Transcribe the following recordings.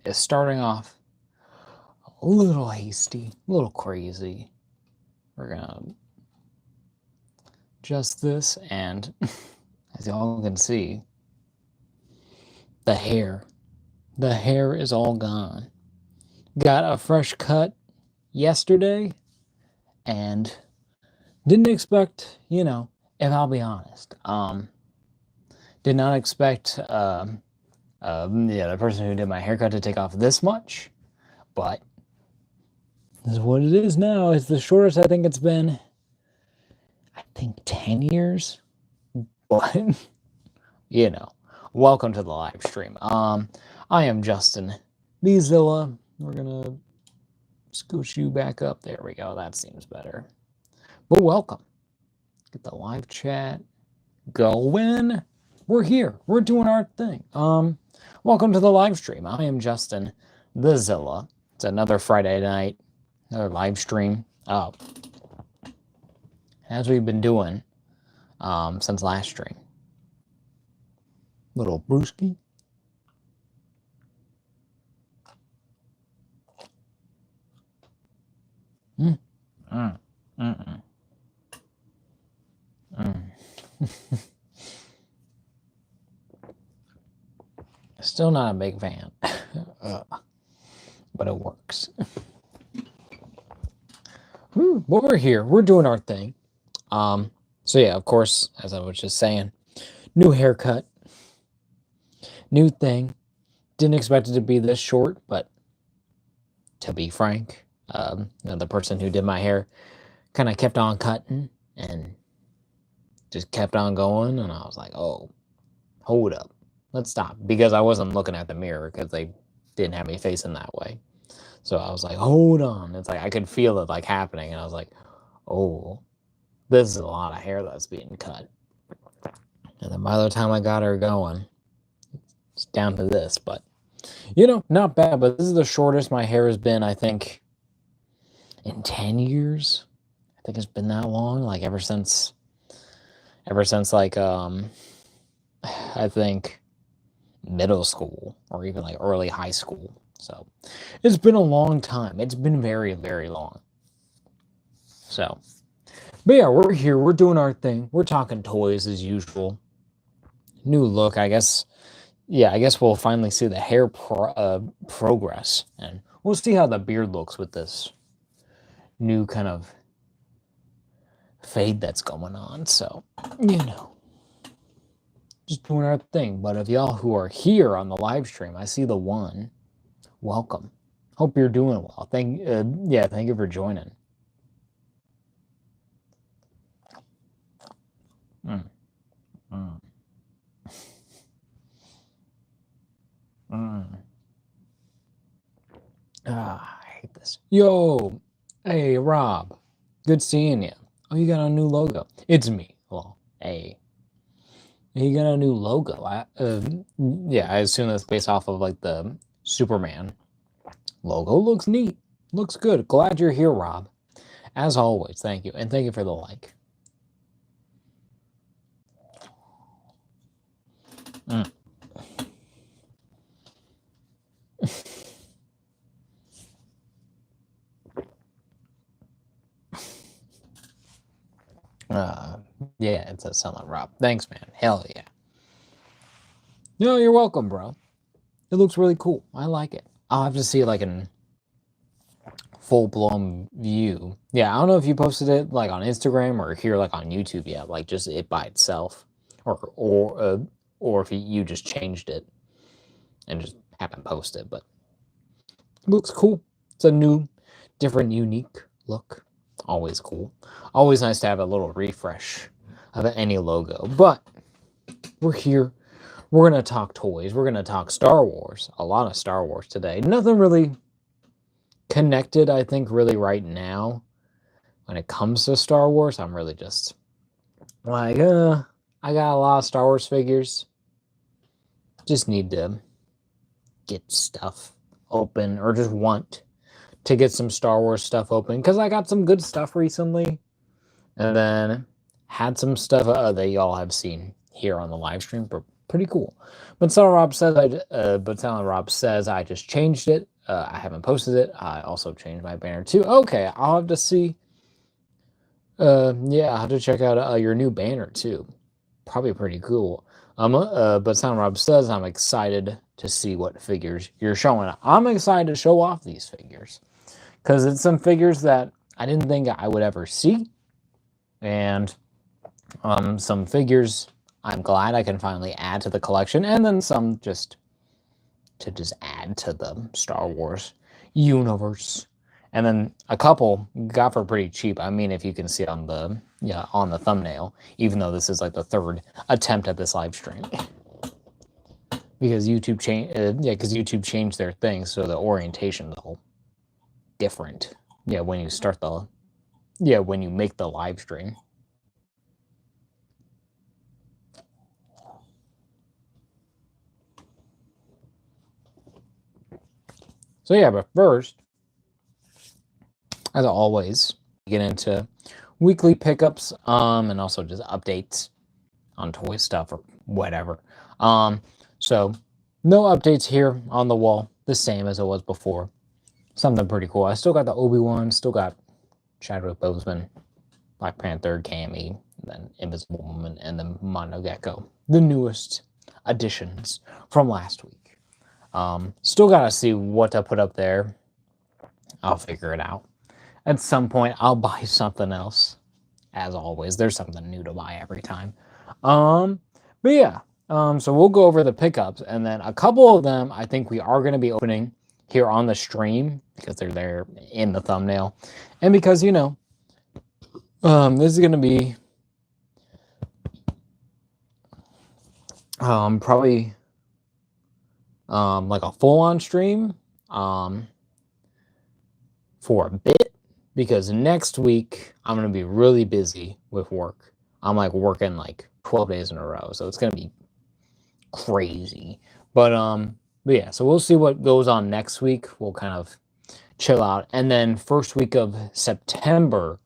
is starting off a little hasty, a little crazy. We're gonna adjust this, and as y'all can see, the hair is all gone. Got a fresh cut yesterday, and didn't expect, if I'll be honest, did not expect, the person who did my haircut to take off this much, but this is what it is now. It's the shortest I think it's been, 10 years, but, welcome to the live stream. I am Justin Bezilla. We're gonna scooch you back up. There we go. That seems better. But welcome. Get the live chat going. We're here. We're doing our thing. Welcome to the live stream. I am Justin Bezilla. It's another Friday night, another live stream. As we've been doing since last stream. Little brewski. Still not a big fan, but it works. But we're here. We're doing our thing. So yeah, of course, as I was just saying, new haircut, new thing. Didn't expect it to be this short, but to be frank, the person who did my hair kind of kept on cutting and just kept on going, and I was like, oh, hold up, let's stop, because I wasn't looking at the mirror because they didn't have me facing that way. So I was like, hold on. It's like I could feel it like happening, and I was like, oh, this is a lot of hair that's being cut. And then by the time I got her going, it's down to this, but not bad. But this is the shortest my hair has been, I think, in 10 years. I think it's been that long, like ever since like I think middle school or even like early high school. So it's been a long time. It's been very, very long. So, but yeah, we're here. We're doing our thing. We're talking toys as usual. New look, I guess. Yeah, I guess we'll finally see the hair progress, and we'll see how the beard looks with this new kind of fade that's going on. So, just doing our thing. But if y'all who are here on the live stream, I see the one. Welcome. Hope you're doing well. Thank you for joining. I hate this. Yo, hey Rob, good seeing you. Oh, you got a new logo. It's me. Well, hey, you got a new logo. I assume that's based off of like the Superman logo. Looks neat. Looks good. Glad you're here, Rob. As always, thank you, and thank you for the like. Yeah, it says something, Rob. Thanks, man. Hell yeah. No, you're welcome, bro. It looks really cool. I like it. I'll have to see like in full-blown view. Yeah, I don't know if you posted it like on Instagram or here like on YouTube yet, like just it by itself, or if you just changed it and just haven't posted. But it looks cool. It's a new, different, unique look. Always cool. Always nice to have a little refresh of any logo. But we're here. We're going to talk toys. We're going to talk Star Wars. A lot of Star Wars today. Nothing really connected, I think, really right now. When it comes to Star Wars, I'm really just like, I got a lot of Star Wars figures. Just need to get stuff open, or just want to get some Star Wars stuff open, because I got some good stuff recently, and then had some stuff that y'all have seen here on the live stream pretty cool. But Silent Rob says I just changed it. I haven't posted it. I also changed my banner too. Okay, I'll have to see. Yeah, I'll have to check out your new banner too. Probably pretty cool. But Silent Rob says I'm excited to see what figures you're showing. I'm excited to show off these figures because it's some figures that I didn't think I would ever see, and some figures I'm glad I can finally add to the collection, and then some just to add to the Star Wars universe. And then a couple got for pretty cheap. I mean, if you can see on the thumbnail, even though this is like the third attempt at this live stream, because YouTube changed their thing, so the orientation is all different. Yeah, when you make the live stream. So yeah, but first, as always, get into weekly pickups, and also just updates on toy stuff or whatever. So no updates here on the wall, the same as it was before. Something pretty cool. I still got the Obi-Wan, still got Chadwick Boseman, Black Panther, Cammy, then Invisible Woman, and then Mondo Gecko, the newest additions from last week. Still gotta see what to put up there. I'll figure it out. At some point, I'll buy something else. As always, there's something new to buy every time. But yeah, so we'll go over the pickups, and then a couple of them I think we are going to be opening here on the stream because they're there in the thumbnail, and because this is going to be probably like a full-on stream for a bit, because next week I'm going to be really busy with work. I'm like working like 12 days in a row, so it's going to be crazy. But yeah, so we'll see what goes on next week. We'll kind of chill out, and then first week of September,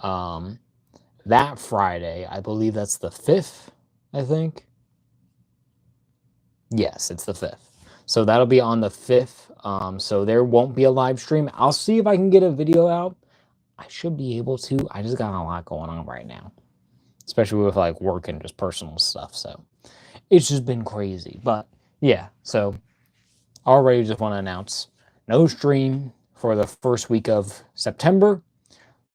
that Friday, I believe that's the 5th, I think. Yes, it's the 5th. So that'll be on the 5th. So there won't be a live stream. I'll see if I can get a video out. I should be able to. I just got a lot going on right now, especially with like work and just personal stuff. So it's just been crazy. But yeah, so already just want to announce no stream for the first week of September.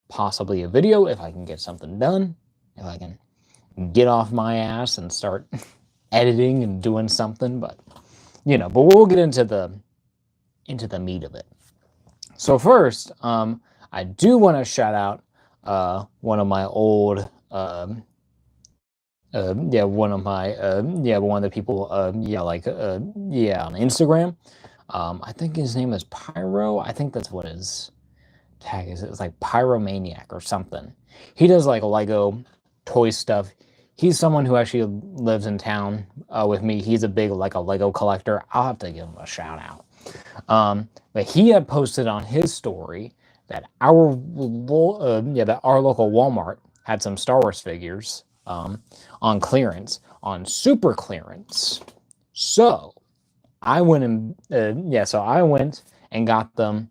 Possibly a video if I can get something done. If I can get off my ass and start editing and doing something. But but we'll get into the meat of it. So first, I do want to shout out one of my old one of the people on Instagram. I think his name is Pyro. I think that's what his tag is. It's like Pyromaniac or something. He does like Lego toy stuff. He's someone who actually lives in town with me. He's a big a Lego collector. I'll have to give him a shout out. But he had posted on his story that our local Walmart had some Star Wars figures on clearance, on super clearance. So I went and got them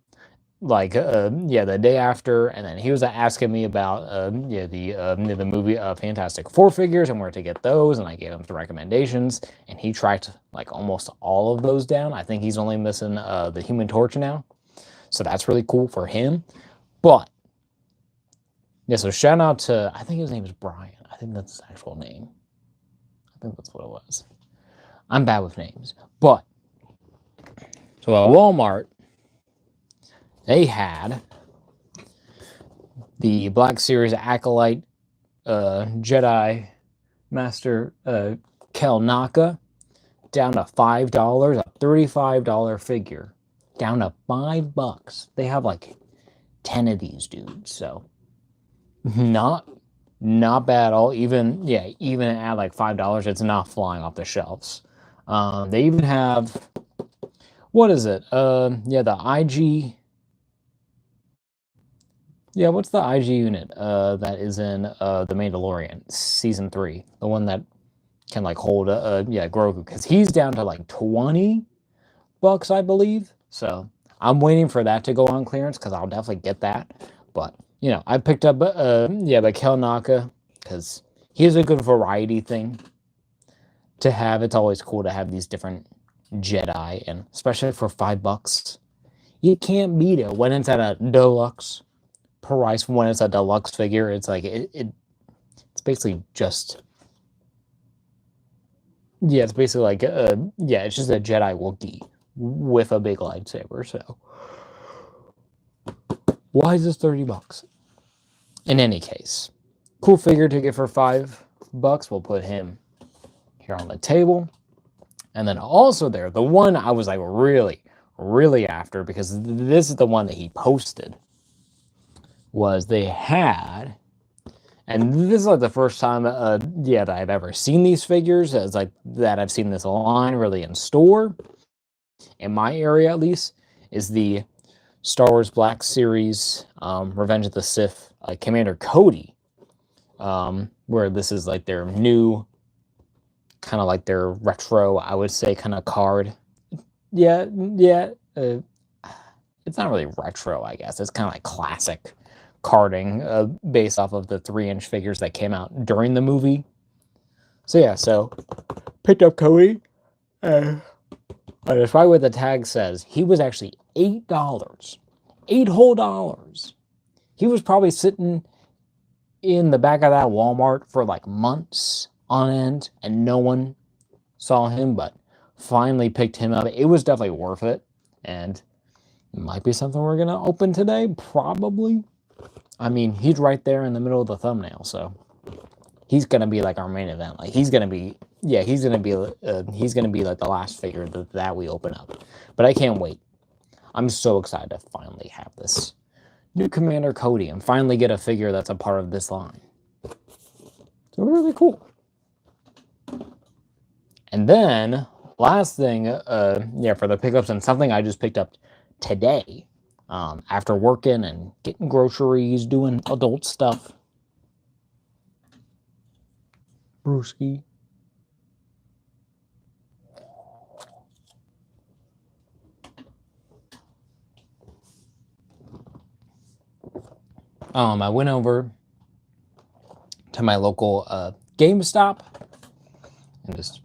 the day after, and then he was asking me about the movie Fantastic Four figures and where to get those, and I gave him some recommendations, and he tracked like almost all of those down. I think he's only missing the Human Torch now, so that's really cool for him. But yeah, so shout out to, I think his name is Brian. I think that's his actual name. I think that's what it was. I'm bad with names, but so at Walmart, they had the Black Series Acolyte Jedi Master Kel Naka down to $5, a $35 figure, down to $5. They have like 10 of these dudes, so not bad at all. Even at like $5, it's not flying off the shelves. They even have, what is it? The IG. Yeah, what's the IG unit that is in The Mandalorian Season 3? The one that can like hold Grogu, because he's down to like $20, I believe. So I'm waiting for that to go on clearance, because I'll definitely get that. But I picked up the Kel Naka, because he's a good variety thing to have. It's always cool to have these different Jedi, and especially for $5, you can't beat it when it's at a deluxe price. When it's a deluxe figure, it's like it's basically just it's basically like it's just a Jedi Wookiee with a big lightsaber. So why is this $30? In any case, cool figure to get for $5. We'll put him here on the table. And then also there, the one I was like really after, because this is the one that he posted, was they had, and this is like the first time that I've ever seen these figures, as like that I've seen this line really in store, in my area at least, is the Star Wars Black Series Revenge of the Sith Commander Cody, where this is like their new, kind of like their retro, I would say, kind of card. It's not really retro, I guess. It's kind of like classic carding, based off of the 3-inch figures that came out during the movie. So picked up Cody. That's right what the tag says. He was actually $8. $8 whole. He was probably sitting in the back of that Walmart for like months on end, and no one saw him, but finally picked him up. It was definitely worth it, and it might be something we're gonna open today, probably. I mean, he's right there in the middle of the thumbnail, so he's gonna be like our main event. Like he's gonna be like the last figure that we open up. But I can't wait. I'm so excited to finally have this new Commander Cody and finally get a figure that's a part of this line. So really cool. And then last thing, for the pickups, and something I just picked up today, after working and getting groceries, doing adult stuff. Brewski. I went over to my local GameStop and just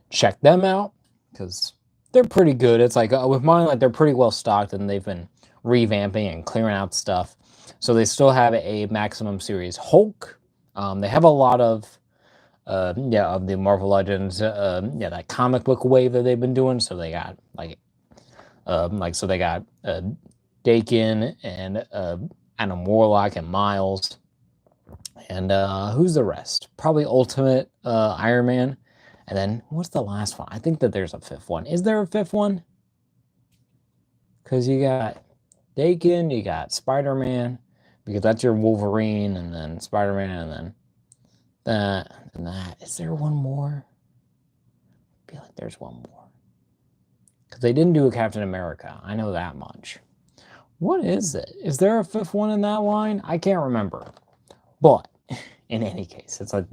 checked them out, because they're pretty good. It's like with mine, like they're pretty well stocked, and they've been revamping and clearing out stuff. So they still have a Maximum Series Hulk. They have a lot of the Marvel Legends, that comic book wave that they've been doing. So they got they got Dakin and Adam Warlock and Miles, and who's the rest? Probably Ultimate Iron Man. And then what's the last one? I think that there's a 5th one. Is there a 5th one? Because you got Dakin, you got Spider-Man, because that's your Wolverine, and then Spider-Man, and then that and that. Is there one more? I feel like there's one more, because they didn't do a Captain America. I know that much. What is it? Is there a 5th one in that line? I can't remember. But in any case, it's like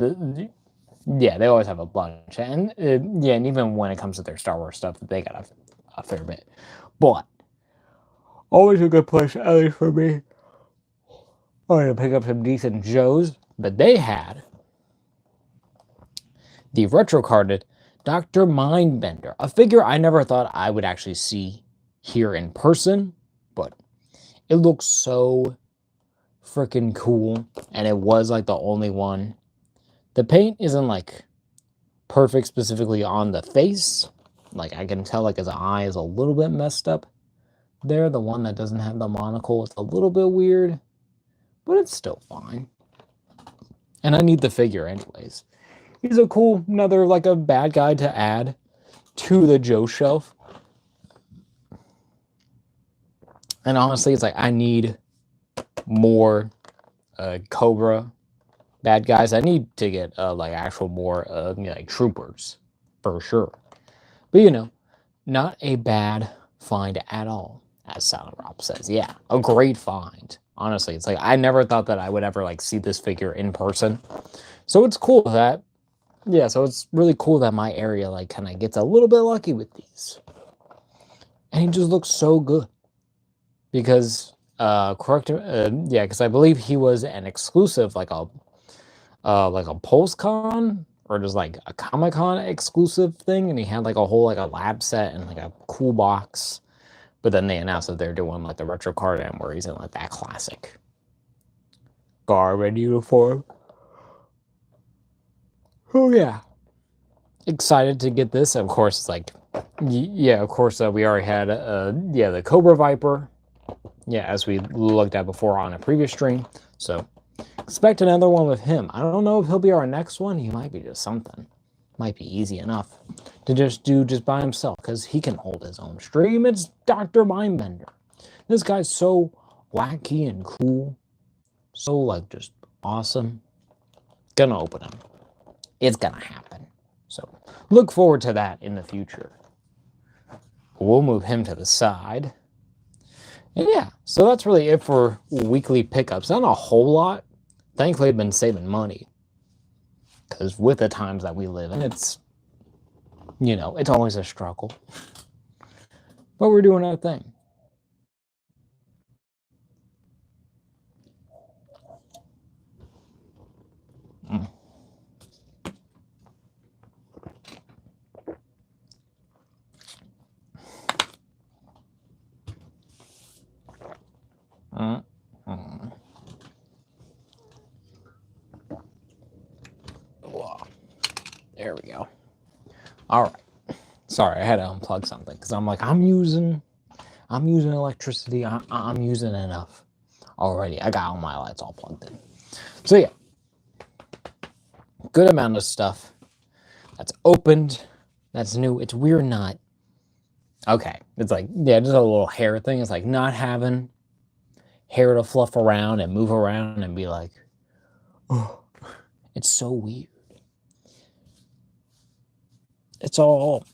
they always have a bunch, and and even when it comes to their Star Wars stuff, they got a fair bit. But always a good place, at least for me. I'm gonna pick up some decent Joes. But they had the retro carded Dr. Mindbender, a figure I never thought I would actually see here in person, but it looks so freaking cool, and it was like the only one. The paint isn't like perfect specifically on the face. Like I can tell like his eye is a little bit messed up there. The one that doesn't have the monocle, it's a little bit weird, but it's still fine. And I need the figure anyways. He's a cool, another like a bad guy to add to the Joe shelf. And honestly, it's like I need more Cobra bad guys. I need to get like actual more like troopers for sure. But not a bad find at all, as Silent Rob says. Yeah, a great find. Honestly, it's like I never thought that I would ever like see this figure in person. So it's cool that yeah, so it's really cool that my area like kind of gets a little bit lucky with these. And he just looks so good. Because correct yeah, because I believe he was an exclusive like a PulseCon or just like a Comic-Con exclusive thing, and he had like a whole like a lab set and like a cool box. But then they announced that they're doing like the retro card end where he's in like that classic garment uniform. Oh yeah, excited to get this. Of course, it's like yeah, of course we already had yeah, the Cobra Viper. Yeah, as we looked at before on a previous stream. So expect another one with him. I don't know if he'll be our next one. He might be just something. Might be easy enough to just do just by himself because he can hold his own stream. It's Dr. Mindbender. This guy's so wacky and cool. So like just awesome. Gonna open him. It's gonna happen. So look forward to that in the future. We'll move him to the side. And yeah, so that's really it for weekly pickups. Not a whole lot. Thankfully, I've been saving money. Because with the times that we live in, it's, you know, it's always a struggle. But we're doing our thing. There we go. All right. Sorry, I had to unplug something because I'm like, I'm using electricity. I'm using enough already. I got all my lights all plugged in. So yeah, good amount of stuff that's opened, that's new. It's weird not. Okay, it's like, yeah, just a little hair thing. It's like not having hair to fluff around and move around and be like, oh, it's so weird. It's all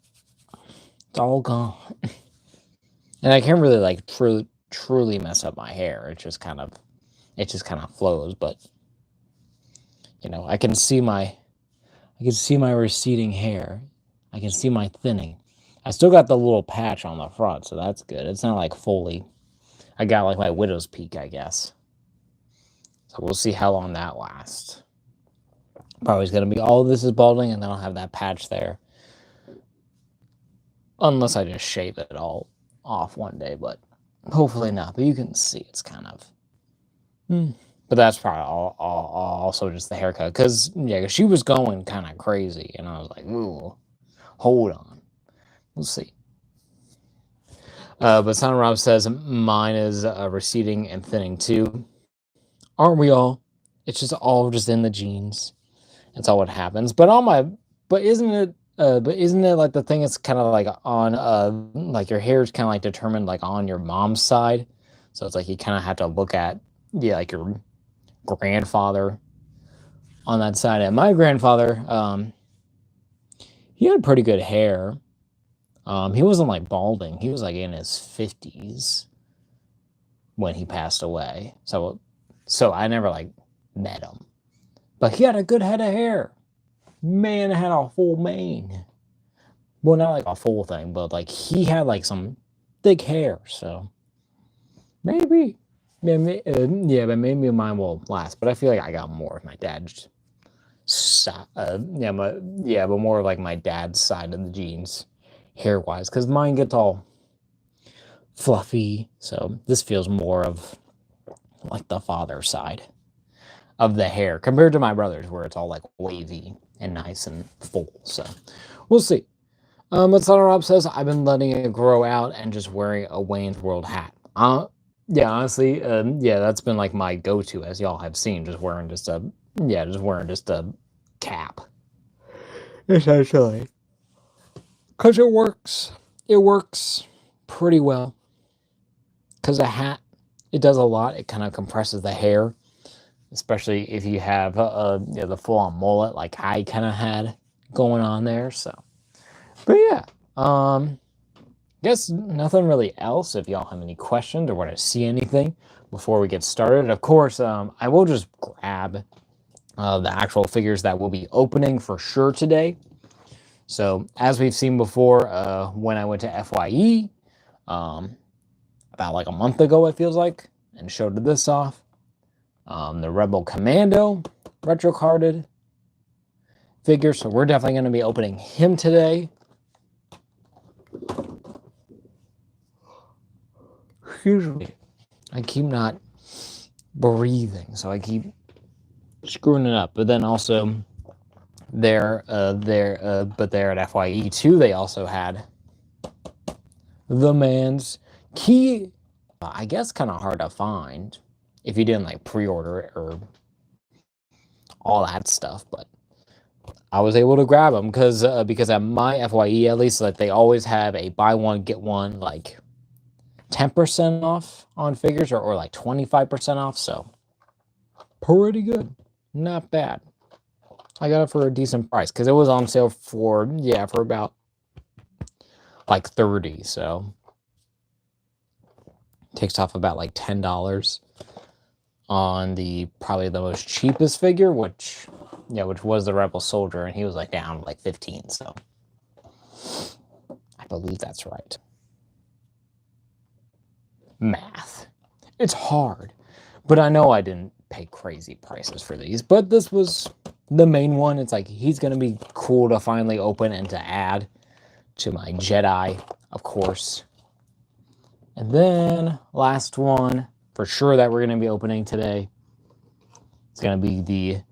gone. And I can't really like truly mess up my hair. It just kind of flows, but you know, I can see my receding hair. I can see my thinning. I still got the little patch on the front, so that's good. It's not like fully. I got like my widow's peak, I guess. So we'll see how long that lasts. Probably going to be all this is balding, and then I'll have that patch there. Unless I just shave it all off one day, but hopefully not. But you can see it's kind of. But that's probably also just the haircut. Because, yeah, she was going kind of crazy, and I was like, ooh, hold on. We'll see. But Son Rob says, mine is receding and thinning too. Aren't we all? It's just all just in the genes. That's all what happens. But isn't it like the thing is kind of like on like your hair is kind of like determined like on your mom's side. So it's like you kind of have to look at like your grandfather on that side. And my grandfather, he had pretty good hair. He wasn't like balding. He was like in his 50s when he passed away. So I never like met him. But he had a good head of hair. Man had a full mane. Well, not like a full thing, but like he had like some thick hair. So maybe, but maybe mine will last. But I feel like I got more of my dad's side. But more like my dad's side of the genes, hair wise, because mine gets all fluffy. So this feels more of like the father side of the hair compared to my brother's, where it's all like wavy and nice and full. So we'll see. But Son Rob says, I've been letting it grow out and just wearing a Wayne's World hat. Yeah, honestly, that's been like my go-to, as y'all have seen, just wearing just a cap. Essentially. Because it works. It works pretty well. Because a hat, it does a lot. It kind of compresses the hair. Especially if you have the full-on mullet like I kind of had going on there. So, but yeah, guess nothing really else. If y'all have any questions or want to see anything before we get started, of course, I will just grab the actual figures that we'll be opening for sure today. So as we've seen before, when I went to FYE, about like a month ago, it feels like, and showed this off. The Rebel Commando retro carded figure, so we're definitely going to be opening him today. Excuse me. I keep not breathing, so I keep screwing it up. But then also, but there at FYE 2, they also had the man's key. I guess kind of hard to find if you didn't like pre-order it or all that stuff, but I was able to grab them because at my FYE, at least, like, they always have a buy one get one like 10% off on figures, or like 25% off. So pretty good, not bad. I got it for a decent price because it was on sale for about like 30. So takes off about like $10 on the probably the most cheapest figure, which was the Rebel Soldier, and he was like down like 15. So I believe that's right. Math. It's hard, but I know I didn't pay crazy prices for these, but this was the main one. It's like he's gonna be cool to finally open and to add to my Jedi, of course. And then last one for sure that we're gonna be opening today. It's gonna be the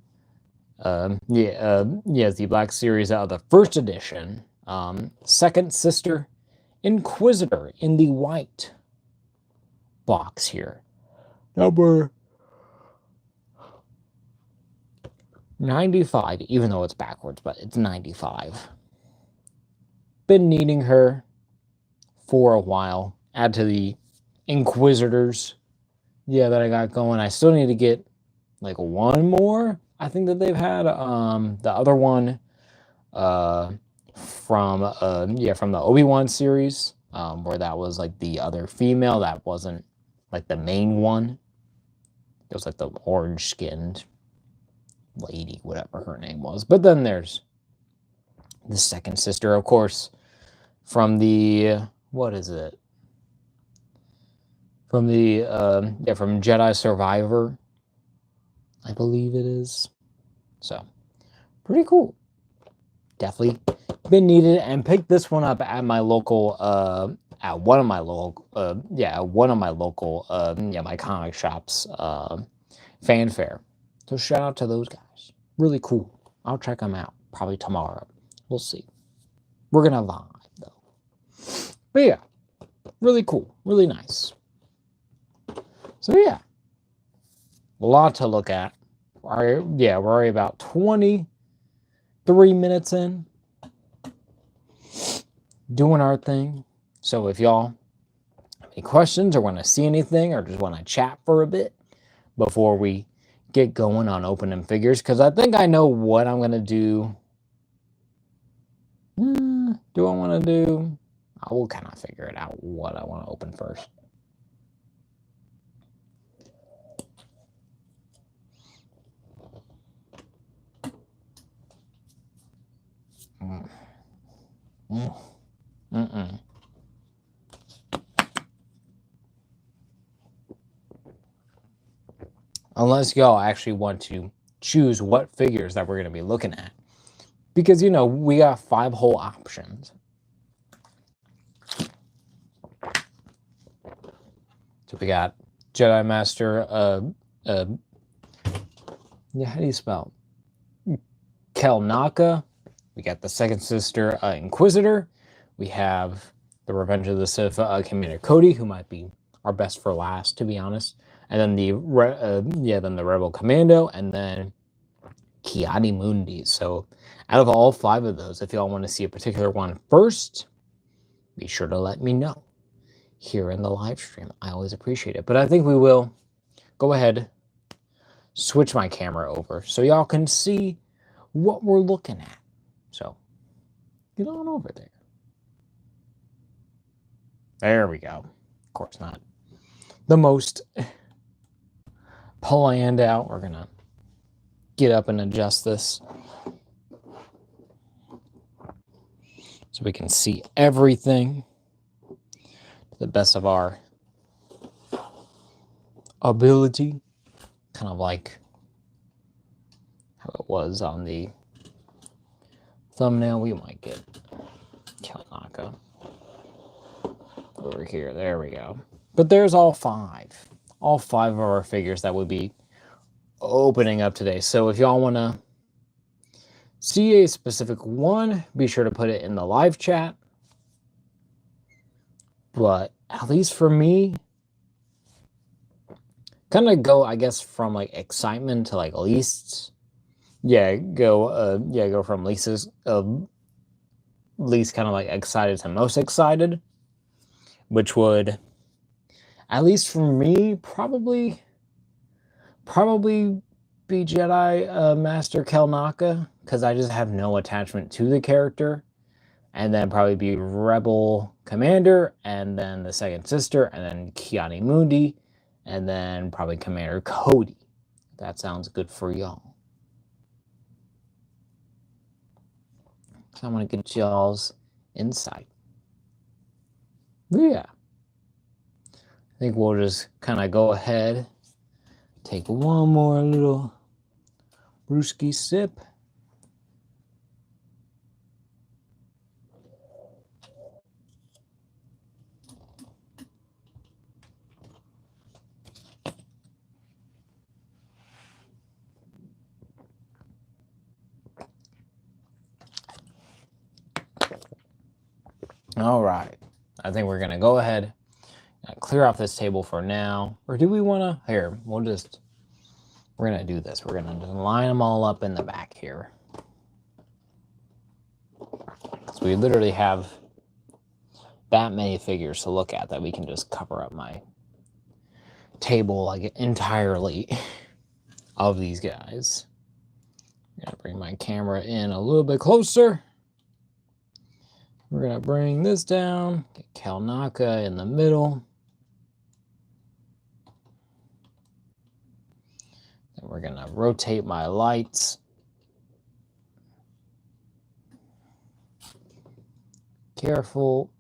the Black Series out of the first edition, Second Sister Inquisitor in the white box here. Number 95, even though it's backwards, but it's 95. Been needing her for a while. Add to the Inquisitors, that I got going. I still need to get like one more, I think, that they've had. The other one from the Obi-Wan series, where that was like the other female that wasn't like the main one. It was like the orange skinned lady, whatever her name was. But then there's the second sister, of course, from the from Jedi Survivor, I believe it is. So pretty cool. Definitely been needed, and picked this one up at my local my comic shops fanfare. So shout out to those guys. Really cool. I'll check them out probably tomorrow. We'll see. We're gonna vibe though. But yeah, really cool, really nice. So yeah, a lot to look at. We're already about 23 minutes in, doing our thing. So if y'all have any questions or want to see anything or just want to chat for a bit before we get going on opening figures, because I think I know what I'm gonna do. Do I want to do? I will kind of figure it out what I want to open first. Unless y'all actually want to choose what figures that we're going to be looking at. Because, we got 5 whole options. So we got Jedi Master, how do you spell? Kelnaka. We got the Second Sister Inquisitor. We have the Revenge of the Sith Commander Cody, who might be our best for last, to be honest. And then the Rebel Commando, and then Ki-Adi-Mundi. So out of all 5 of those, if y'all want to see a particular one first, be sure to let me know here in the live stream. I always appreciate it. But I think we will go ahead, switch my camera over so y'all can see what we're looking at. So get on over there. There we go. Of course not the most planned out. We're gonna get up and adjust this so we can see everything to the best of our ability. Kind of like how it was on the thumbnail. We might get Kelnaka over here. There we go. But there's all five of our figures that would be opening up today. So if y'all want to see a specific one, be sure to put it in the live chat. But at least for me, kind of go, I guess, from like excitement to like least. Go from least kind of like excited to most excited, which would, at least for me, probably be Jedi Master Kelnaka, because I just have no attachment to the character, and then probably be Rebel Commander, and then the second sister, and then Ki-Adi-Mundi, and then probably Commander Cody. If that sounds good for y'all. So I'm going to get y'all's insight. But yeah. I think we'll just kind of go ahead, take one more little brewski sip. All right. I think we're going to go ahead and clear off this table for now. Or do we want to? Here, we're going to do this. We're going to line them all up in the back here. So we literally have that many figures to look at that we can just cover up my table like entirely of these guys. I'm going to bring my camera in a little bit closer. We're going to bring this down, get Kelnaka in the middle. Then we're going to rotate my lights. Careful.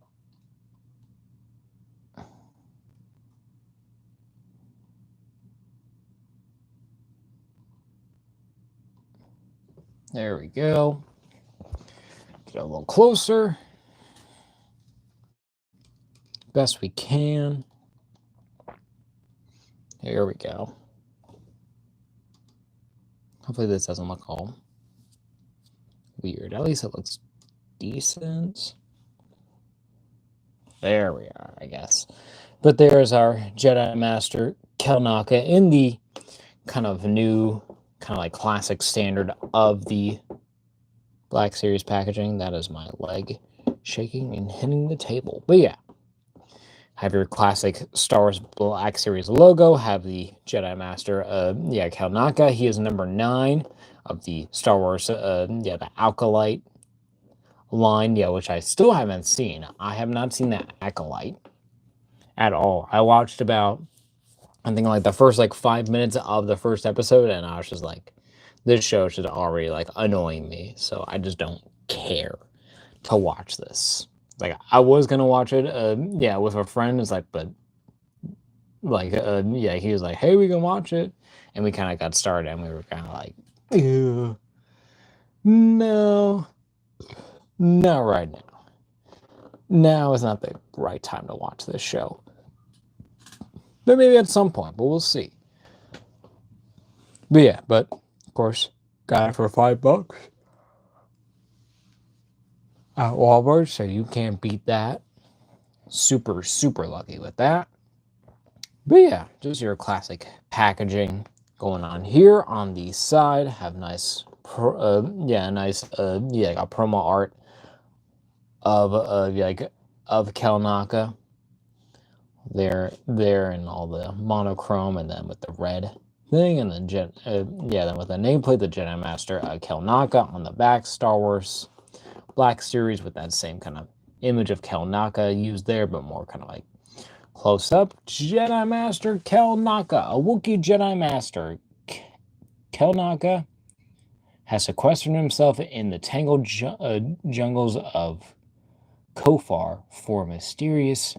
There we go. Get a little closer. Best we can. Here we go. Hopefully this doesn't look all weird. At least it looks decent. There we are, I guess. But there's our Jedi Master Kelnaka in the kind of new, kind of like classic standard of the Black Series packaging. That is my leg shaking and hitting the table. But yeah. Have your classic Star Wars Black Series logo. Have the Jedi Master, Kelnaka. He is number 9 of the Star Wars, the Acolyte line, which I still haven't seen. I have not seen that Acolyte at all. I watched about, I think, like the first 5 minutes of the first episode, and I was just like, this show should already annoying me. So I just don't care to watch this. I was gonna watch it, with a friend. It's but he was like, "Hey, we can watch it," and we kind of got started, and we were kind of like, "Ew, no, not right now. Now is not the right time to watch this show." But maybe at some point, but we'll see. But yeah, of course, got it for $5 at Walmart, so you can't beat that. Super, super lucky with that. But yeah, just your classic packaging going on here on the side. Have nice, a promo art of Kelnaka. There, and all the monochrome, and then with the red thing, and then then with the nameplate, the Jedi Master Kelnaka on the back, Star Wars Black Series with that same kind of image of Kelnaka used there, but more kind of close up. Jedi Master Kelnaka, a Wookiee Jedi Master Kelnaka has sequestered himself in the tangled jungles of Kofar for mysterious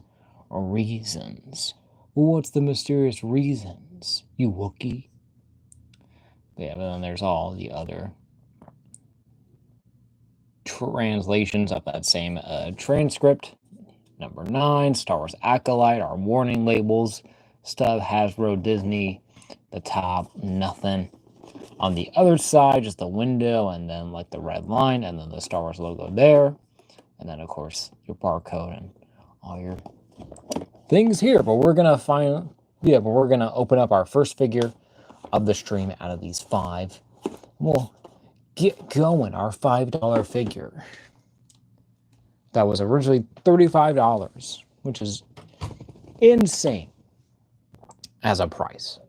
reasons. What's the mysterious reasons, you Wookiee? Yeah, but then there's all the other translations of that same transcript. Number 9, Star Wars Acolyte, our warning labels, stuff, Hasbro, Disney, the top, nothing. On the other side, just the window, and then like the red line, and then the Star Wars logo there. And then, of course, your barcode and all your things here. But we're going to we're going to open up our first figure of the stream out of these 5. We'll get going, our $5 figure. That was originally $35, which is insane as a price.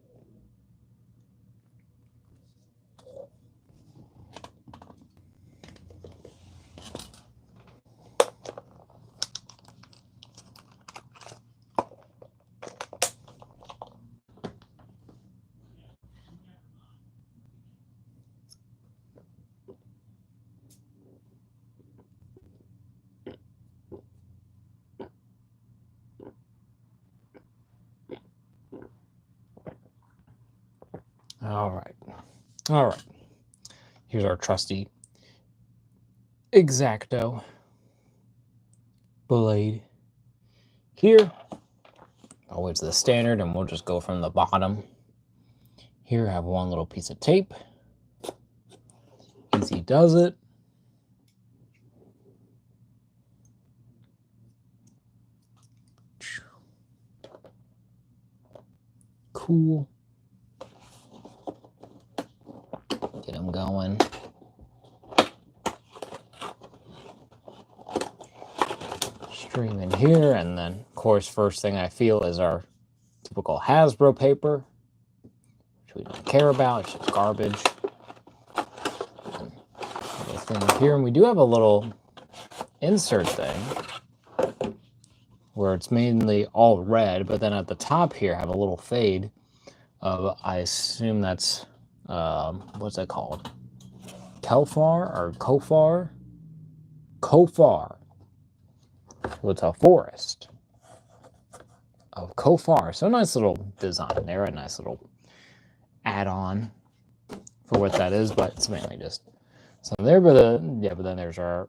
All right. Here's our trusty X-Acto blade. Here, always the standard, and we'll just go from the bottom. Here, I have one little piece of tape. Easy does it. Cool. Get them going. Stream in here, and then, of course, first thing I feel is our typical Hasbro paper, which we don't care about. It's just garbage. And little thing here, and we do have a little insert thing where it's mainly all red, but then at the top here, I have a little fade of, I assume that's what's that called? Kelfar or Kofar? Kofar. So it's a forest of Kofar. So a nice little design there, a nice little add-on for what that is, but it's mainly just something there. But then there's our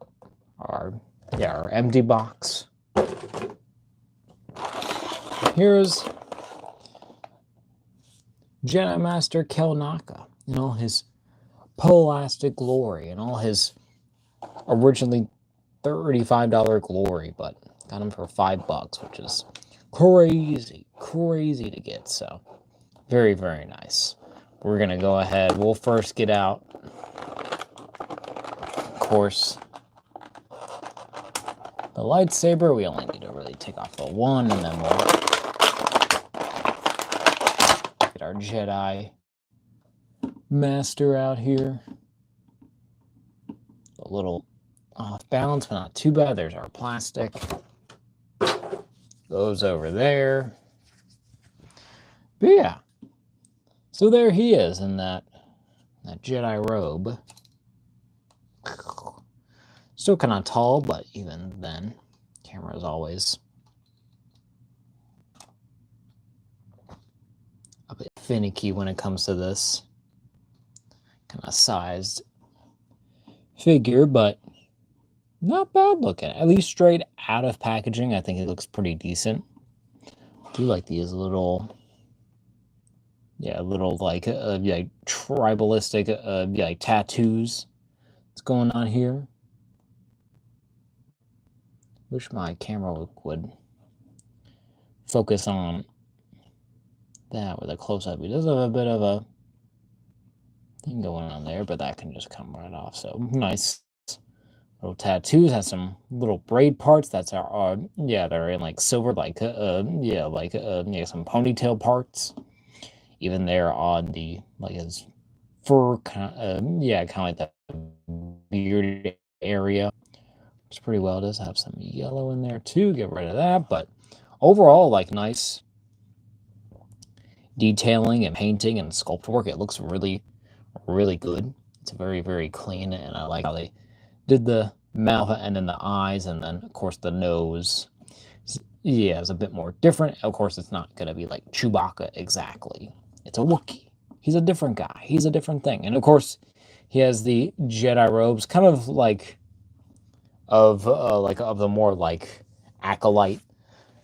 empty box. Here's Jedi Master Kel Naka in all his Polastic glory and all his originally $35 glory, but got him for $5, which is crazy to get. So very, very nice. We're gonna go ahead. We'll first get out, of course, the lightsaber. We only need to really take off the one, and then we'll get our Jedi Master out here. A little off balance, but not too bad. There's our plastic. Goes over there. But yeah. So there he is in that Jedi robe. Still kind of tall, but even then, camera is always a bit finicky when it comes to this kind of sized figure, but not bad looking. At least straight out of packaging, I think it looks pretty decent. I do like these little, like tribalistic, tattoos that's going on here. Wish my camera would focus on that with a close-up. It does have a bit of a thing going on there, but that can just come right off. So nice little tattoos. Has some little braid parts. That's our they're in like silver, like some ponytail parts. Even there on the his fur, kind of like that beard area. It's pretty well. It does have some yellow in there too. Get rid of that, but overall, like nice detailing and painting and sculpt work. It looks really, really good. It's very, very clean, and I like how they did the mouth and then the eyes, and then, of course, the nose. Yeah, it's a bit more different. Of course, it's not going to be like Chewbacca exactly. It's a Wookiee. He's a different guy. He's a different thing. And, of course, he has the Jedi robes, kind of like of the more like acolyte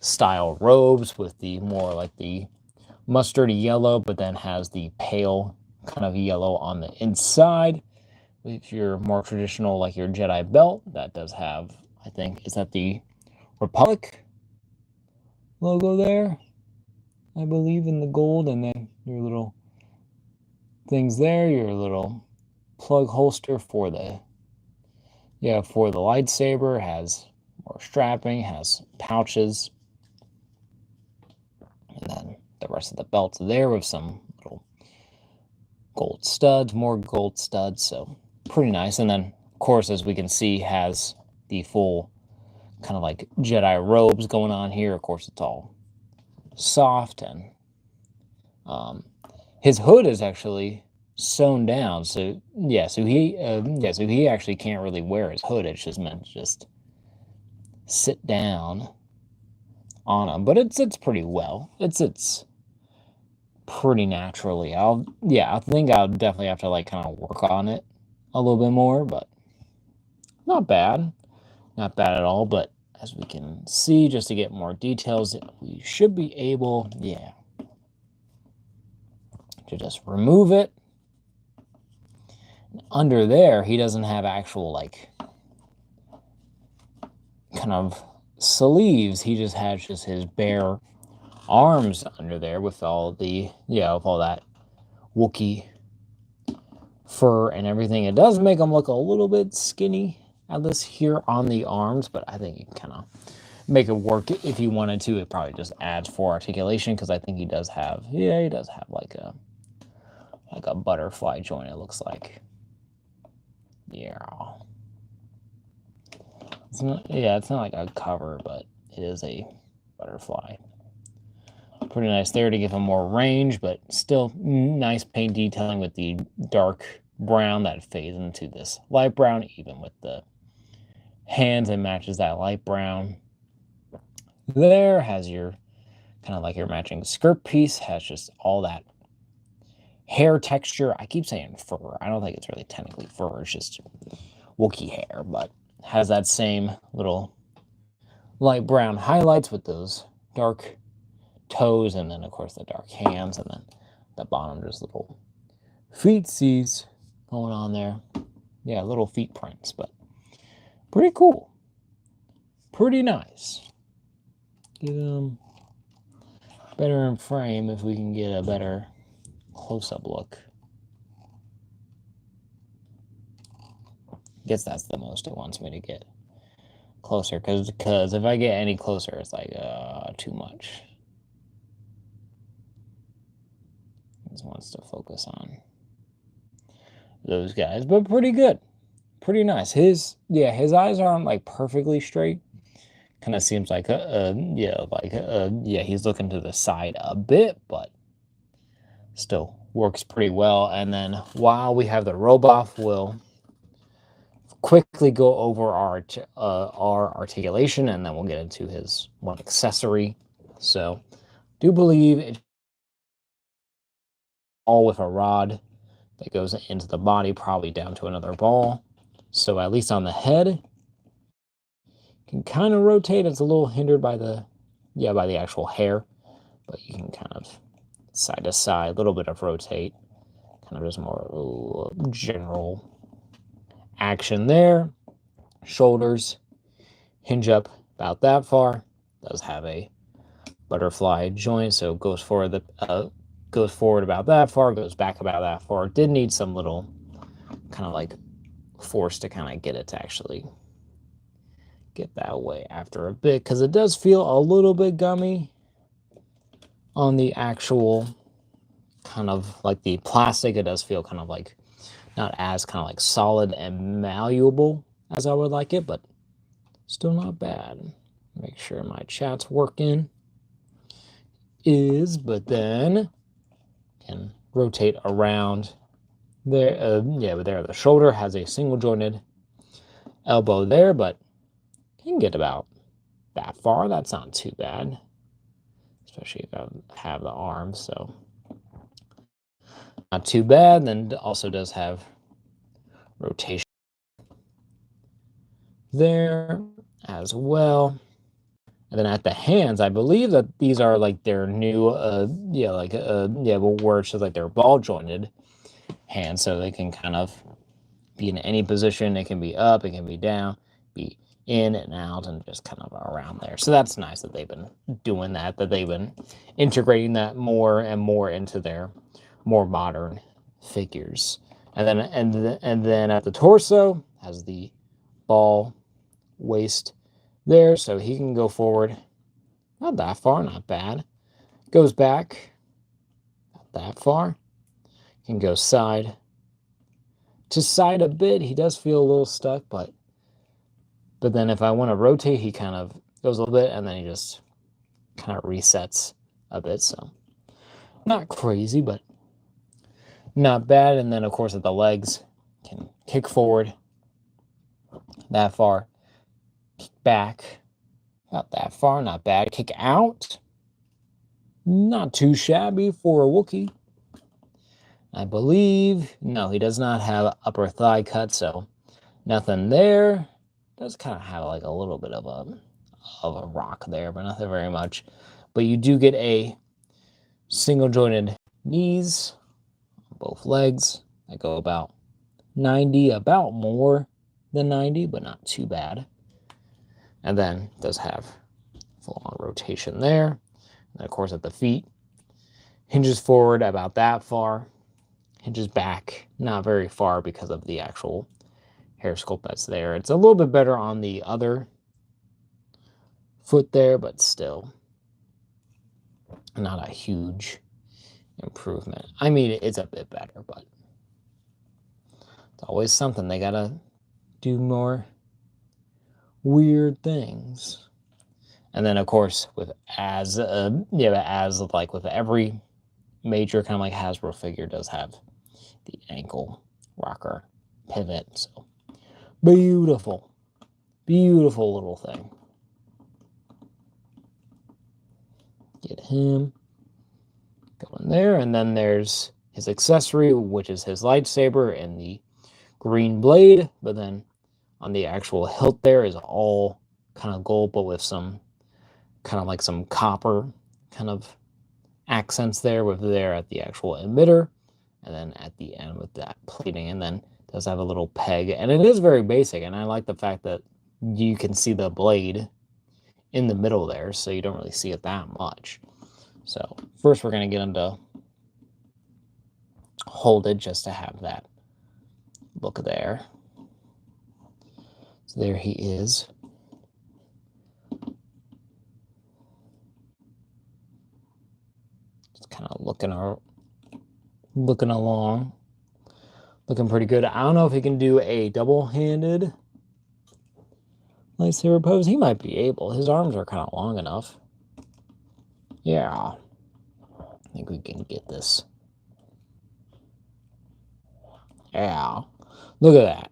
style robes with the more like the mustardy yellow, but then has the pale kind of yellow on the inside. With your more traditional, like your Jedi belt, that does have, I think, is that the Republic logo there? I believe in the gold, and then your little things there, your little plug holster for the lightsaber, has more strapping, has pouches, and then the rest of the belt's there with some little gold studs, more gold studs, so pretty nice. And then, of course, as we can see, has the full kind of like Jedi robes going on here. Of course, it's all soft, and his hood is actually sewn down. So he actually can't really wear his hood. It's just meant to just sit down on him. But it sits pretty well. It sits pretty naturally. I think I'll definitely have to like kind of work on it a little bit more, but not bad. Not bad at all. But as we can see, just to get more details, we should be able, to just remove it. Under there, he doesn't have actual like kind of sleeves. He just has his bare arms under there with all that Wookiee fur and everything. It does make him look a little bit skinny, at least here on the arms, but I think you can kind of make it work if you wanted to. It probably just adds for articulation, because I think he does have like a butterfly joint, it looks like. Yeah. It's not like a cover, but it is a butterfly. Pretty nice there to give him more range, but still nice paint detailing with the dark brown that fades into this light brown, even with the hands, it matches that light brown. There has your kind of like your matching skirt piece, has just all that hair texture. I keep saying fur. I don't think it's really technically fur. It's just Wookiee hair, but has that same little light brown highlights with those dark toes, and then, of course, the dark hands, and then the bottom, just little feetsies going on there. Yeah, little feet prints, but pretty cool. Pretty nice. Get them better in frame if we can get a better close-up look. I guess that's the most it wants me to get closer, because if I get any closer, it's like too much. It just wants to focus on those guys, but pretty good, pretty nice. His eyes aren't like perfectly straight. Kind of seems like he's looking to the side a bit, but still works pretty well. And then while we have the robe off, we'll quickly go over our articulation, and then we'll get into his one accessory. So, do believe it's all with a rod that goes into the body, probably down to another ball. So at least on the head, can kind of rotate. It's a little hindered by the actual hair, but you can kind of side to side, a little bit of rotate, kind of just more general action there. Shoulders hinge up about that far. Does have a butterfly joint, so goes forward about that far, goes back about that far. Did need some little kind of like force to kind of get it to actually get that way after a bit, because it does feel a little bit gummy on the actual kind of like the plastic. It does feel kind of like not as kind of like solid and malleable as I would like it, but still not bad. Make sure my chat's working. But then can rotate around There, yeah, but there the shoulder has a single jointed elbow there, but you can get about that far. That's not too bad, especially if I have the arms, so not too bad. Then it also does have rotation there as well. And then at the hands, I believe that these are like their new, where it's just like their ball jointed hands, so they can kind of be in any position. It can be up, it can be down, be in and out, and just kind of around there. So that's nice that they've been doing that, that they've been integrating that more and more into their more modern figures. And then at the torso has the ball waist there, so he can go forward. Not that far, not bad. Goes back, not that far. Can go side to side a bit. He does feel a little stuck, but then if I want to rotate, he kind of goes a little bit, and then he just kind of resets a bit. So not crazy, but not bad. And then, of course, at the legs, can kick forward that far, kick back, not that far, not bad. Kick out, not too shabby for a Wookiee. I believe, no, he does not have upper thigh cut, so nothing there. Does kind of have like a little bit of a rock there, but nothing very much. But you do get a single jointed knees on both legs. I go about 90, about more than 90, but not too bad. And then does have full on rotation there. And of course at the feet, hinges forward about that far, hinges back not very far because of the actual hair sculpt that's there. It's a little bit better on the other foot there, but still not a huge improvement. I mean, it's a bit better, but it's always something. They gotta do more weird things. And then, of course, with as like with every major kind of like Hasbro figure does have the ankle rocker pivot. So beautiful, beautiful little thing. Get him going there, and then there's his accessory, which is his lightsaber and the green blade. But then on the actual hilt there is all kind of gold, but with some kind of like some copper kind of accents there with there at the actual emitter, and then at the end with that plating, and then does have a little peg, and it is very basic, and I like the fact that you can see the blade in the middle there, so you don't really see it that much. So first we're going to get him to hold it just to have that look there. So there he is. Just kind of looking along. Looking pretty good. I don't know if he can do a double-handed lightsaber pose. He might be able. His arms are kind of long enough. Yeah. I think we can get this. Yeah. Look at that.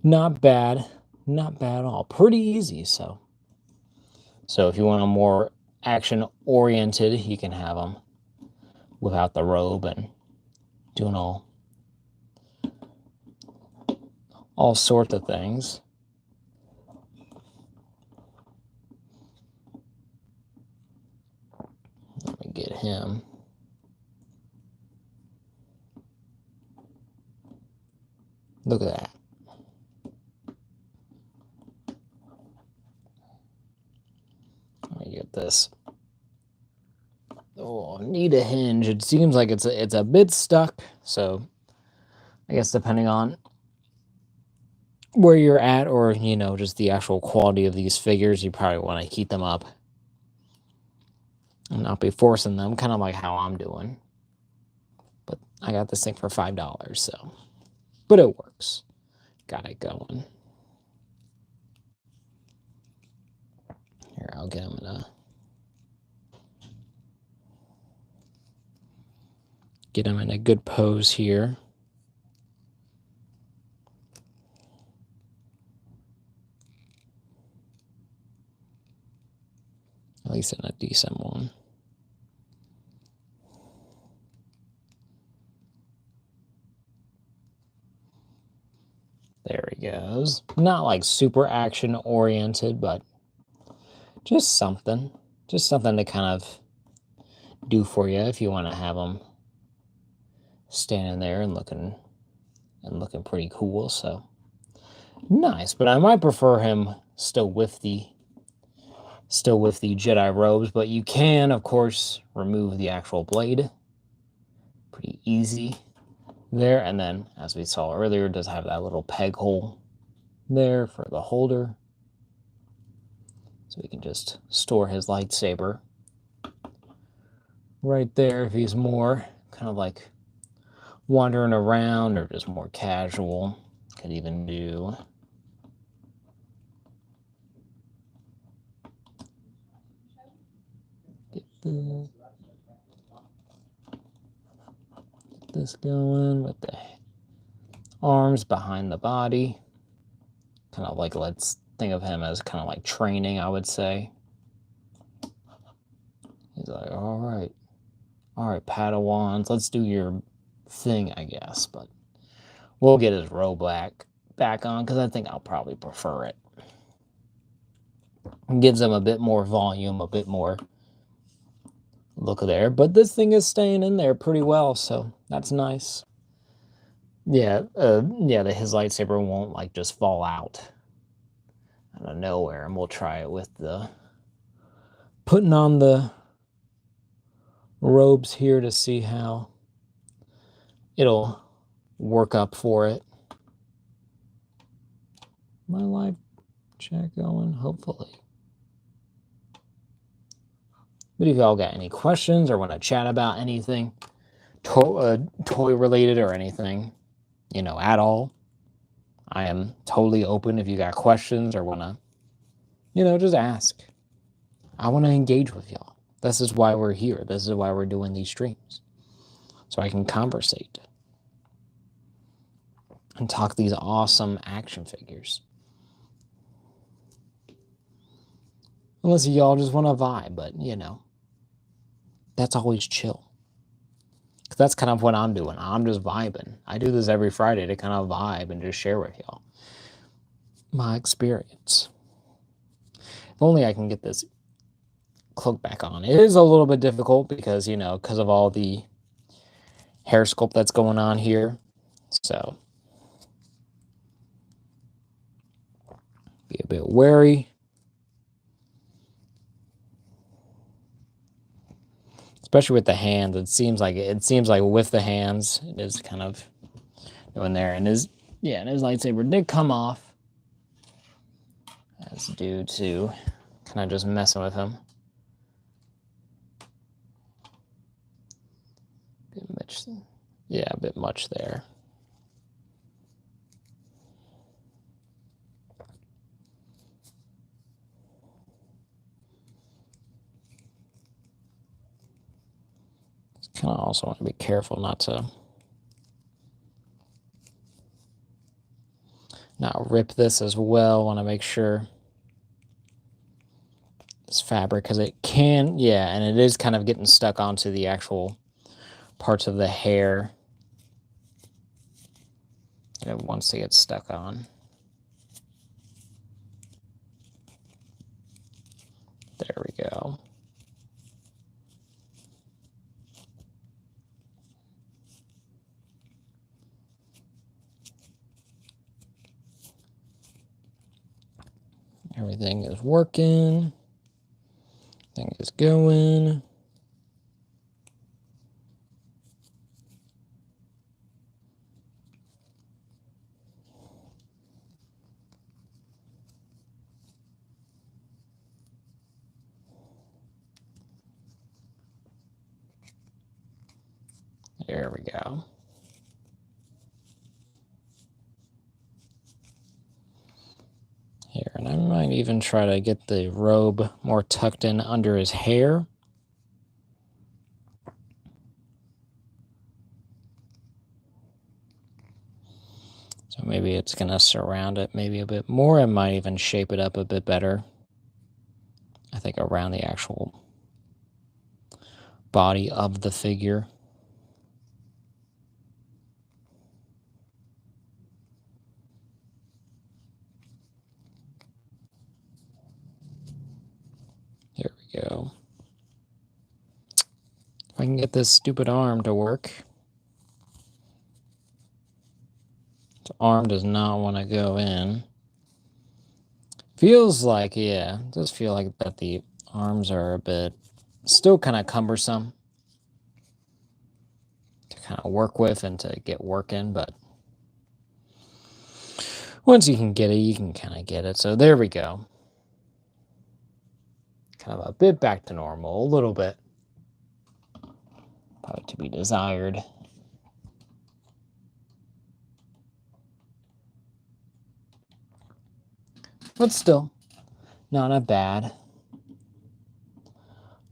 Not bad. Not bad at all. Pretty easy, so if you want a more action-oriented, you can have them without the robe and doing all sorts of things. Let me get him. Look at that. Let me get this. Oh, need a hinge. It seems like it's a bit stuck, so I guess depending on where you're at, or just the actual quality of these figures, you probably want to heat them up and not be forcing them, kind of like how I'm doing. But I got this thing for $5, so but it works. Got it going. Here, I'll get him in. Get him in a good pose here. At least in a decent one. There he goes. Not like super action oriented, but just something. Just something to kind of do for you if you want to have him standing there and looking pretty cool. So nice, but I might prefer him still with the Jedi robes, but you can of course remove the actual blade. Pretty easy there, and then as we saw earlier, it does have that little peg hole there for the holder, so we can just store his lightsaber right there if he's more kind of like wandering around or just more casual. Could even do get this going with the arms behind the body. Kind of like, let's think of him as kind of like training, I would say. He's like, all right, Padawans, let's do your thing, I guess. But we'll get his robe back on because I think I'll probably prefer it. It gives him a bit more volume, a bit more look there. But this thing is staying in there pretty well, so that's nice. Yeah, his lightsaber won't like just fall out of nowhere, and we'll try it with the putting on the robes here to see how it'll work up for it. My live chat going, hopefully. But if y'all got any questions or want to chat about anything toy related or anything, at all, I am totally open. If you got questions or want to, just ask. I want to engage with y'all. This is why we're here. This is why we're doing these streams. So I can conversate and talk these awesome action figures. Unless y'all just want to vibe, but that's always chill. Because that's kind of what I'm doing. I'm just vibing. I do this every Friday to kind of vibe and just share with y'all my experience. If only I can get this cloak back on. It is a little bit difficult because, because of all the hair sculpt that's going on here. So be a bit wary. Especially with the hands. It seems like with the hands, it is kind of doing there. And his lightsaber did come off. That's due to kind of just messing with him. A bit much there. Kind of also want to be careful not to rip this as well. Want to make sure this fabric, because it can, and it is kind of getting stuck onto the actual parts of the hair that it wants to get stuck on. There we go. Everything is working. Everything is going. There we go. Here, and I might even try to get the robe more tucked in under his hair. So maybe it's going to surround it maybe a bit more. It might even shape it up a bit better. I think around the actual body of the figure. Here we go. If I can get this stupid arm to work. The arm does not want to go in. Feels like, yeah, it does feel like that the arms are a bit still kind of cumbersome to kind of work with and to get working, but once you can get it, you can kind of get it. So there we go. Kind of a bit back to normal, a little bit. Probably to be desired. But still, not a bad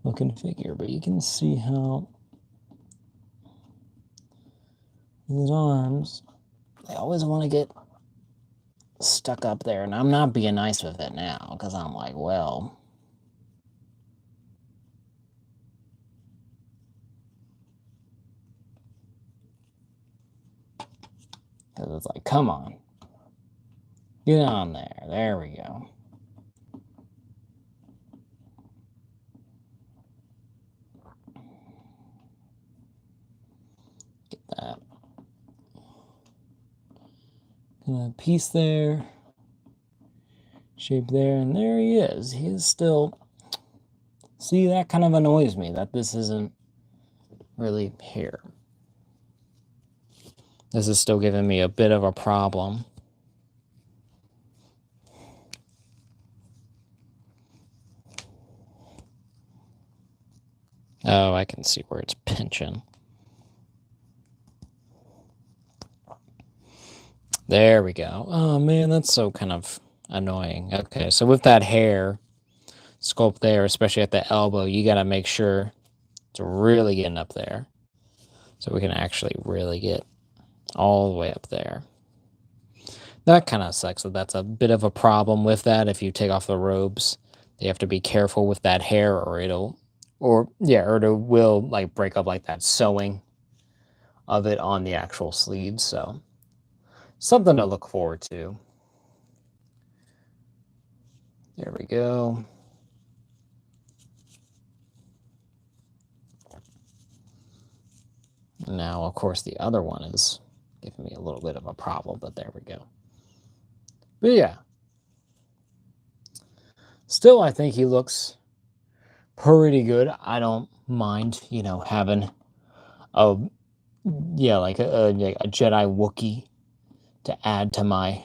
looking figure. But you can see how his arms, they always want to get stuck up there. And I'm not being nice with it now because I'm like, well, because it's like, come on. Get on there. There we go. Get that. Piece there. Shape there. And there he is. He is still... See, that kind of annoys me that this isn't really here. This is still giving me a bit of a problem. Oh, I can see where it's pinching. There we go. Oh, man, that's so kind of annoying. Okay, so with that hair sculpt there, especially at the elbow, you got to make sure it's really getting up there. So we can actually really get all the way up there. That kind of sucks. So that's a bit of a problem with that. If you take off the robes, you have to be careful with that hair or it will like break up like that sewing of it on the actual sleeves. So something to look forward to. There we go. Now, of course, the other one is giving me a little bit of a problem, but there we go. But yeah. Still, I think he looks pretty good. I don't mind, having like a Jedi Wookiee to add to my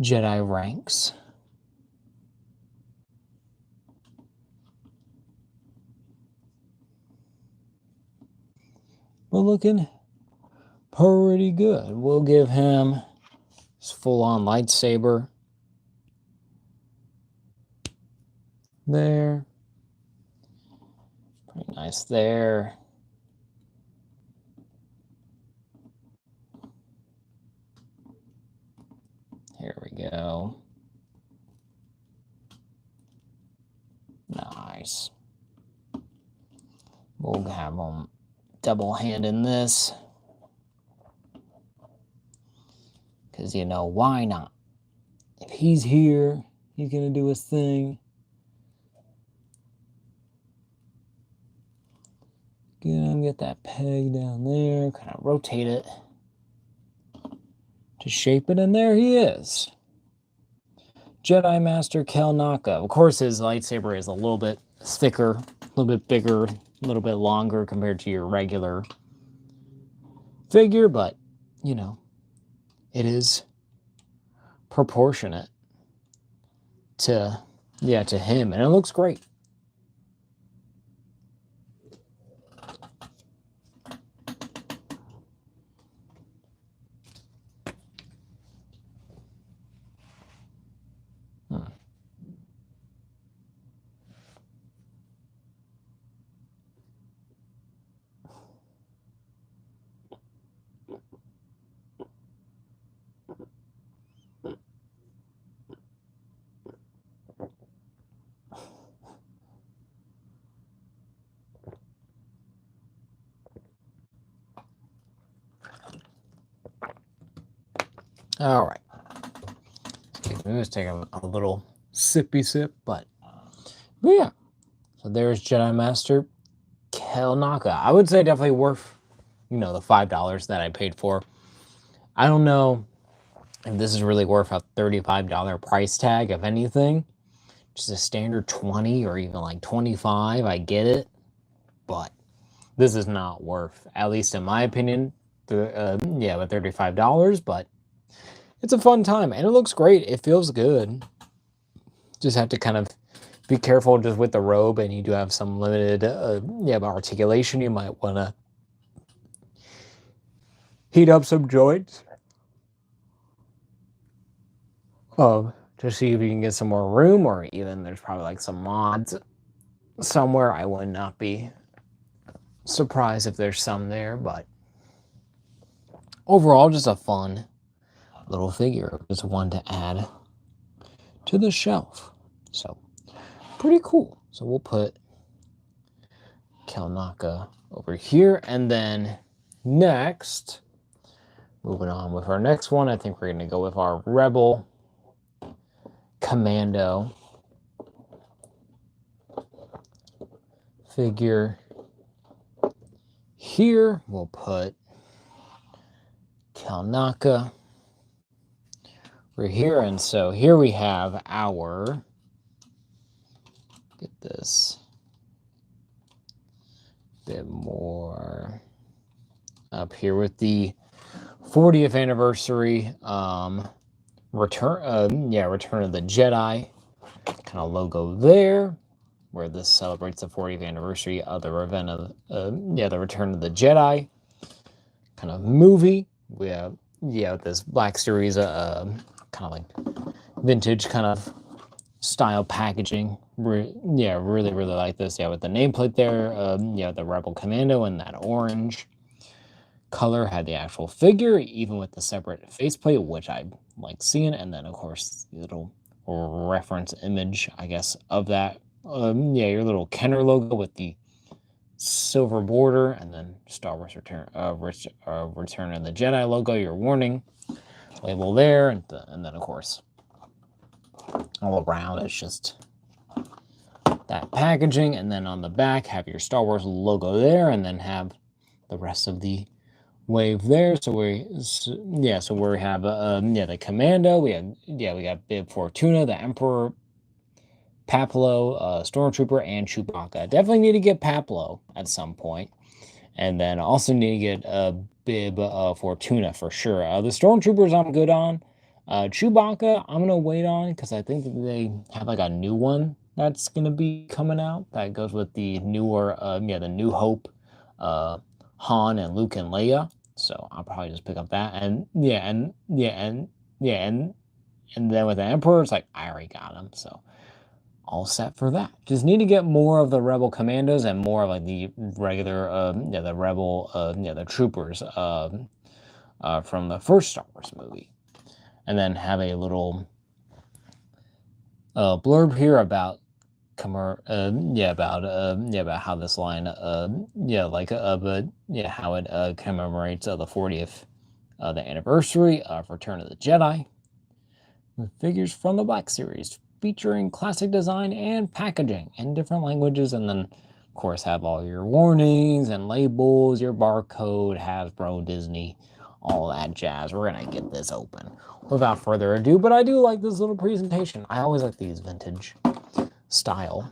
Jedi ranks. But looking pretty good. We'll give him his full-on lightsaber. There. Pretty nice there. Here we go. Nice. We'll have him double hand in this. Because, why not? If he's here, he's going to do his thing. Get that peg down there. Kind of rotate it to shape it. And there he is. Jedi Master Kel Naka. Of course, his lightsaber is a little bit thicker, a little bit bigger, a little bit longer compared to your regular figure, but, it is proportionate to him, and it looks great. All right. Let me just take a little sippy sip, but yeah. So there's Jedi Master Kel Naka. I would say definitely worth, the $5 that I paid for. I don't know if this is really worth a $35 price tag, if anything. Just a standard 20 or even like 25, I get it. But this is not worth, at least in my opinion, with $35, but it's a fun time and it looks great. It feels good. Just have to kind of be careful just with the robe, and you do have some limited articulation. You might want to heat up some joints to see if you can get some more room, or even there's probably like some mods somewhere. I would not be surprised if there's some there, but overall, just a fun little figure. Just one to add to the shelf. So, pretty cool. So we'll put Kel Naka over here, and then next, moving on with our next one, I think we're going to go with our Rebel Commando figure. Here, we'll put Kel Naka over here, and so here we have our, get this bit more up here with the 40th anniversary Return of the Jedi kind of logo there, where this celebrates the 40th anniversary of the Return of the Jedi kind of movie. We have this Black Series kind of like vintage kind of style packaging. Really like this. Yeah, with the nameplate there. The Rebel Commando in that orange color, had the actual figure, even with the separate faceplate, which I like seeing, and then of course the little reference image, I guess, of that. Your little Kenner logo with the silver border, and then Star Wars Return of the Jedi logo, your warning label there, and then of course all around it's just that packaging, and then on the back have your Star Wars logo there, and then have the rest of the wave there. So we have the Commando. We got Bib Fortuna, the Emperor, Paplo, Stormtrooper, and Chewbacca. Definitely need to get Paplo at some point, and then also need to get Bib Fortuna for sure. The Stormtroopers I'm good on. Chewbacca I'm gonna wait on, because I think that they have like a new one that's gonna be coming out that goes with the newer the New Hope Han and Luke and Leia. So I'll probably just pick up that, and then with the Emperor, it's like I already got him, so all set for that. Just need to get more of the Rebel Commandos and more of like the regular the Rebel the troopers from the first Star Wars movie, and then have a little blurb here about about how this line how it commemorates the 40th the anniversary of Return of the Jedi, with figures from the Black Series featuring classic design and packaging in different languages, and then of course have all your warnings and labels, your barcode, Hasbro, Disney, all that jazz. We're gonna get this open without further ado, but I do like this little presentation. I always like these vintage style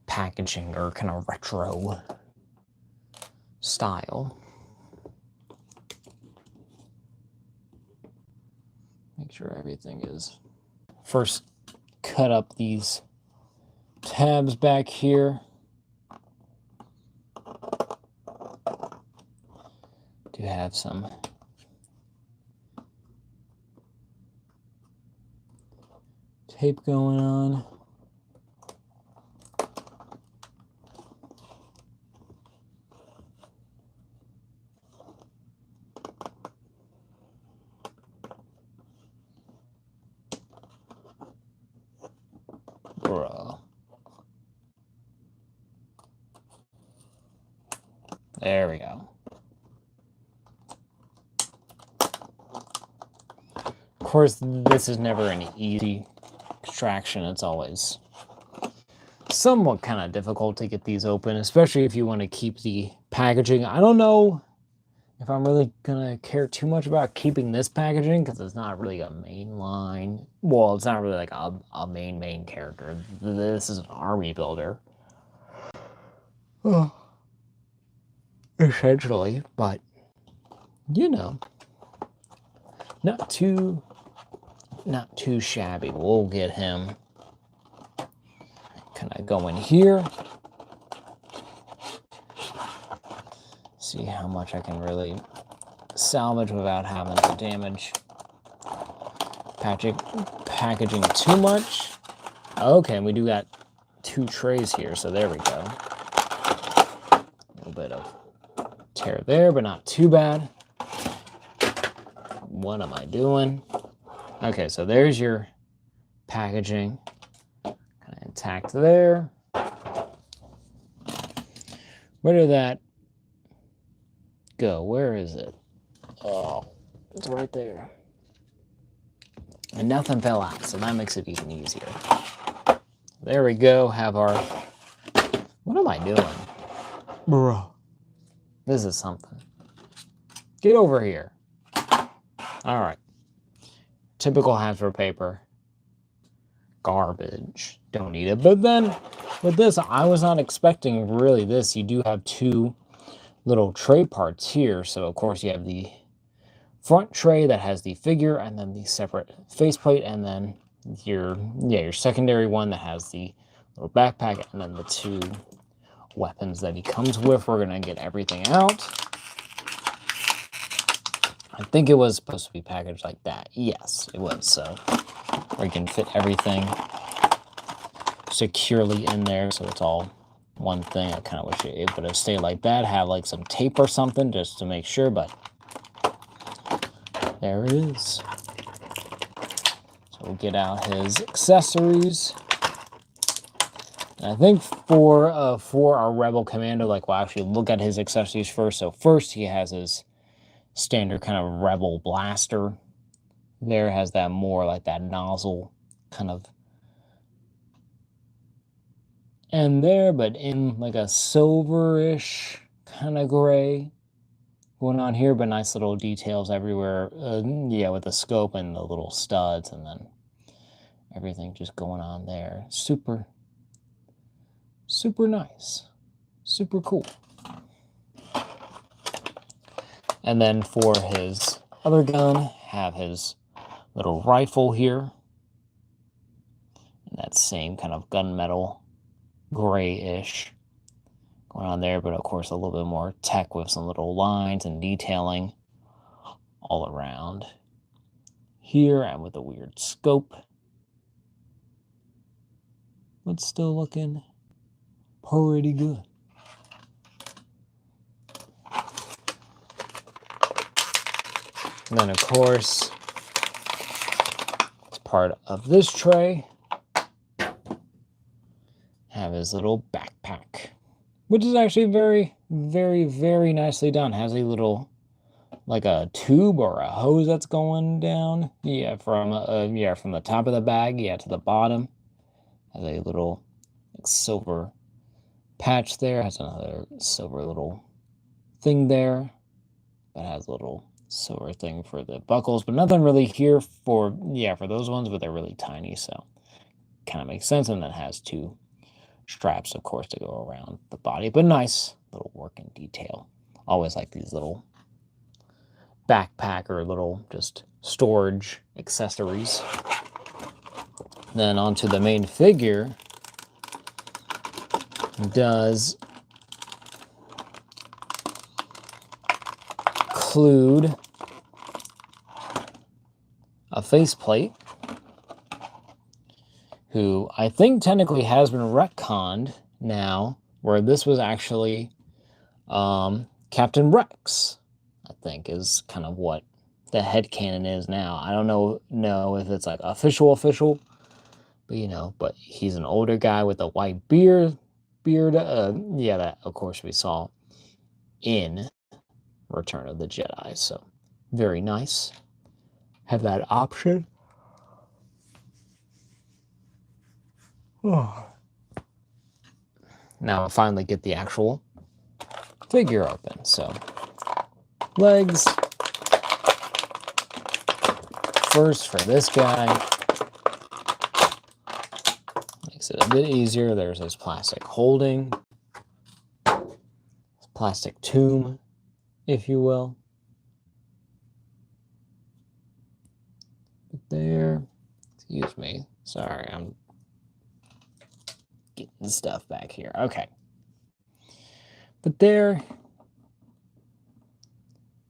packaging, or kind of retro style. Make sure everything is. First, cut up these tabs back here. Do have some tape going on. Bro. There we go. course, this is never an easy extraction. It's always somewhat kind of difficult to get these open, especially if you want to keep the packaging. I don't know if I'm really gonna care too much about keeping this packaging because it's not really a main line. Well, it's not really like a main character. This is an army builder. Oh. Essentially, but you know, not too shabby. We'll get him. Can I go in here? See how much I can really salvage without having to damage packaging too much. Okay, and we do got 2 trays here, so there we go. A little bit of tear there, but not too bad. What am I doing? Okay, so there's your packaging. Kind of intact there. Where did that go? Where is it? Oh, it's right there. And nothing fell out, so that makes it even easier. There we go. Have our... What am I doing? Bro. This is something. Get over here. All right. Typical Hasbro paper. Garbage. Don't need it. But then, with this, I was not expecting really this. You do have 2 little tray parts here. So, of course, you have the front tray that has the figure and then the separate faceplate, and then your secondary one that has the little backpack and then the 2 weapons that he comes with. We're going to get everything out. I think it was supposed to be packaged like that. Yes, it was. So we can fit everything securely in there so it's all one thing. I kind of wish it would have stayed like that. Have like some tape or something just to make sure, but there it is. So we'll get out his accessories. And I think for our Rebel Commando, like we'll actually look at his accessories first. So first he has his standard kind of Rebel blaster. There has that more like that nozzle kind of end there, but in like a silverish kind of gray going on here, but nice little details everywhere. Yeah, with the scope and the little studs, and then everything just going on there. Super nice. Super cool. And then for his other gun, have his little rifle here. And that same kind of gunmetal grayish going on there, but of course a little bit more tech with some little lines and detailing all around here, and with a weird scope. But still looking pretty good. And then, of course, as part of this tray, have his little backpack, which is actually very, very, very nicely done. Has a little, like a tube or a hose that's going down. Yeah, from the top of the bag, to the bottom. Has a little like, silver patch there. Has another silver little thing there. That has a little silver thing for the buckles, but nothing really here for those ones, but they're really tiny, so kind of makes sense. And then has 2 straps, of course, to go around the body, but nice little working detail. Always like these little backpack or little just storage accessories. Then onto the main figure. Does include a faceplate, who I think technically has been retconned now, where this was actually Captain Rex, I think, is kind of what the headcanon is now. I don't know if it's like official, but but he's an older guy with a white beard. That of course we saw in Return of the Jedi, so very nice. have that option. Oh. Now I'll finally get the actual figure open. So, legs. First for this guy. Makes it a bit easier. There's this plastic holding. Plastic tomb, if you will. There. Excuse me. Sorry, I'm getting stuff back here. Okay. But there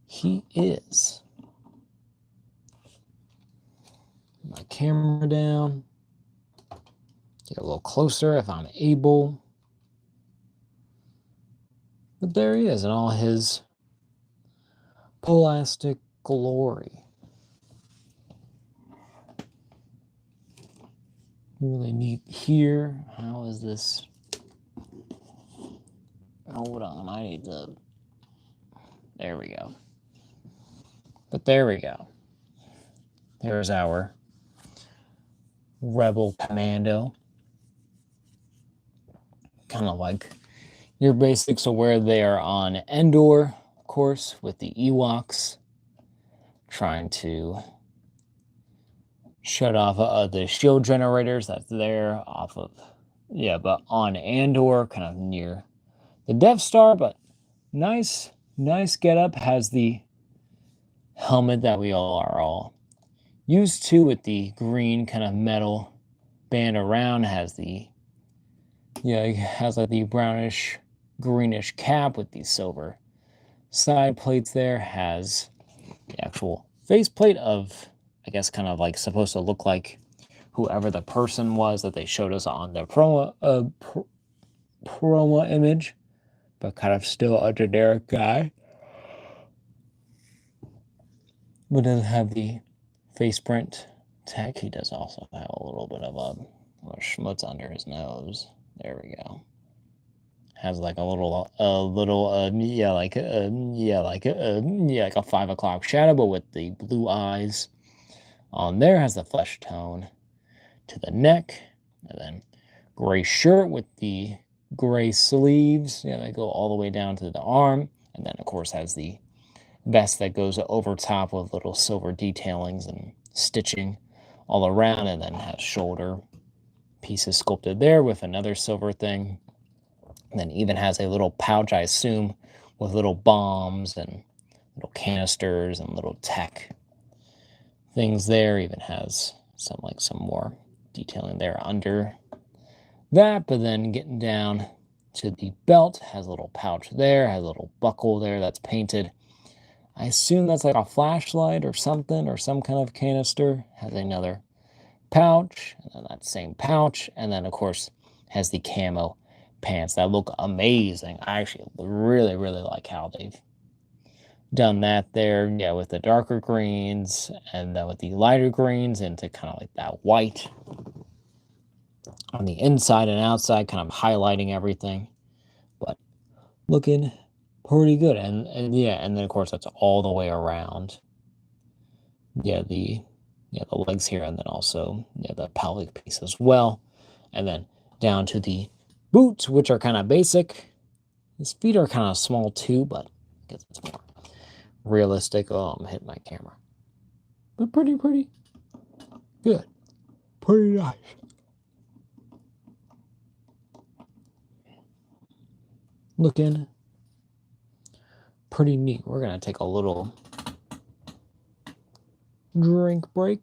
he is. My camera down. Get a little closer if I'm able. But there he is in all his plastic glory. Really neat here. How is this? Hold on, I need to. There we go. But there we go. There's our Rebel Commando. Kind of like your basics of where they are on Endor, of course, with the Ewoks trying to shut off the shield generators that's there off of, yeah, but on Andor, kind of near the Death Star, but nice get up. Has the helmet that we all are all used to with the green kind of metal band around. Has the, yeah, it has like the brownish greenish cap with the silver side plates there. Has the actual faceplate of, I guess, kind of like supposed to look like whoever the person was that they showed us on the promo image, but kind of still a generic guy. But doesn't have the face print tech. He does also have a little bit of a schmutz under his nose. There we go. Has like a little like a 5 o'clock shadow, but with the blue eyes on there. Has the flesh tone to the neck, and then gray shirt with the gray sleeves. Yeah, they go all the way down to the arm, and then of course has the vest that goes over top with little silver detailings and stitching all around, and then has shoulder pieces sculpted there with another silver thing. And then even has a little pouch, I assume, with little bombs and little canisters and little tech things there. Even has some more detailing there under that. But then getting down to the belt, has a little pouch there, has a little buckle there that's painted. I assume that's like a flashlight or something, or some kind of canister. Has another pouch, and then that same pouch, and then of course has the camo pants that look amazing. I actually really like how they've done that there. Yeah, with the darker greens and then with the lighter greens into kind of like that white on the inside and outside, kind of highlighting everything, but looking pretty good. And yeah, and then of course that's all the way around. Yeah, the legs here, and then also the pelvic piece as well, and then down to the boots, which are kind of basic. His feet are kind of small too, but I guess it's more realistic. Oh, I'm hitting my camera, but pretty good, pretty nice. Looking pretty neat. We're gonna take a little drink break.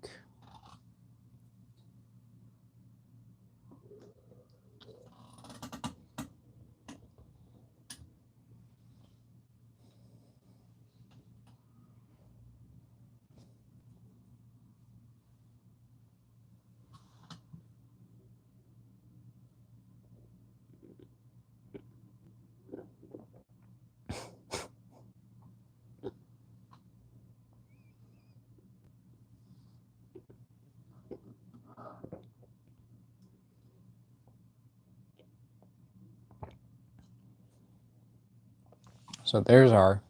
So there's our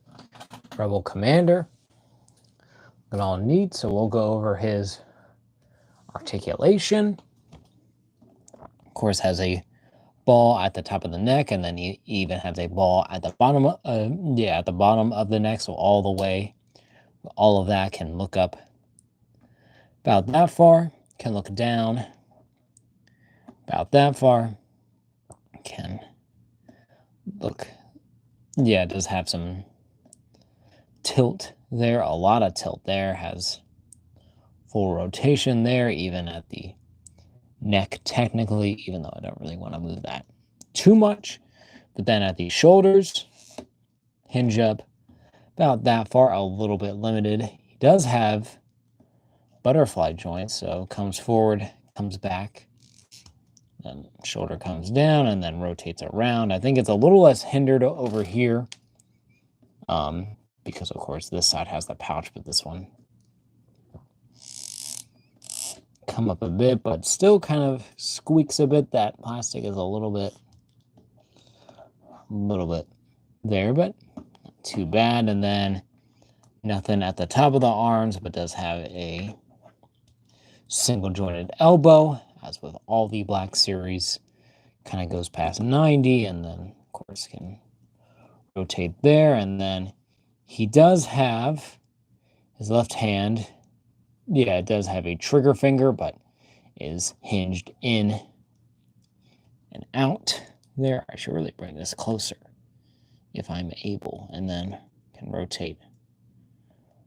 Rebel Commander. and all neat. So we'll go over his articulation. Of course, has a ball at the top of the neck, and then he even has a ball at the bottom. At the bottom of the neck, so all the way, all of that can look up about that far. Can look down about that far. Can look, yeah, it does have some tilt there, a lot of tilt there. Has full rotation there, even at the neck, technically, even though I don't really want to move that too much. But then at the shoulders, hinge up about that far, a little bit limited. He does have butterfly joints, so comes forward, comes back, then shoulder comes down, and then rotates around. I think it's a little less hindered over here, because of course this side has the pouch, but this one come up a bit, but still kind of squeaks a bit. That plastic is a little bit there, but not too bad. And then nothing at the top of the arms, but does have a single jointed elbow, as with all the Black Series. Kind of goes past 90, and then of course can rotate there. And then he does have his left hand, yeah, it does have a trigger finger, but is hinged in and out there. I should really bring this closer if I'm able, and then can rotate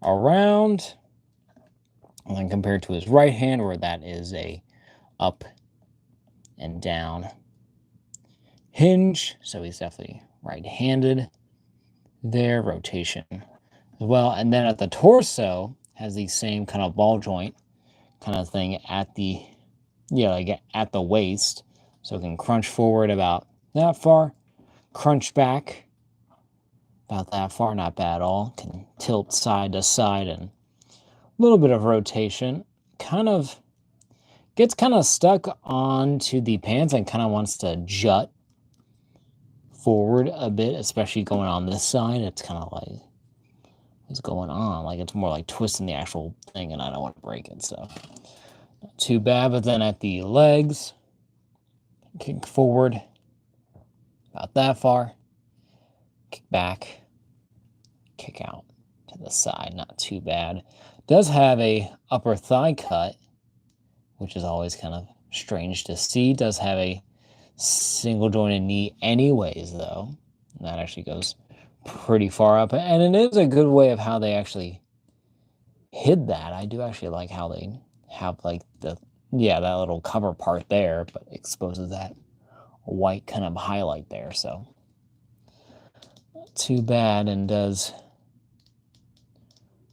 around. And then compared to his right hand, where that is a up and down hinge, so he's definitely right-handed there, rotation as well. And then at the torso, has the same kind of ball joint kind of thing at the, like at the waist, so it can crunch forward about that far, crunch back about that far, not bad at all. Can tilt side to side, and a little bit of rotation. Kind of gets kind of stuck onto the pants and kind of wants to jut forward a bit, especially going on this side. It's kind of like, what's going on? Like, it's more like twisting the actual thing, and I don't want to break it, so not too bad. But then at the legs, kick forward about that far, kick back, kick out to the side, not too bad. Does have a upper thigh cut, which is always kind of strange to see. Does have a single jointed knee anyways, though. And that actually goes pretty far up, and it is a good way of how they actually hid that. I do actually like how they have like that little cover part there, but exposes that white kind of highlight there, so not too bad, and does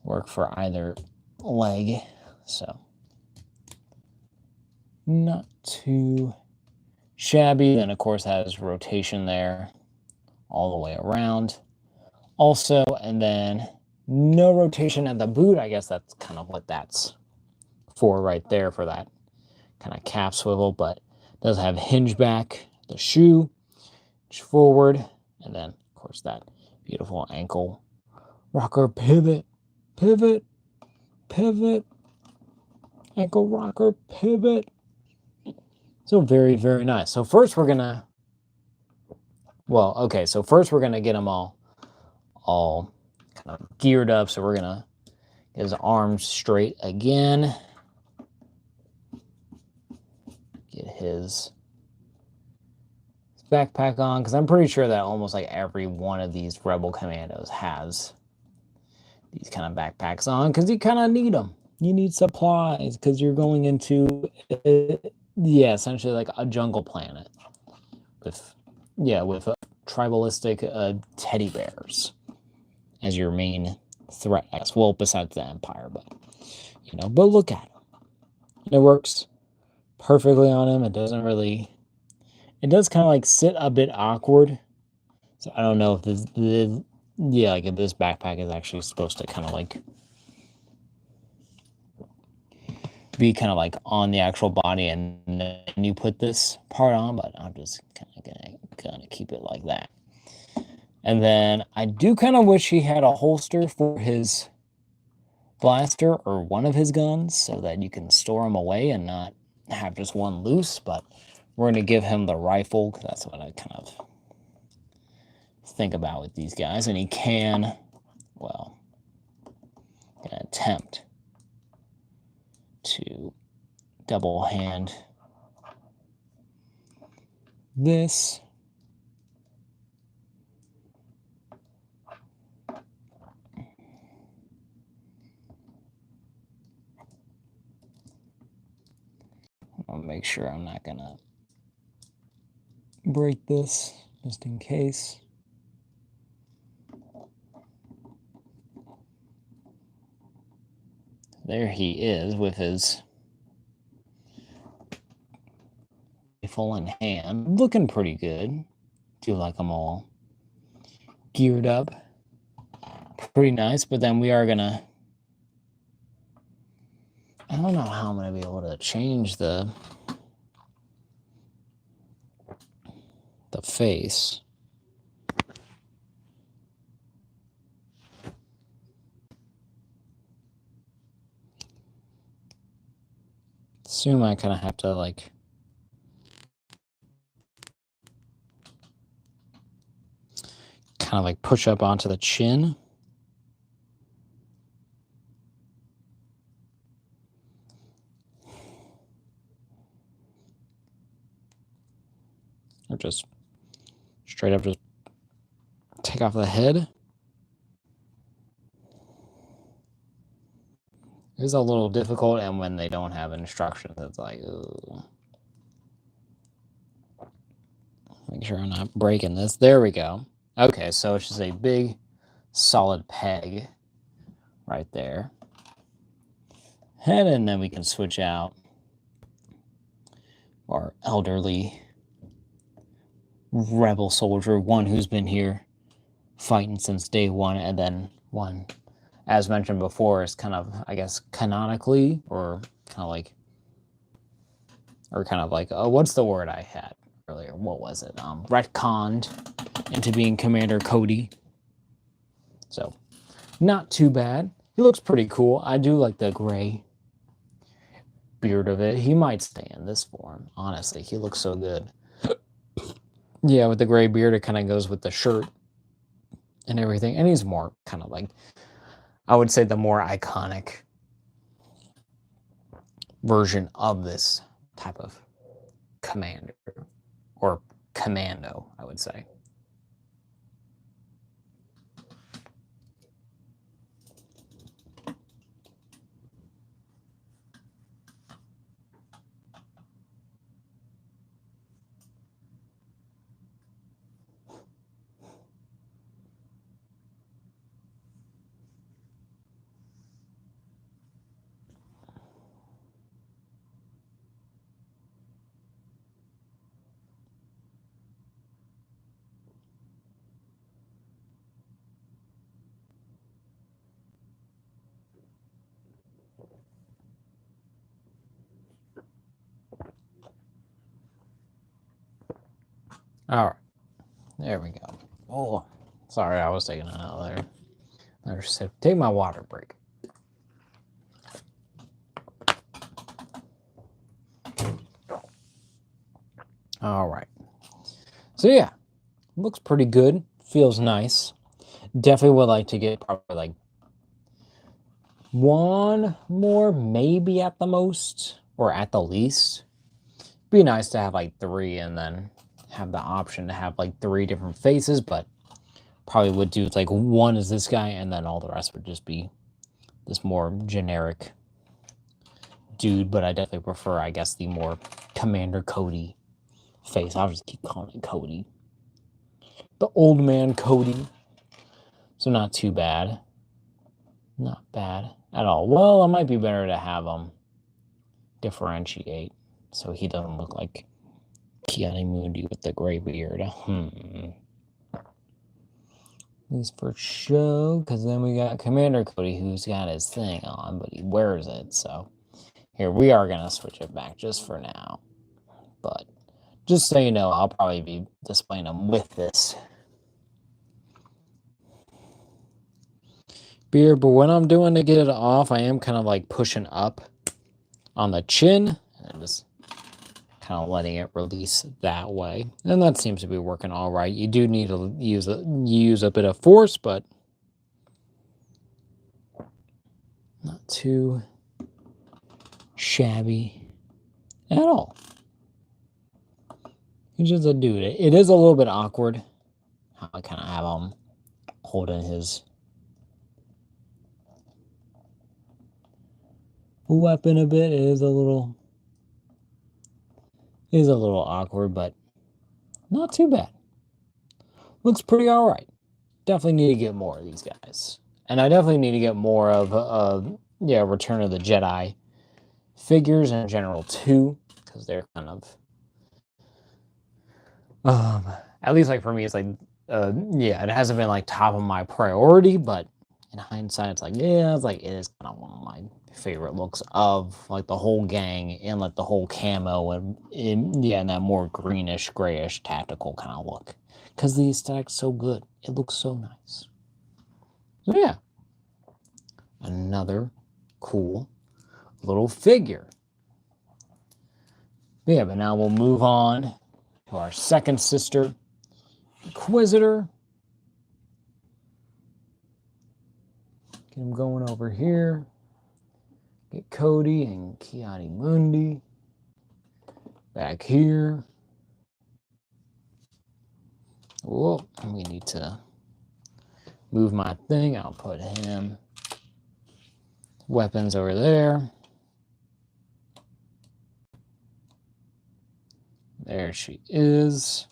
work for either leg, so not too shabby. Then of course has rotation there all the way around also, and then no rotation at the boot. I guess that's kind of what that's for right there, for that kind of calf swivel, but does have hinge back the shoe, forward, and then of course that beautiful ankle rocker pivot, ankle rocker pivot. So very, very nice. So first we're gonna, first we're gonna get them all kind of geared up. So we're gonna get his arms straight again, get his backpack on, because I'm pretty sure that almost like every one of these Rebel Commandos has these kind of backpacks on, because you kind of need them. You need supplies, because you're going into, essentially like a jungle planet with tribalistic teddy bears as your main threat, I guess. Well, besides the Empire, but look at him. It works perfectly on him. It does kind of like sit a bit awkward. So I don't know if if this backpack is actually supposed to kind of like be kind of like on the actual body, and then you put this part on, but I'm just kind of gonna keep it like that. And then I do kind of wish he had a holster for his blaster or one of his guns so that you can store them away and not have just one loose, but we're going to give him the rifle because that's what I kind of think about with these guys. And he can, well, gonna attempt to double hand this. I'll make sure I'm not gonna break this just in case. There he is with his rifle in hand, looking pretty good. Do like them all geared up, pretty nice. But then we are gonna, I don't know how I'm gonna be able to change the face. Assume I kind of have to like push up onto the chin. Or just straight up just take off the head. It is a little difficult, and when they don't have instructions, it's like, ugh. Make sure I'm not breaking this. There we go. Okay, so it's just a big, solid peg right there. And then we can switch out our elderly rebel soldier, one who's been here fighting since day one, and then one, as mentioned before, is kind of, I guess, canonically, or kind of like, what's the word I had earlier? What was it? Retconned into being Commander Cody. So, not too bad. He looks pretty cool. I do like the gray beard of it. He might stay in this form, honestly. He looks so good. Yeah, with the gray beard, it kind of goes with the shirt and everything. And he's more kind of like, I would say, the more iconic version of this type of commander, or commando, I would say. All right, there we go. Oh, sorry, I was taking another sip. Take my water break. All right. So yeah, looks pretty good. Feels nice. Definitely would like to get probably like one more, maybe at the most, or at the least. Be nice to have like 3 and then have the option to have like 3 different faces, but probably would do like one is this guy and then all the rest would just be this more generic dude. But I definitely prefer, I guess, the more Commander Cody face. I'll just keep calling it Cody. The old man Cody. So not too bad. Not bad at all. Well, it might be better to have him differentiate so he doesn't look like Ki-Adi-Mundi with the gray beard. At least for show, because then we got Commander Cody who's got his thing on, but he wears it. So here we are going to switch it back just for now. But just so you know, I'll probably be displaying them with this beard, but what I'm doing to get it off, I am kind of like pushing up on the chin and just kind of letting it release that way. And that seems to be working all right. You do need to use a bit of force, but not too shabby at all. He's just a dude. It is a little bit awkward how I kind of have him holding his weapon a bit. It is a little awkward, but not too bad. Looks pretty all right. Definitely need to get more of these guys. And I definitely need to get more of Return of the Jedi figures in general too, because they're kind of at least like for me, it's like it hasn't been like top of my priority, but in hindsight, it's like it is kind of one of my favorite looks of like the whole gang and like the whole camo and that more greenish, grayish tactical kind of look. Because the aesthetic's so good. It looks so nice. So yeah. Another cool little figure. Yeah, but now we'll move on to our second sister, Inquisitor. Get him going over here. Get Cody and Ki-Adi-Mundi back here. Whoa, we need to move my thing. I'll put him weapons over there. There she is.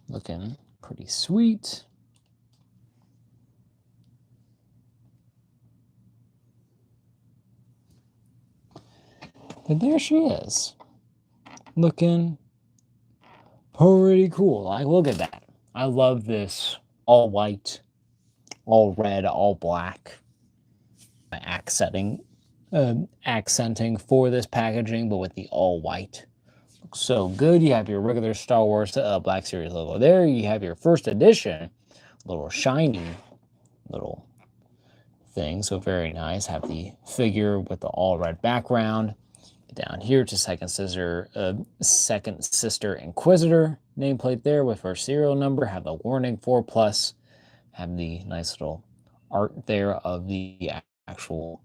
Looking pretty sweet. And there she is. Looking pretty cool. Like, look at that. I love this all white, all red, all black accenting for this packaging, but with the all white. Looks so good. You have your regular Star Wars Black Series logo there. You have your first edition little shiny little thing. So very nice. Have the figure with the all red background. Down here to second sister Inquisitor nameplate there with her serial number. Have the warning 4+. Have the nice little art there of the actual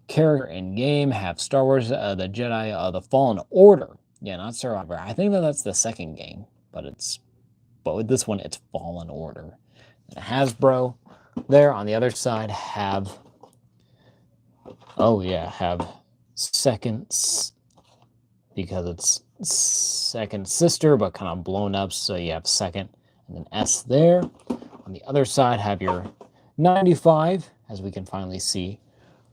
character in game. Have Star Wars the Jedi the Fallen Order. Yeah, not Survivor. I think that's the second game, but with this one it's Fallen Order. And Hasbro there on the other side have second, because it's second sister, but kind of blown up. So you have second and then S there. On the other side, have your 95, as we can finally see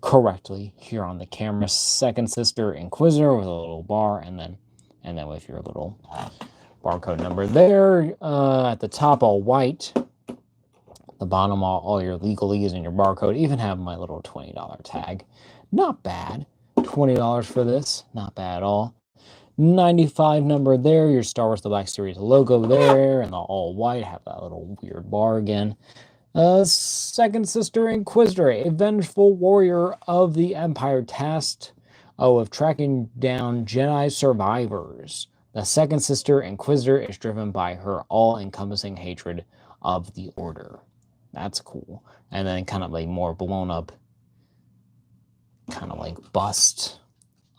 correctly here on the camera. Second sister Inquisitor with a little bar, and then with your little barcode number there. At the top, all white. The bottom, all your legalese and your barcode. Even have my little $20 tag. Not bad. $20 for this. Not bad at all. 95 number there. Your Star Wars The Black Series logo there. And the all white. Have that little weird bar again. Second sister Inquisitor, a vengeful warrior of the Empire tasked with tracking down Jedi survivors. The second sister Inquisitor is driven by her all-encompassing hatred of the Order. That's cool. And then kind of a more blown up kind of like bust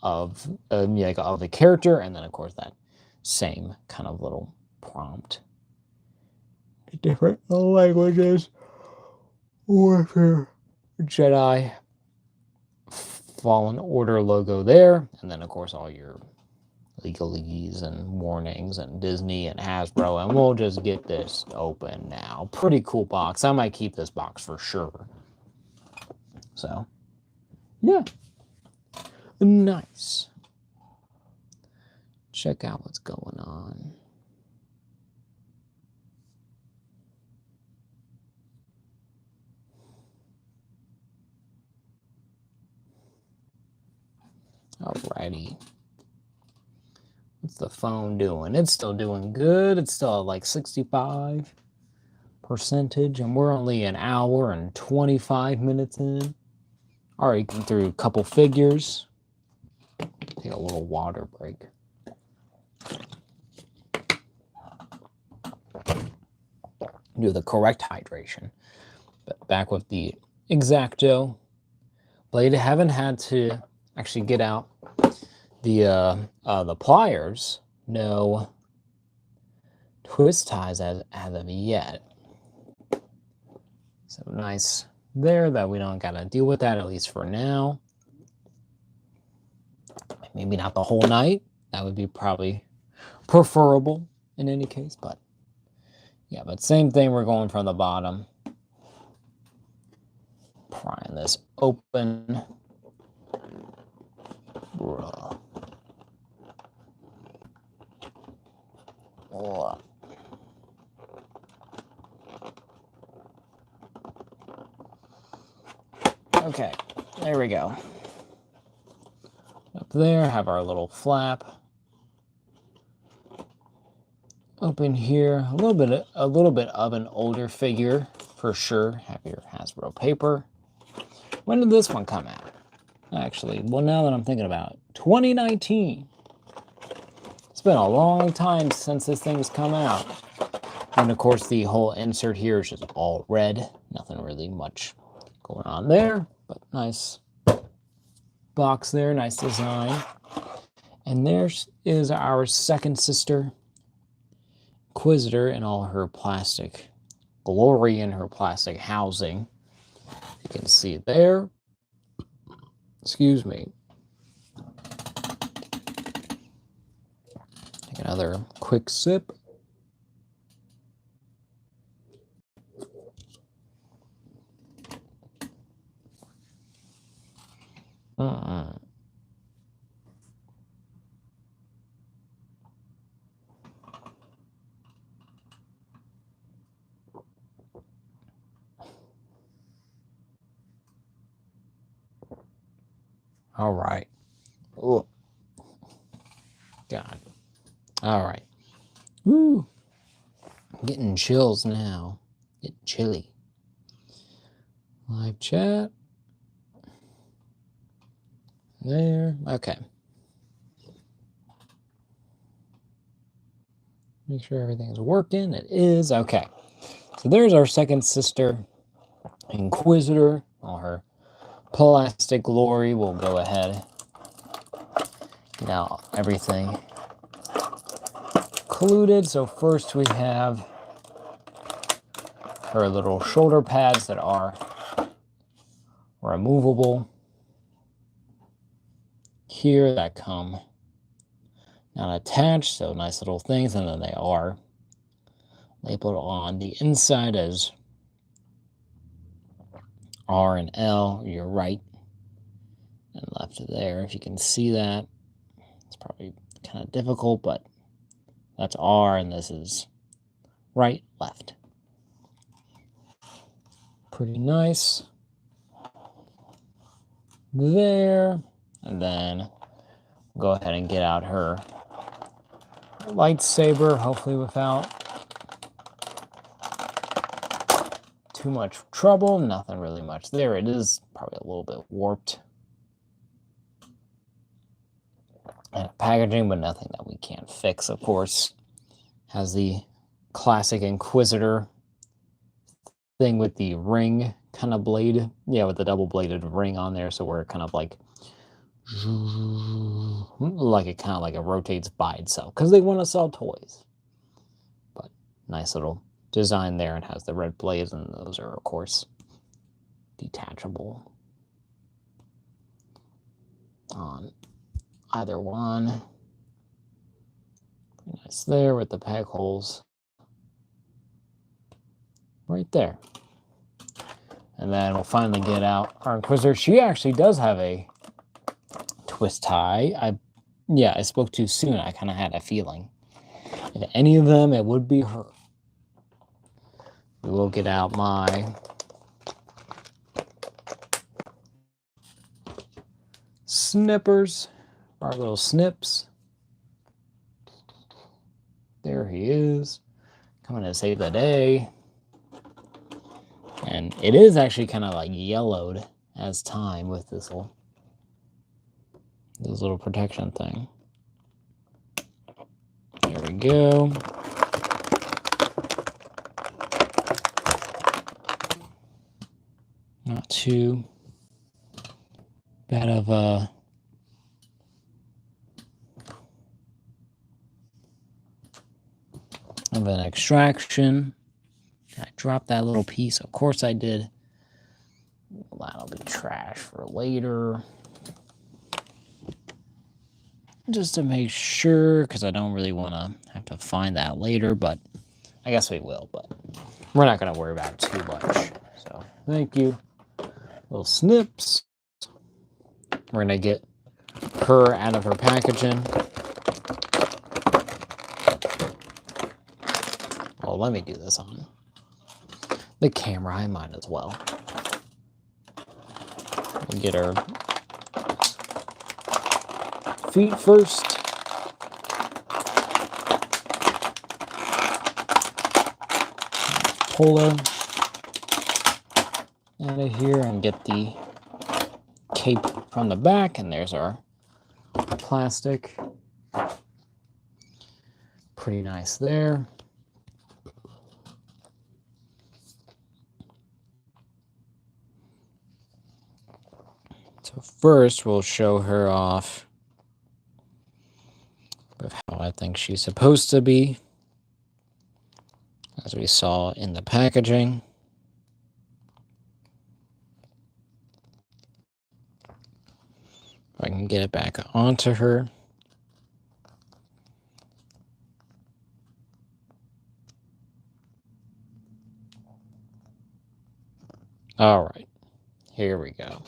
of the character, and then of course that same kind of little prompt. Different languages. Warfare Jedi Fallen Order logo there, and then of course all your legalese and warnings and Disney and Hasbro, and we'll just get this open now. Pretty cool box. I might keep this box for sure. So, yeah. Nice. Check out what's going on. Alrighty. What's the phone doing? It's still doing good. It's still at like 65. percentage, and we're only an hour and 25 minutes in. Already gone through a couple figures. Take a little water break. Do the correct hydration. But back with the X-Acto blade. I haven't had to actually get out the pliers. No twist ties as of yet. So nice there that we don't gotta deal with that, at least for now. Maybe not the whole night. That would be probably preferable in any case, but yeah, but same thing, we're going from the bottom. Prying this open. Okay, there we go. Up there, have our little flap. Open here, a little bit of an older figure for sure. Have your Hasbro paper. When did this one come out? Actually, well, now that I'm thinking about it, 2019. It's been a long time since this thing's come out. And of course, the whole insert here is just all red. Nothing really much going on there, but nice box there, nice design. And there is our second sister, Inquisitor, in all her plastic glory and her plastic housing. You can see it there. Excuse me. Take another quick sip. All right. Oh, God. All right. Woo. I'm getting chills now. Getting chilly. Live chat. There. Okay. Make sure everything's working. It is. Okay. So there's our second sister, Inquisitor. All her plastic glory. We'll go ahead. Now everything included. So first we have her little shoulder pads that are removable here, that come not attached, so nice little things, and then they are labeled on the inside as R and L, your right and left there. If you can see that, it's probably kind of difficult, but that's R and this is right, left. Pretty nice. There. And then go ahead and get out her lightsaber, hopefully without too much trouble. Nothing really much there. It is probably a little bit warped and packaging, but nothing that we can't fix, of course. Has the classic Inquisitor thing with the ring kind of blade. Yeah, with the double-bladed ring on there, so we're kind of like it kind of like it rotates by itself because they want to sell toys. But nice little design there. It has the red blades, and those are of course detachable on either one. Pretty nice there with the peg holes right there. And then we'll finally get out our Inquisitor. She actually does have a twist tie. I spoke too soon. I kind of had a feeling. If any of them, it would be her. We will get out my snippers, our little snips. There he is, coming to save the day. And it is actually kind of like yellowed as time with this little protection thing. There we go. Not too bad of an extraction. I dropped that little piece. Of course I did. Well, that'll be trash for later. Just to make sure, because I don't really want to have to find that later, but I guess we will, but we're not going to worry about it too much. So thank you. Little snips. We're going to get her out of her packaging. Well, let me do this on the camera. I might as well. We'll get her feet first. Pull her out of here and get the cape from the back, and there's our plastic. Pretty nice there. So first we'll show her off with how I think she's supposed to be, as we saw in the packaging. If I can get it back onto her. All right, here we go.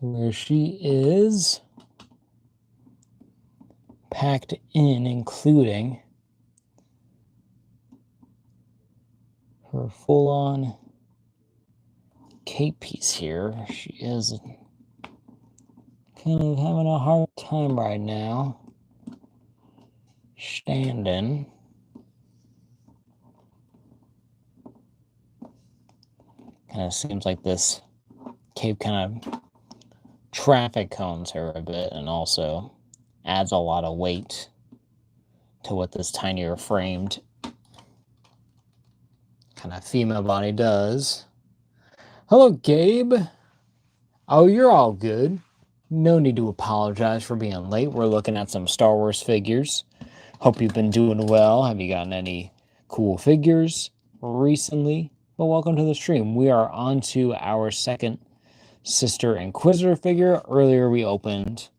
So where she is packed in, including her full-on cape piece here. She is kind of having a hard time right now standing. Kind of seems like this cape kind of traffic cones her a bit, and also adds a lot of weight to what this tinier framed kind of female body does. Hello, Gabe. Oh, you're all good. No need to apologize for being late. We're looking at some Star Wars figures. Hope you've been doing well. Have you gotten any cool figures recently? Well, welcome to the stream. We are on to our second Sister Inquisitor figure. Earlier we opened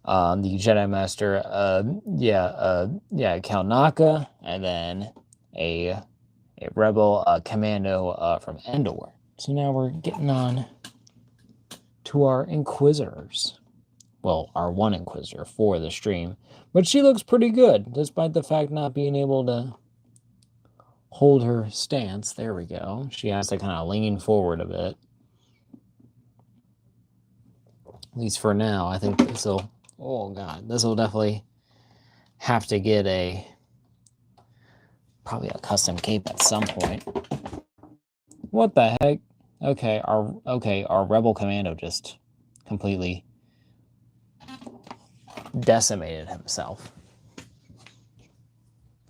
the Jedi Master, Cal Naka, and then a Rebel Commando from Endor. So now we're getting on to our Inquisitors. Well, our one Inquisitor for the stream. But she looks pretty good, despite the fact not being able to hold her stance. There we go. She has to kind of lean forward a bit. At least for now. I think this will, oh god, this will definitely have to get probably a custom cape at some point. What the heck? Okay, our Rebel Commando just completely decimated himself.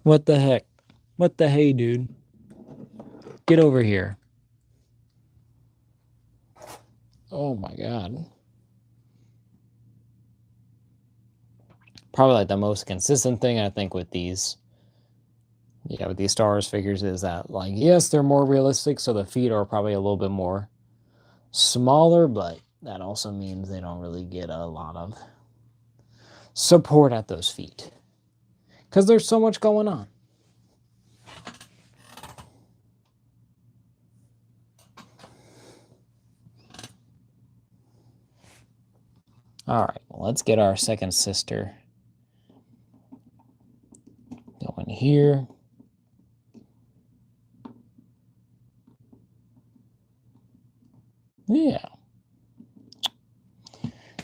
What the heck? What the hey, dude? Get over here. Oh my god. Probably like the most consistent thing I think with these, with these Star Wars figures is that, like, yes, they're more realistic, so the feet are probably a little bit more smaller, but that also means they don't really get a lot of support at those feet because there's so much going on. All right, well, let's get our second sister going here.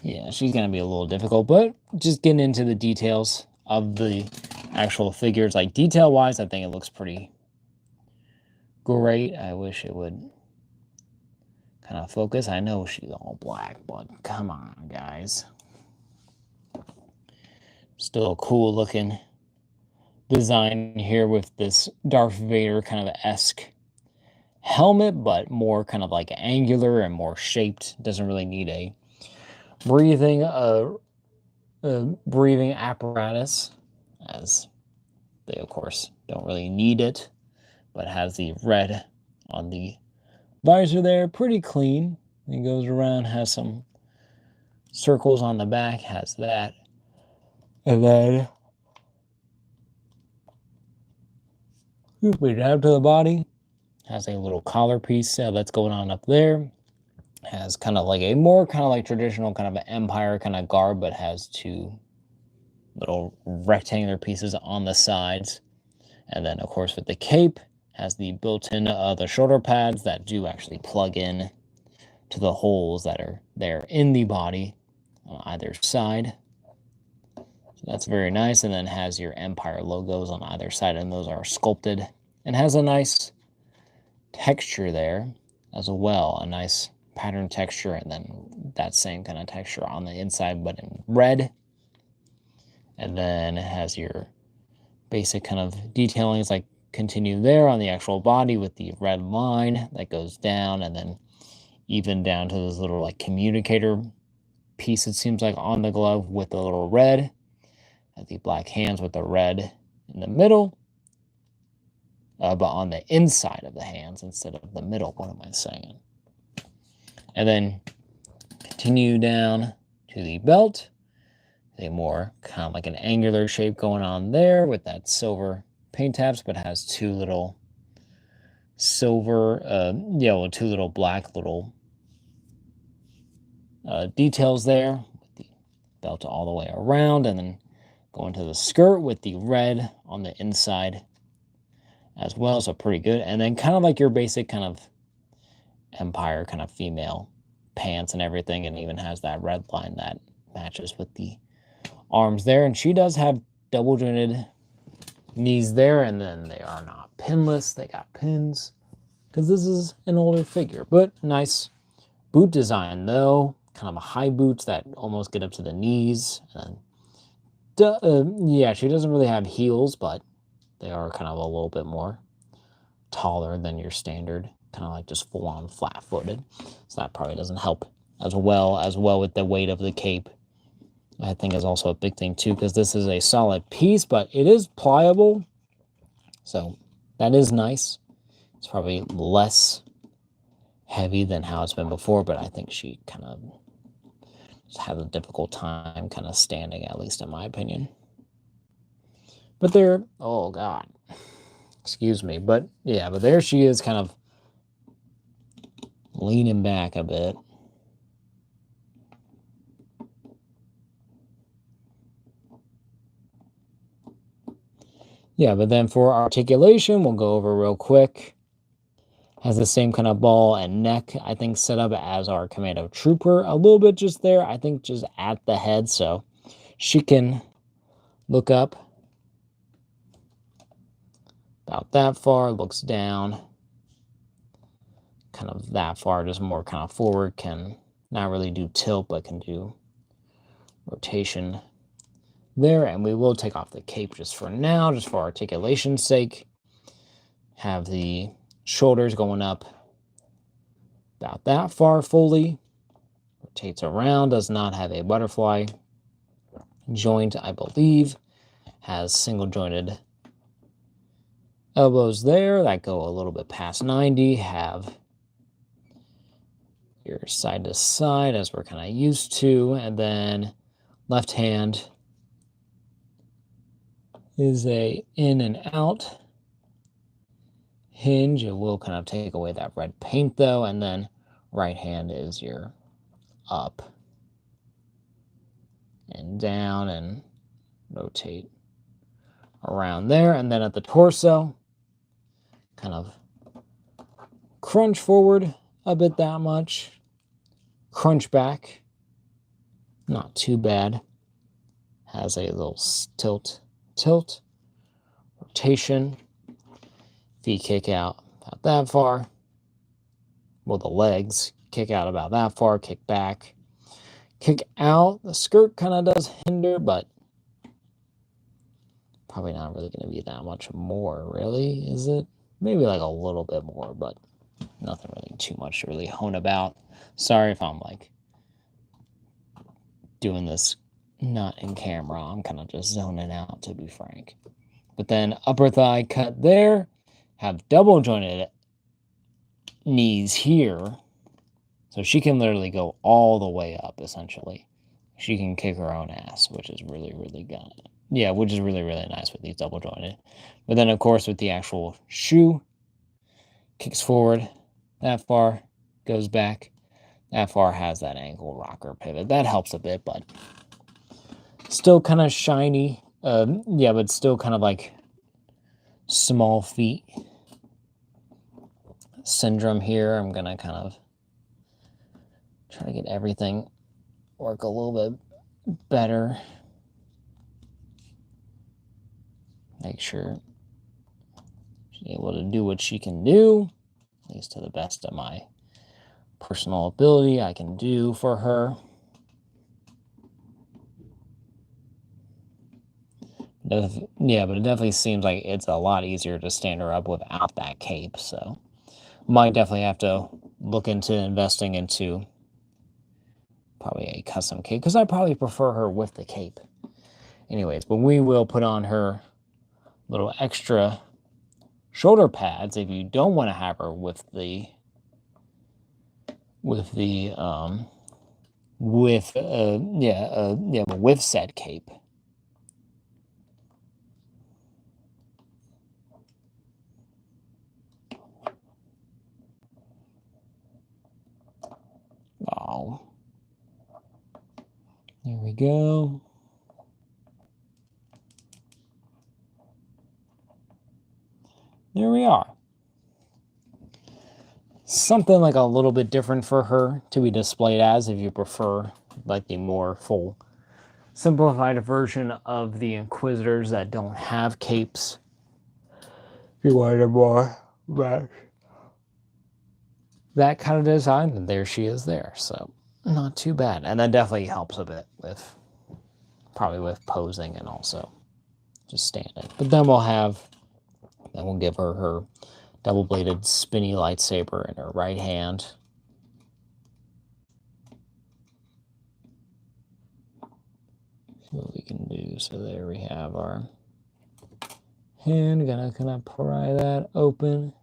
Yeah, she's going to be a little difficult, but just getting into the details of the actual figures. Like detail-wise, I think it looks pretty great. I wish it would kind of focus. I know she's all black, but come on, guys. Still a cool looking design here with this Darth Vader kind of esque helmet, but more kind of like angular and more shaped. Doesn't really need a breathing apparatus, as they of course don't really need it, but has the red on the visor there, pretty clean. It goes around, has some circles on the back, has that, and then we down to the body, has a little collar piece that's going on up there. Has kind of like a more kind of like traditional kind of an Empire kind of garb, but has two little rectangular pieces on the sides. And then, of course, with the cape, has the built-in the shoulder pads that do actually plug in to the holes that are there in the body on either side. So that's very nice. And then has your Empire logos on either side, and those are sculpted. And has a nice texture there as well, a nice pattern texture, and then that same kind of texture on the inside, but in red. And then it has your basic kind of detailings like continue there on the actual body with the red line that goes down, and then even down to this little like communicator piece, it seems like, on the glove with the little red. Has the black hands with the red in the middle, but on the inside of the hands instead of the middle. What am I saying? And then continue down to the belt. A more kind of like an angular shape going on there with that silver paint tabs, but has two little silver, two little black little details there with the belt all the way around, and then going to the skirt with the red on the inside as well. So pretty good. And then kind of like your basic kind of Empire kind of female pants and everything, and even has that red line that matches with the arms there. And she does have double jointed knees there, and then they are not pinless, they got pins because this is an older figure. But nice boot design though, kind of a high boots that almost get up to the knees. And yeah, she doesn't really have heels, but they are kind of a little bit more taller than your standard, kind of like just full-on flat-footed. So that probably doesn't help as well with the weight of the cape. I think is also a big thing too, because this is a solid piece, but it is pliable, so that is nice. It's probably less heavy than how it's been before, but I think she kind of just has a difficult time kind of standing, at least in my opinion. But there, oh god, excuse me, but yeah, but there she is, kind of leaning back a bit. Yeah, but then for articulation, we'll go over real quick. Has the same kind of ball and neck, I think, set up as our Commando Trooper. A little bit just there, I think, just at the head, so she can look up about that far, looks down kind of that far, just more kind of forward, can not really do tilt, but can do rotation there. And we will take off the cape just for now, just for articulation's sake. Have the shoulders going up about that far fully. Rotates around, does not have a butterfly joint, I believe. Has single jointed elbows there that go a little bit past 90. Have your side to side as we're kind of used to, and then left hand is a in and out hinge. It will kind of take away that red paint though, and then right hand is your up and down and rotate around there. And then at the torso, kind of crunch forward a bit, that much, crunch back, not too bad. Has a little tilt, rotation. Feet kick out about that far. Well, the legs kick out about that far, kick back, kick out. The skirt kind of does hinder, but probably not really going to be that much more, really, is it? Maybe like a little bit more, but nothing really too much to really hone about. Sorry if I'm like doing this not in camera. I'm kind of just zoning out, to be frank. But then upper thigh cut there. Have double jointed knees here. So she can literally go all the way up, essentially. She can kick her own ass, which is really, really good. Yeah, which is really, really nice with these double jointed. But then, of course, with the actual shoe, kicks forward that far, goes back. That far has that ankle rocker pivot. That helps a bit, but still kind of shiny. Yeah, but still kind of like small feet syndrome here. I'm going to kind of try to get everything work a little bit better. Make sure she's able to do what she can do, at least to the best of my personal ability I can do for her. Yeah, but it definitely seems like it's a lot easier to stand her up without that cape, so might definitely have to look into investing into probably a custom cape, because I probably prefer her with the cape. Anyways, but we will put on her little extra shoulder pads if you don't want to have her with the with set cape. Oh, there we go. There we are. Something like a little bit different for her to be displayed as, if you prefer like the more full simplified version of the Inquisitors that don't have capes. If you want a more that kind of design, and there she is there. So not too bad. And that definitely helps a bit with probably with posing and also just standing. But then we'll give her her double-bladed spinny lightsaber in her right hand. See what we can do. So there we have our hand. Gonna kind of pry that open.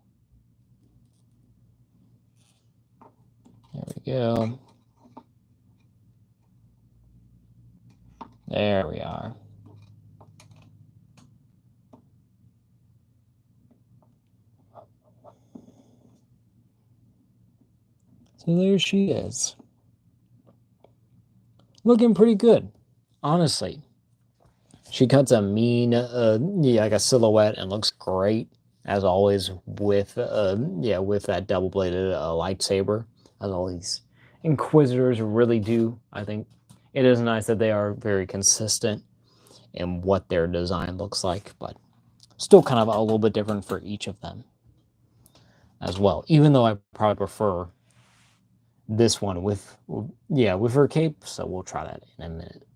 There we go. There we are. So there she is. Looking pretty good, honestly. She cuts a mean, like a silhouette, and looks great as always with that double-bladed lightsaber, as all these Inquisitors really do. I think it is nice that they are very consistent in what their design looks like, but still kind of a little bit different for each of them as well. Even though I probably prefer this one with her cape, so we'll try that in a minute.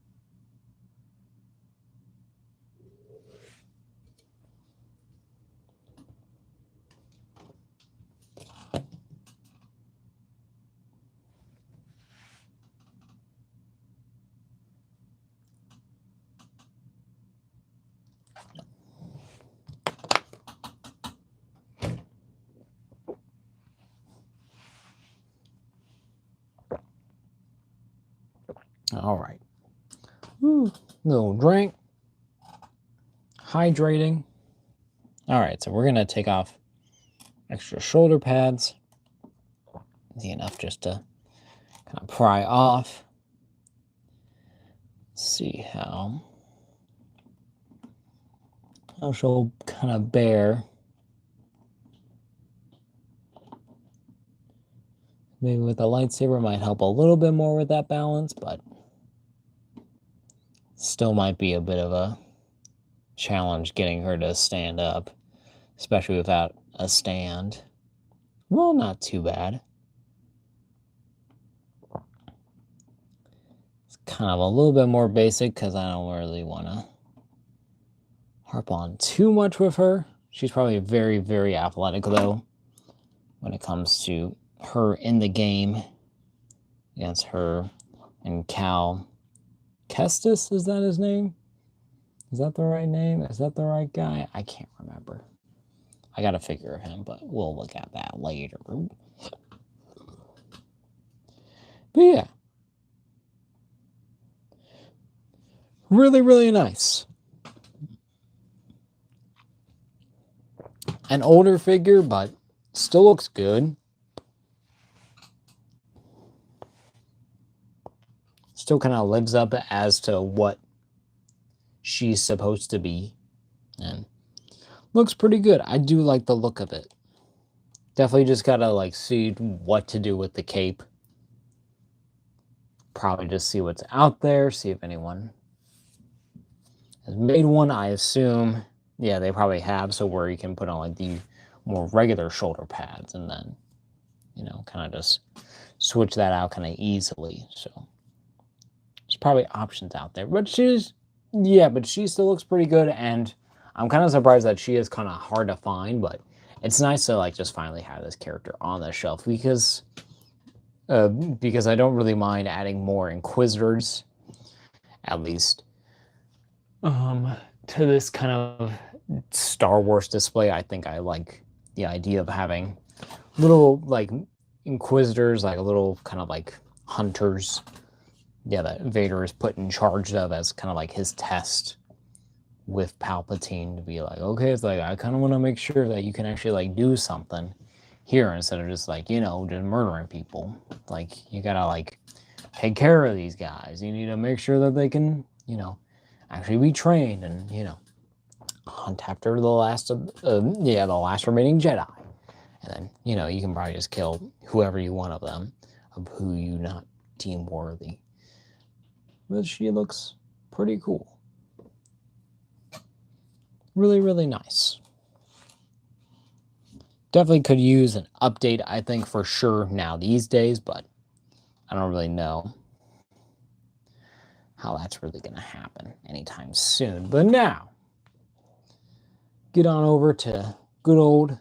All right. Little drink. Hydrating. All right, so we're going to take off extra shoulder pads. Easy enough just to kind of pry off. See how she'll kind of bear. Maybe with a lightsaber might help a little bit more with that balance, but still might be a bit of a challenge getting her to stand up, especially without a stand. Well, not too bad. It's kind of a little bit more basic because I don't really want to harp on too much with her. She's probably very, very athletic, though, when it comes to her in the game against her and Cal Kestis. Is that his name? Is that the right name? Is that the right guy? I can't remember. I got a figure of him, but we'll look at that later. But yeah. Really, really nice. An older figure, but still looks good. Still kind of lives up as to what she's supposed to be. And looks pretty good. I do like the look of it. Definitely just gotta like see what to do with the cape. Probably just see what's out there, see if anyone has made one. I assume, yeah, they probably have, so where you can put on like the more regular shoulder pads and then, you know, kind of just switch that out kind of easily. So there's probably options out there. But she still looks pretty good, and I'm kind of surprised that she is kind of hard to find, but it's nice to like just finally have this character on the shelf because I don't really mind adding more Inquisitors, at least, to this kind of Star Wars display. I think I like the idea of having little like Inquisitors, like a little kind of like hunters, that Vader is put in charge of as kind of like his test with Palpatine to be like, okay, it's like I kind of want to make sure that you can actually like do something here instead of just like, you know, just murdering people. Like you gotta like take care of these guys. You need to make sure that they can, you know, actually be trained and, you know, hunt after the last remaining Jedi. And then, you know, you can probably just kill whoever you want of them, of who you not deem worthy. But she looks pretty cool. Really, really nice. Definitely could use an update, I think, for sure now these days, but I don't really know how that's really going to happen anytime soon. But now, get on over to good old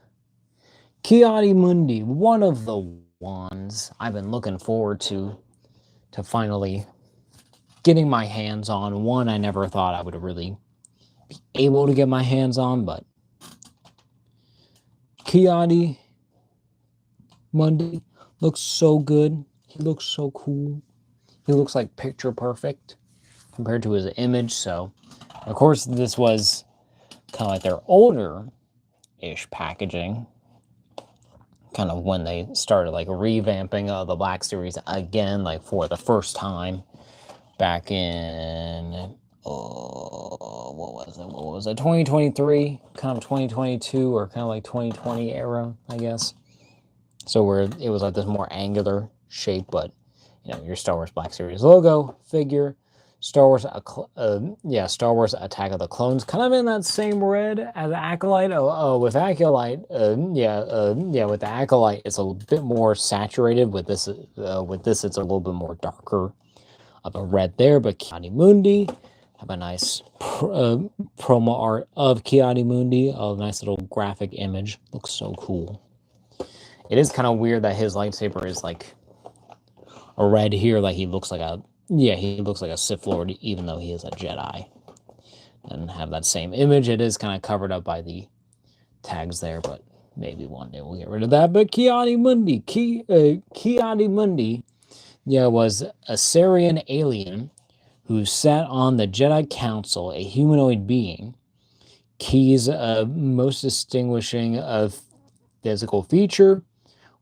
Ki-Adi-Mundi, one of the ones I've been looking forward to finally getting my hands on. One I never thought I would really be able to get my hands on, but Ki-Adi-Mundi looks so good. He looks so cool. He looks like picture perfect compared to his image. So, of course, this was kind of like their older-ish packaging, kind of when they started like revamping the Black Series again, like for the first time back in what was it 2023, kind of 2022, or kind of like 2020 era, I guess. So where it was like this more angular shape, but you know, your Star Wars Black Series logo figure, Star Wars Attack of the Clones, kind of in that same red as Acolyte. With Acolyte, with the Acolyte, it's a bit more saturated. With this, it's a little bit more darker of a red there. But Ki-Adi-Mundi, have a nice promo art of Ki-Adi-Mundi, a nice little graphic image. Looks so cool. It is kind of weird that his lightsaber is like a red here, like he looks like a Sith Lord, even though he is a Jedi. And have that same image. It is kind of covered up by the tags there, but maybe one day we'll get rid of that. But Ki-Adi-Mundi, Ki-Adi-Mundi, was a Sarian alien who sat on the Jedi Council, a humanoid being. Ki's most distinguishing physical feature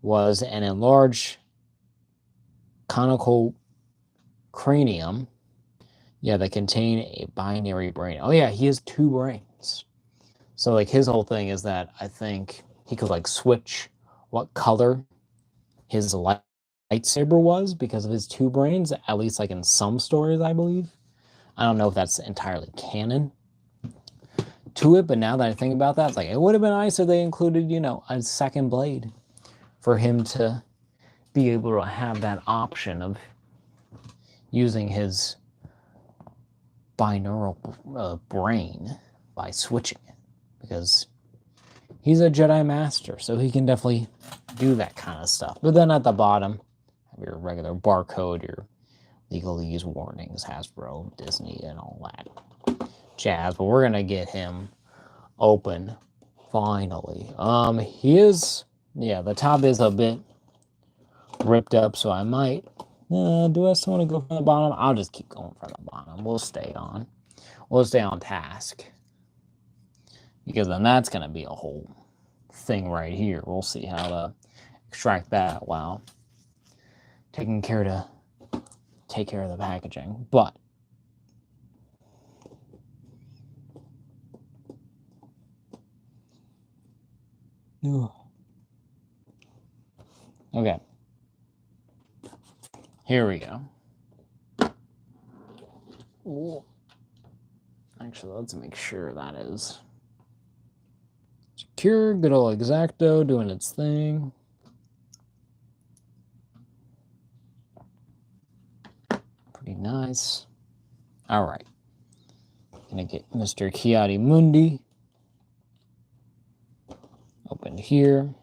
was an enlarged conical cranium, that contain a binary brain. Oh yeah, he has 2 brains. So like his whole thing is that I think he could like switch what color his lightsaber was because of his 2 brains, at least like in some stories, I believe. I don't know if that's entirely canon, to it, but now that I think about that, it's like, it would have been nice if they included, you know, a second blade for him to be able to have that option of using his binaural brain by switching it, because he's a Jedi Master, so he can definitely do that kind of stuff. But then at the bottom, have your regular barcode, your legalese warnings, Hasbro, Disney, and all that jazz. But we're gonna get him open finally. He is, yeah, the top is a bit ripped up, so I might. Do I still want to go from the bottom? I'll just keep going from the bottom. We'll stay on task, because then that's gonna be a whole thing right here. We'll see how to extract that while taking care to take care of the packaging. But okay, here we go. Ooh. Actually, let's make sure that is secure. Good old X-Acto doing its thing. Pretty nice. All right. Gonna get Mr. Ki-Adi-Mundi opened here.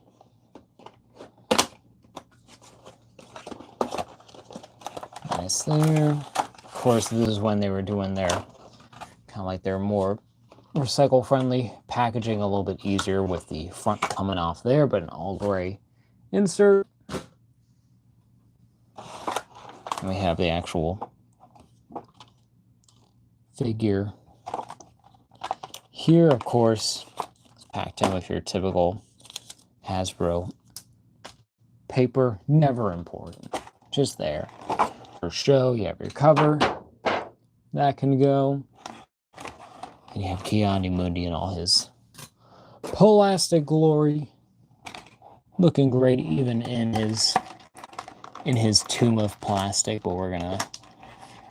Nice there. Of course, this is when they were doing their kind of like their more recycle friendly packaging, a little bit easier with the front coming off there, but an all gray insert. And we have the actual figure here. Of course, it's packed in with your typical Hasbro paper, never important, just there for show. You have your cover that can go, and you have Ki-Adi-Mundi in all his Polastic glory, looking great even in his tomb of plastic. But we're gonna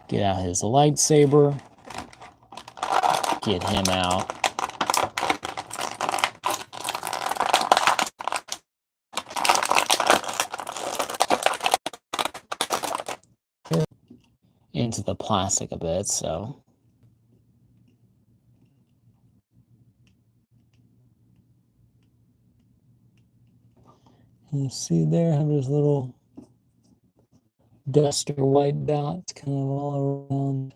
get out his lightsaber, get him out. Into the plastic a bit, so you see there, have his little duster white dots kind of all around.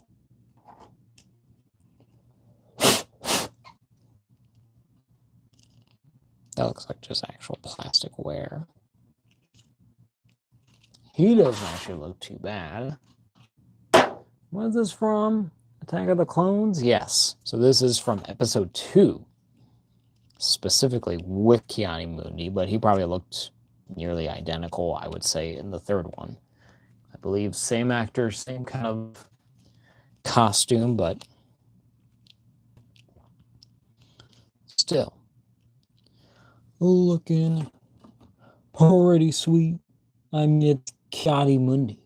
That looks like just actual plastic wear. He doesn't actually look too bad. What is this from? Attack of the Clones? Yes. So this is from episode 2, specifically with Ki-Adi-Mundi, but he probably looked nearly identical, I would say, in the third one. I believe same actor, same kind of costume, but still looking pretty sweet. I mean, it's Ki-Adi-Mundi.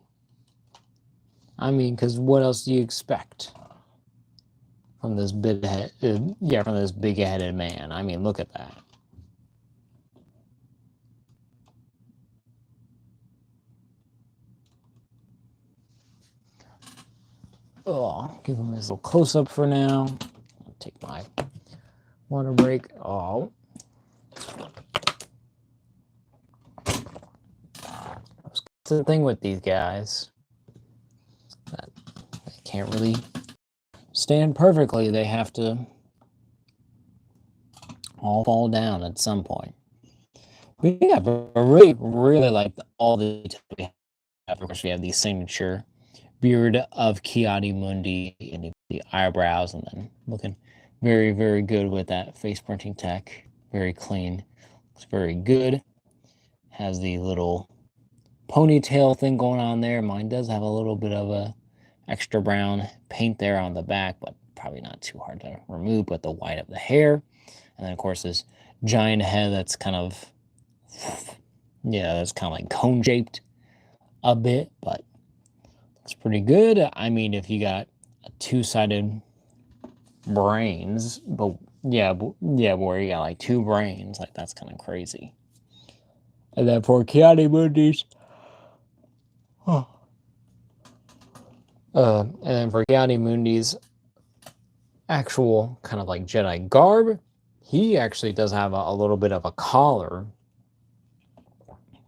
I mean, because what else do you expect from this from this big-headed man? I mean, look at that. Oh, give him his little close-up for now. I'll take my water break. Oh. That's the thing with these guys. That they can't really stand perfectly. They have to all fall down at some point. But yeah, but I really like all the details we have. Of course, we have the signature beard of Ki-Adi-Mundi and the eyebrows, and then looking very, very good with that face printing tech. Very clean. Looks very good. Has the little ponytail thing going on there. Mine does have a little bit of a extra brown paint there on the back, but probably not too hard to remove, but the white of the hair. And then, of course, this giant head that's kind of, that's kind of like cone-shaped a bit, but it's pretty good. I mean, if you got a two-sided brains, but Yeah, where you got like two brains. Like, that's kind of crazy. And then for Ki-Adi-Mundi's, actual kind of like Jedi garb, he actually does have a little bit of a collar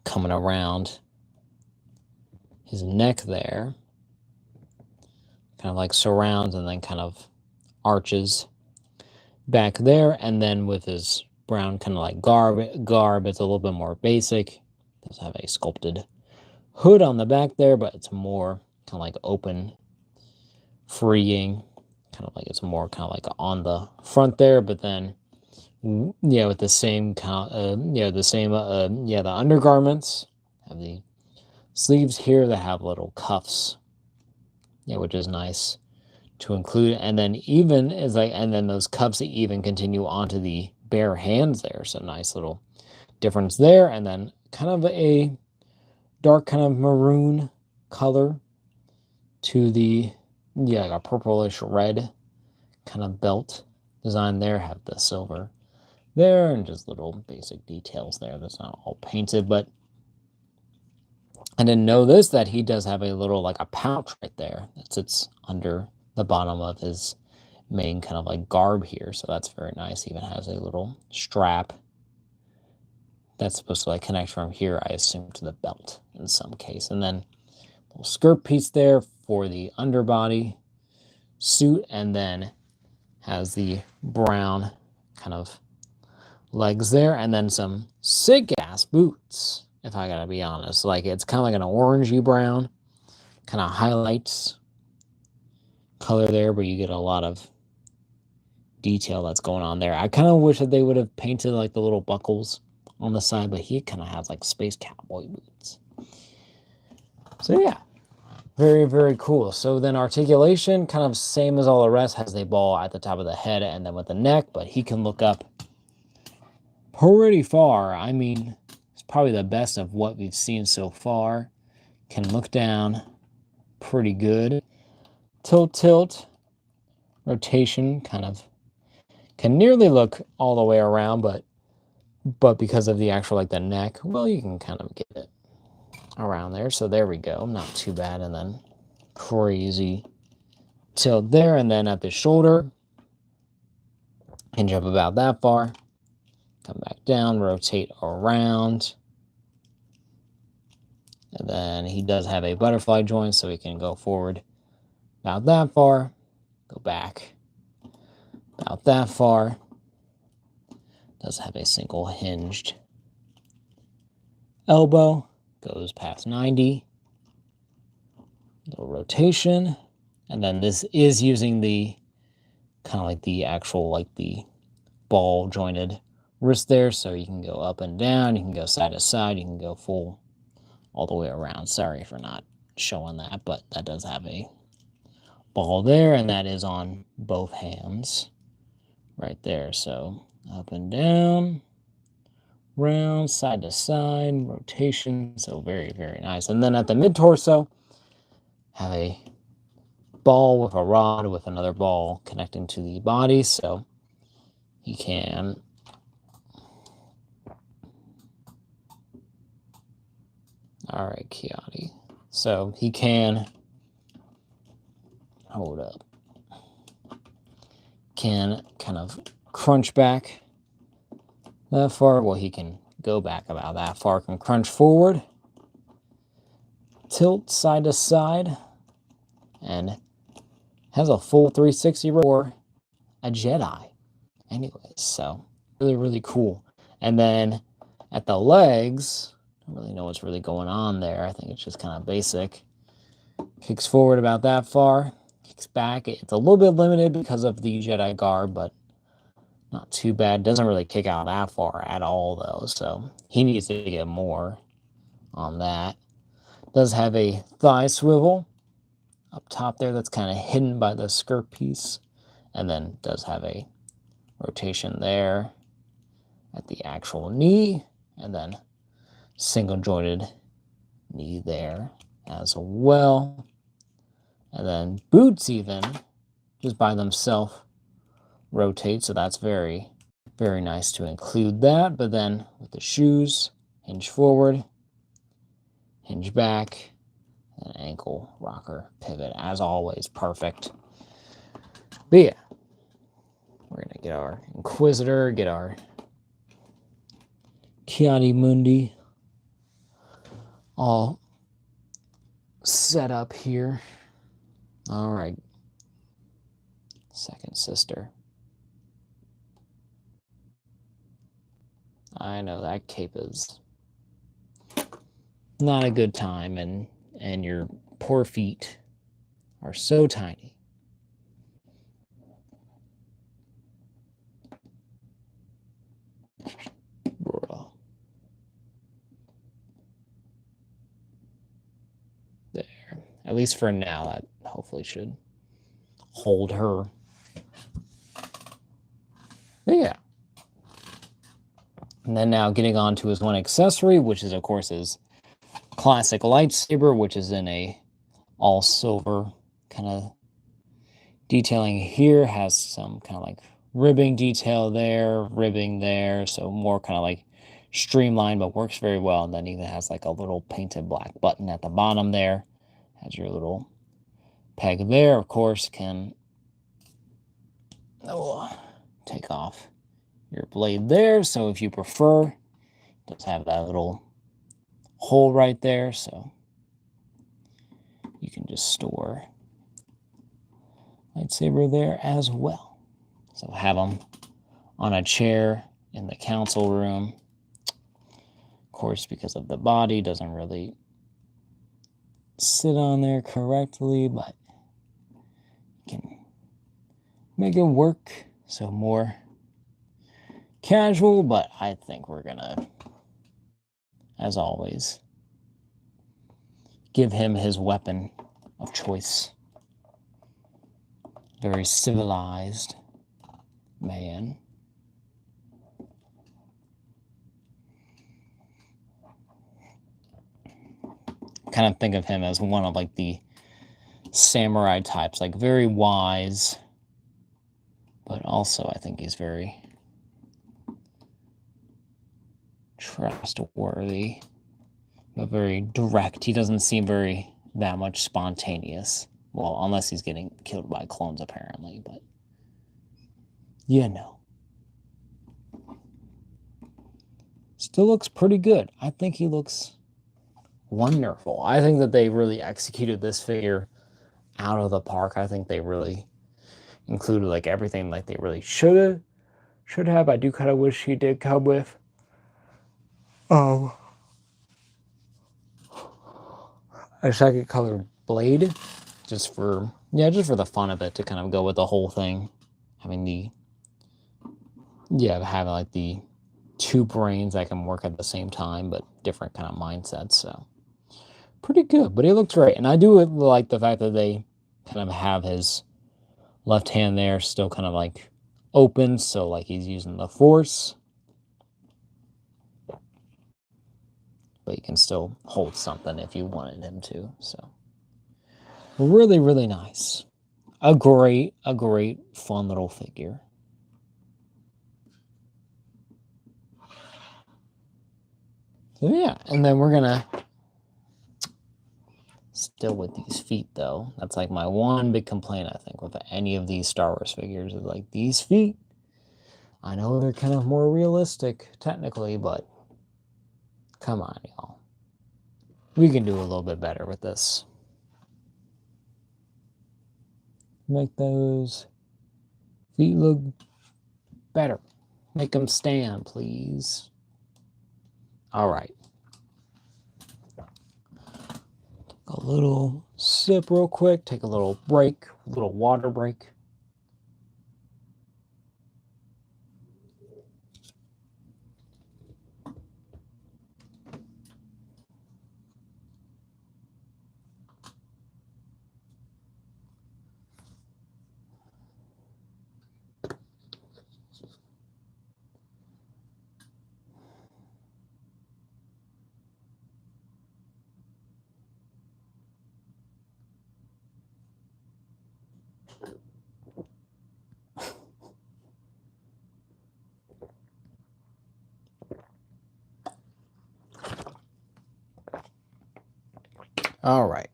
coming around his neck there. Kind of like surrounds and then kind of arches back there. And then with his brown kind of like garb, it's a little bit more basic. Does have a sculpted hood on the back there, but it's more kind of like open, freeing, kind of like it's more kind of like on the front there, but then with the same kind the undergarments have the sleeves here that have little cuffs, which is nice to include. And then those cuffs even continue onto the bare hands there, so nice little difference there. And then kind of a dark kind of maroon color to the like a purplish red kind of belt design there. Have the silver there and just little basic details there that's not all painted. But I didn't know this, that he does have a little like a pouch right there that sits under the bottom of his main kind of like garb here, so that's very nice. He even has a little strap that's supposed to like connect from here, I assume, to the belt in some case. And then a little skirt piece there for the underbody suit, and then has the brown kind of legs there, and then some sick ass boots, if I gotta be honest. Like, it's kind of like an orangey brown, kind of highlights color there, but you get a lot of detail that's going on there. I kind of wish that they would have painted like the little buckles on the side, but he kind of has like space cowboy boots. So yeah, very, very cool. So then articulation, kind of same as all the rest, has a ball at the top of the head and then with the neck, but he can look up pretty far. I mean, it's probably the best of what we've seen so far. Can look down pretty good. Tilt, rotation, kind of can nearly look all the way around, but because of the actual like the neck, well, you can kind of get it around there. So there we go, not too bad. And then crazy tilt there, and then at the shoulder, hinge up about that far, come back down, rotate around, and then he does have a butterfly joint, so he can go forward about that far, go back about that far. Does have a single hinged elbow, goes past 90, little rotation, and then this is using the kind of like the actual like the ball jointed wrist there, so you can go up and down, you can go side to side, you can go full all the way around. Sorry for not showing that, but that does have a ball there, and that is on both hands right there. So up and down, round, side to side, rotation. So very, very nice. And then at the mid-torso, have a ball with a rod with another ball connecting to the body, so he can all right, Ki-Adi. So he can hold up, can kind of crunch back that far. Well, he can go back about that far, can crunch forward, tilt side to side, and has a full 360 for a Jedi. Anyways, so really, really cool. And then at the legs, I don't really know what's really going on there. I think it's just kind of basic. Kicks forward about that far, kicks back. It's a little bit limited because of the Jedi garb, but not too bad. Doesn't really kick out that far at all, though, so he needs to get more on that. Does have a thigh swivel up top there that's kind of hidden by the skirt piece, and then does have a rotation there at the actual knee, and then single jointed knee there as well. And then boots even just by themselves rotate, so that's very, very nice to include that. But then with the shoes, hinge forward, hinge back, and ankle rocker pivot, as always, perfect. But yeah, we're gonna get our Inquisitor, get our Ki-Adi-Mundi all set up here. All right, second sister. I know that cape is not a good time, and your poor feet are so tiny. There. At least for now, that hopefully should hold her. But yeah. And then now getting on to his one accessory, which is, of course, his classic lightsaber, which is in a all silver kind of detailing here. Has some kind of like ribbing detail there, ribbing there, so more kind of like streamlined, but works very well. And then even has like a little painted black button at the bottom there. Has your little peg there, of course, can take off your blade there. So if you prefer, it does have that little hole right there, so you can just store lightsaber there as well. So have them on a chair in the council room. Of course, because of the body, doesn't really sit on there correctly, but you can make it work. So more casual, but I think we're gonna, as always, give him his weapon of choice. Very civilized man. Kind of think of him as one of like the samurai types, like very wise, but also I think he's very trustworthy, but very direct. He doesn't seem very that much spontaneous. Well, unless he's getting killed by clones, apparently, but yeah, no. Still looks pretty good. I think he looks wonderful. I think that they really executed this figure out of the park. I think they really included like everything like they really should have. I do kind of wish he did come with a second color blade, just for the fun of it, to kind of go with the whole thing. Having having like the two brains that can work at the same time, but different kind of mindsets. So pretty good, but it looks great. And I do like the fact that they kind of have his left hand there still kind of like open, so like he's using the force, but you can still hold something if you wanted him to. So really, really nice. A great, fun little figure. So yeah, and then we're gonna, still with these feet though, that's like my one big complaint, I think, with any of these Star Wars figures, is like these feet. I know they're kind of more realistic technically, but come on, y'all. We can do a little bit better with this. Make those feet look better. Make them stand, please. All right. A little sip real quick. Take a little break, a little water break. All right.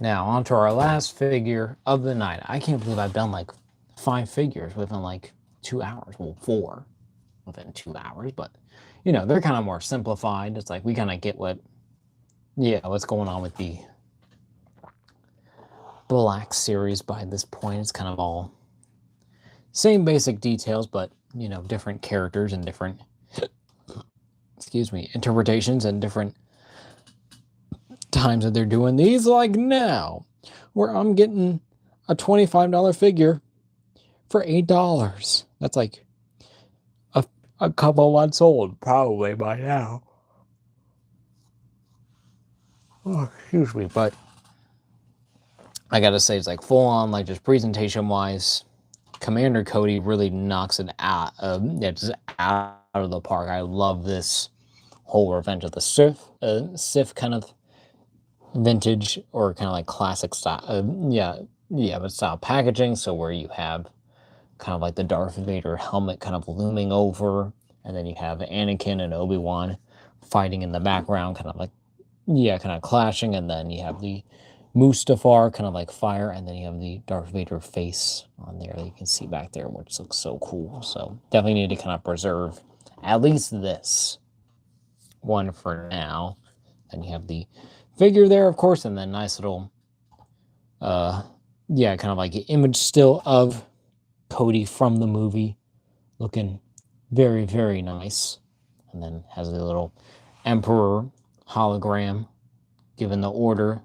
Now, on to our last figure of the night. I can't believe I've done like 5 figures within like 2 hours. Well, 4 within 2 hours, but you know, they're kind of more simplified. It's like we kind of get what's going on with the Black Series by this point. It's kind of all same basic details, but you know, different characters and different, interpretations and different times that they're doing these, like now, where I'm getting a $25 figure for $8. That's like a couple months old, probably by now. Oh, excuse me, but I gotta say, it's like full on, like just presentation wise, Commander Cody really knocks it out, just out of the park. I love this whole Revenge of the Sith kind of vintage or kind of like classic style, but style packaging. So where you have kind of like the Darth Vader helmet kind of looming over, and then you have Anakin and Obi-Wan fighting in the background, kind of clashing, and then you have the Mustafar kind of like fire, and then you have the Darth Vader face on there that you can see back there, which looks so cool. So definitely need to kind of preserve at least this one for now. Then you have the figure there, of course, and then nice little kind of like image still of Cody from the movie, looking very, very nice. And then has the little Emperor hologram giving the order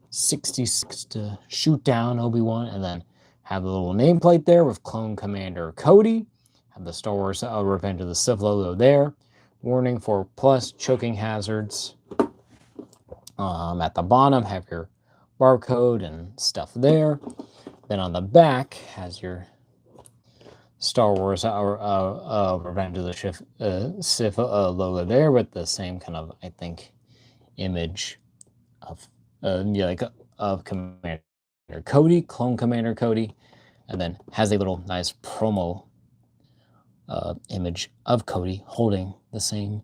66 to shoot down Obi-Wan, and then have the little nameplate there with Clone Commander Cody. Have the Star Wars Revenge of the Sith logo there. Warning for plus choking hazards. At the bottom, have your barcode and stuff there. Then on the back has your Star Wars Revenge of the Sith logo there, with the same kind of, I think, image of of Commander Cody, Clone Commander Cody, and then has a little nice promo image of Cody holding the same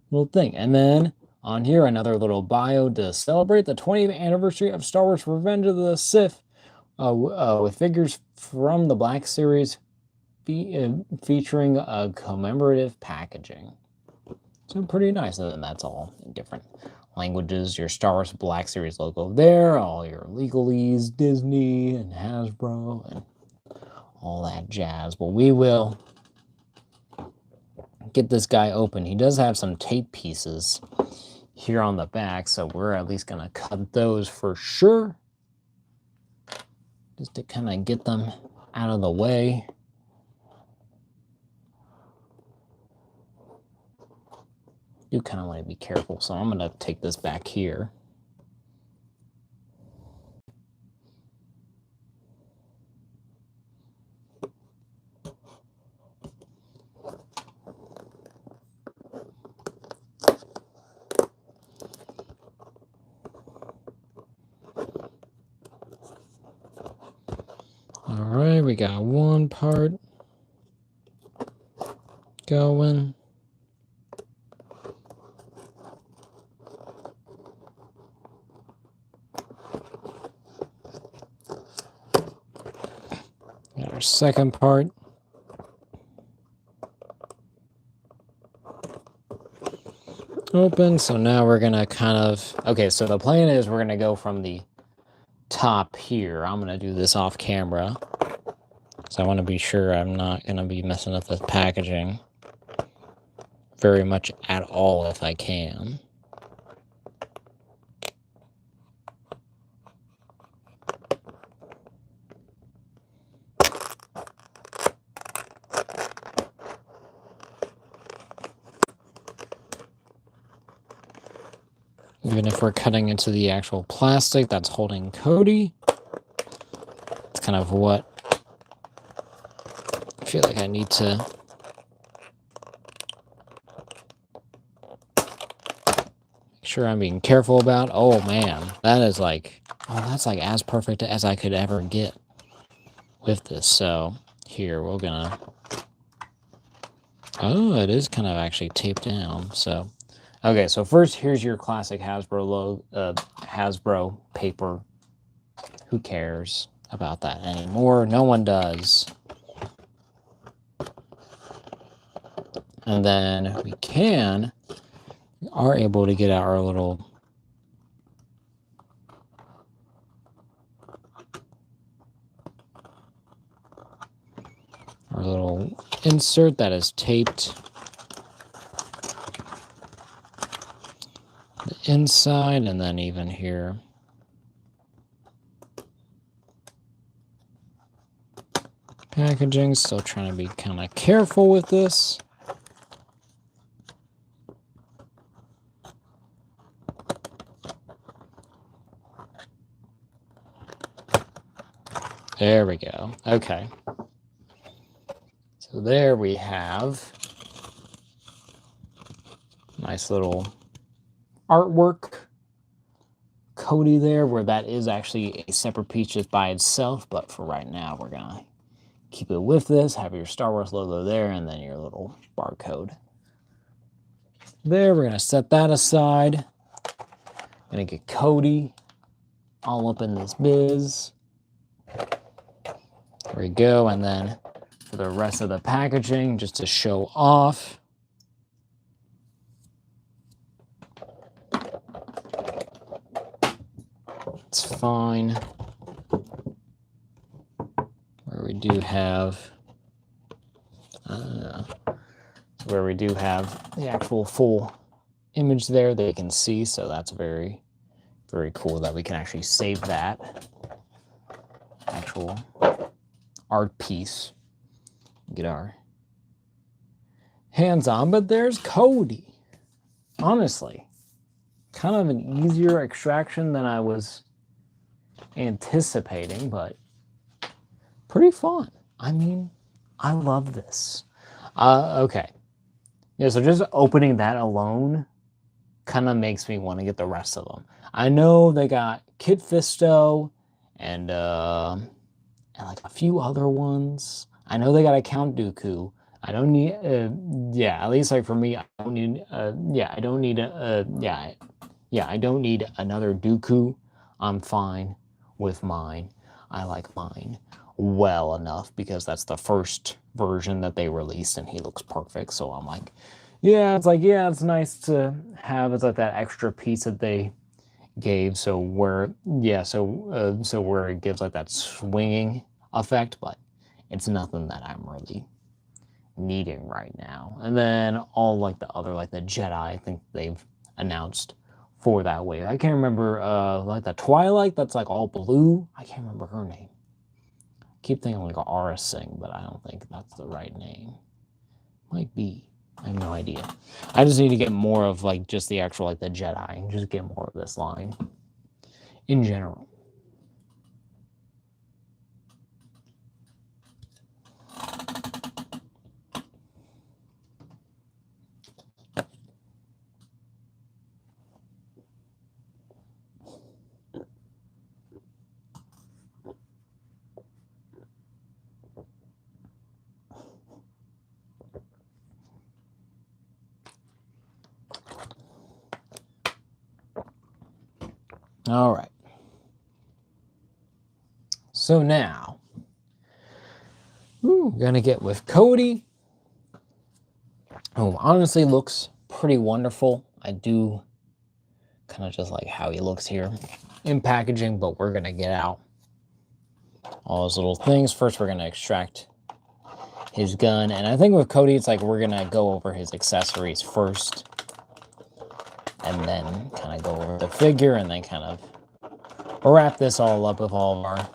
little thing. And then on here, another little bio to celebrate the 20th anniversary of Star Wars Revenge of the Sith, with figures from the Black Series featuring a commemorative packaging. So pretty nice. And then that's all in different languages. Your Star Wars Black Series logo there, all your legalese, Disney and Hasbro and all that jazz. But we will get this guy open. He does have some tape pieces here on the back, so we're at least gonna cut those for sure, just to kind of get them out of the way. You kind of want to be careful, so I'm gonna take this back here. All right, we got one part going. Got our second part. Open, so now we're gonna kind of, okay, so the plan is we're gonna go from the top here. I'm gonna do this off camera, so I want to be sure I'm not gonna be messing up the packaging very much at all if I can. Even if we're cutting into the actual plastic that's holding Cody, it's kind of what I feel like I need to make sure I'm being careful about. Oh man, that is like, that's like as perfect as I could ever get with this. So here we're gonna, it is kind of actually taped down. So Okay, so first, here's your classic Hasbro paper. Who cares about that anymore? No one does. And then we are able to get out our little insert that is taped the inside, and then even here. Packaging, still trying to be kind of careful with this. There we go. Okay. So there we have nice little artwork. Cody there, where that is actually a separate piece just by itself, but for right now, we're going to keep it with this. Have your Star Wars logo there, and then your little barcode. There, we're going to set that aside. Going to get Cody all up in this biz. There we go, and then for the rest of the packaging, just to show off. It's fine. Where we do have the actual full image there they can see, so that's very, very cool that we can actually save that actual art piece. Get our hands on, but there's Cody. Honestly, kind of an easier extraction than I was anticipating, but pretty fun. I mean, I love this. Okay. Yeah, so just opening that alone kind of makes me want to get the rest of them. I know they got Kit Fisto and like a few other ones. I know they got a Count Dooku. I don't need, at least like for me, I don't need, I don't need I don't need another Dooku. I'm fine with mine. I like mine well enough because that's the first version that they released and he looks perfect. So I'm like, it's nice to have. It's like that extra piece that they gave. So where it gives like that swinging effect, but it's nothing that I'm really needing right now. And then all like the other, like the Jedi, I think they've announced for that wave. I can't remember, like the Twilight that's like all blue. I can't remember her name. I keep thinking like Aura Singh, but I don't think that's the right name. Might be. I have no idea. I just need to get more of like just the actual like the Jedi and just get more of this line in general. All right. So now, we're gonna get with Cody. Oh, honestly looks pretty wonderful. I do kind of just like how he looks here in packaging, but we're gonna get out all those little things. First, we're gonna extract his gun, and I think with Cody, it's like we're gonna go over his accessories first, and then kind of go over the figure, and then kind of wrap this all up with all of our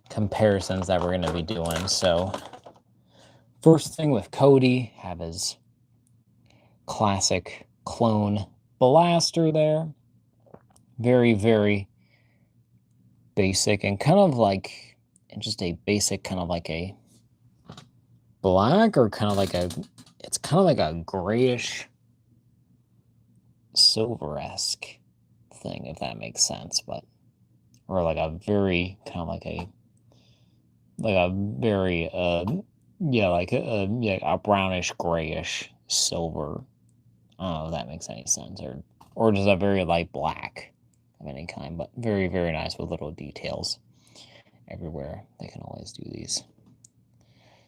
comparisons that we're going to be doing. So first thing with Cody, have his classic clone blaster there. Very, very basic and kind of like just a basic kind of like a black or kind of like it's kind of like a grayish silver-esque thing, if that makes sense, but or like a very kind of like a very a brownish grayish silver I don't know if that makes any sense, or just a very light black of any kind, but very, very nice with little details everywhere. They can always do these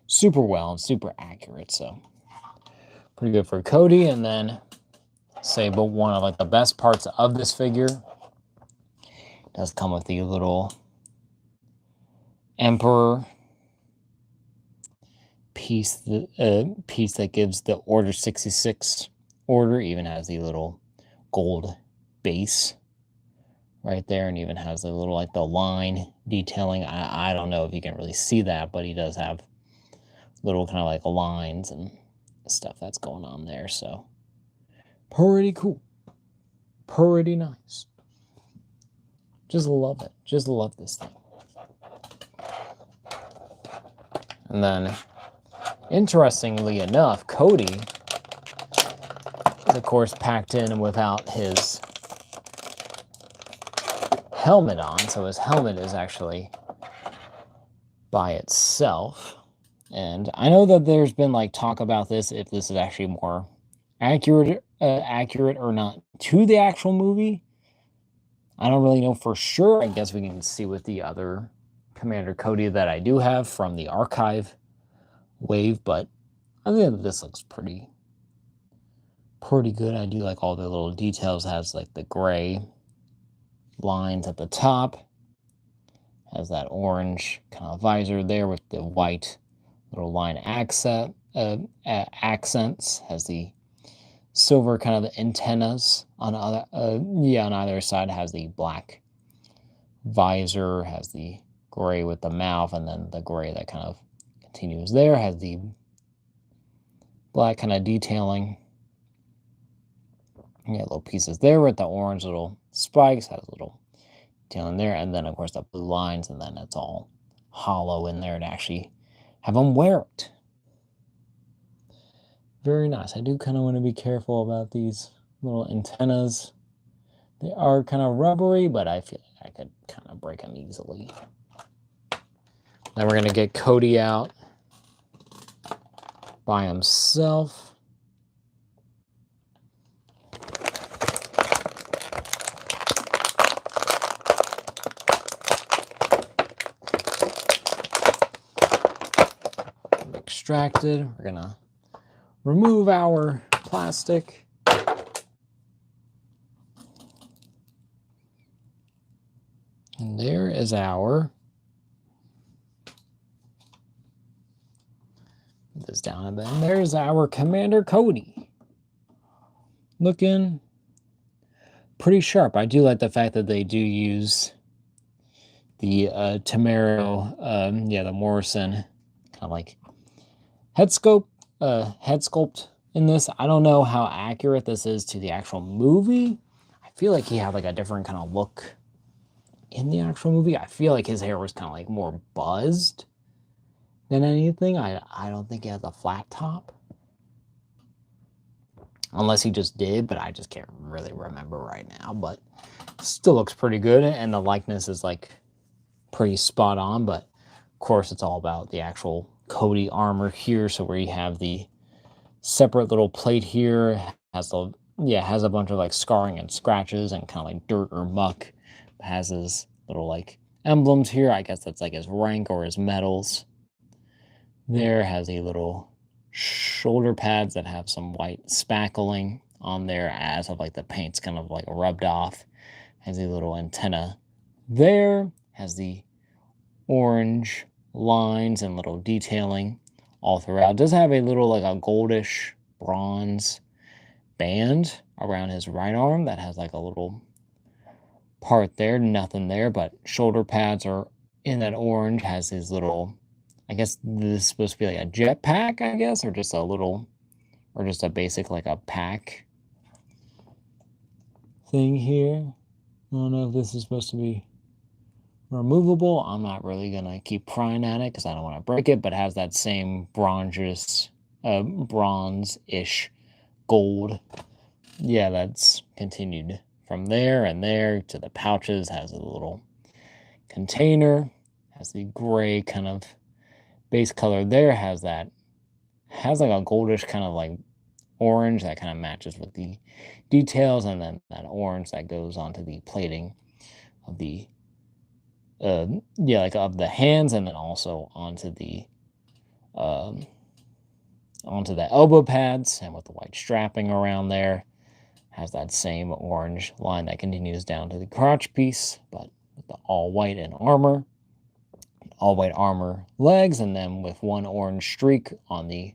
super well and super accurate, so pretty good for Cody. And then say, but one of like the best parts of this figure does come with the little Emperor piece, piece that gives the Order 66 order. Even has the little gold base right there, and even has the little like the line detailing. I don't know if you can really see that, but he does have little kind of like lines and stuff that's going on there. So pretty cool, pretty nice. Just love it. Just love this thing. And then, interestingly enough, Cody is, of course, packed in without his helmet on. So his helmet is actually by itself. And I know that there's been like talk about this, if this is actually more accurate or not to the actual movie. I don't really know for sure. I guess we can see with the other Commander Cody that I do have from the archive wave, but I think that this looks pretty good. I do like all the little details. It has like the gray lines at the top, has that orange kind of visor there with the white little line accents, has the silver kind of antennas on either side, has the black visor, has the gray with the mouth, and then the gray that kind of continues there, has the black kind of detailing. Yeah, little pieces there with the orange little spikes, has a little detailing there, and then of course the blue lines, and then it's all hollow in there to actually have them wear it. Very nice. I do kind of want to be careful about these little antennas. They are kind of rubbery, but I feel like I could kind of break them easily. Then we're going to get Cody out by himself. Extracted. We're going to remove our plastic. And there is our, put this down a bit, and there's our Commander Cody. Looking pretty sharp. I do like the fact that they do use the Tamero, the Morrison kind of like head sculpt in this. I don't know how accurate this is to the actual movie. I feel like he had like a different kind of look in the actual movie. I feel like his hair was kind of like more buzzed than anything. I don't think he has a flat top. Unless he just did, but I just can't really remember right now. But still looks pretty good, and the likeness is like pretty spot on. But of course, it's all about the actual Cody armor here. So where you have the separate little plate here, has a bunch of like scarring and scratches and kind of like dirt or muck. It has his little like emblems here. I guess that's like his rank or his medals. There has a little shoulder pads that have some white spackling on there as of like the paint's kind of like rubbed off. Has a little antenna there. Has the orange lines and little detailing all throughout. Does have a little like a goldish bronze band around his right arm that has like a little part there. Nothing there, but shoulder pads are in that orange. Has his little, I guess this is supposed to be like a jet pack, I guess, or just a little, or just a basic like a pack thing here. I don't know if this is supposed to be removable. I'm not really gonna keep prying at it because I don't want to break it, but it has that same bronze-ish gold. Yeah, that's continued from there and there to the pouches. Has a little container. Has the gray kind of base color there. Has like a goldish kind of like orange that kind of matches with the details, and then that orange that goes onto the plating of the yeah, like of the hands, and then also um, onto the elbow pads, and with the white strapping around there. Has that same orange line that continues down to the crotch piece, but with the all white and all white armor legs, and then with one orange streak on the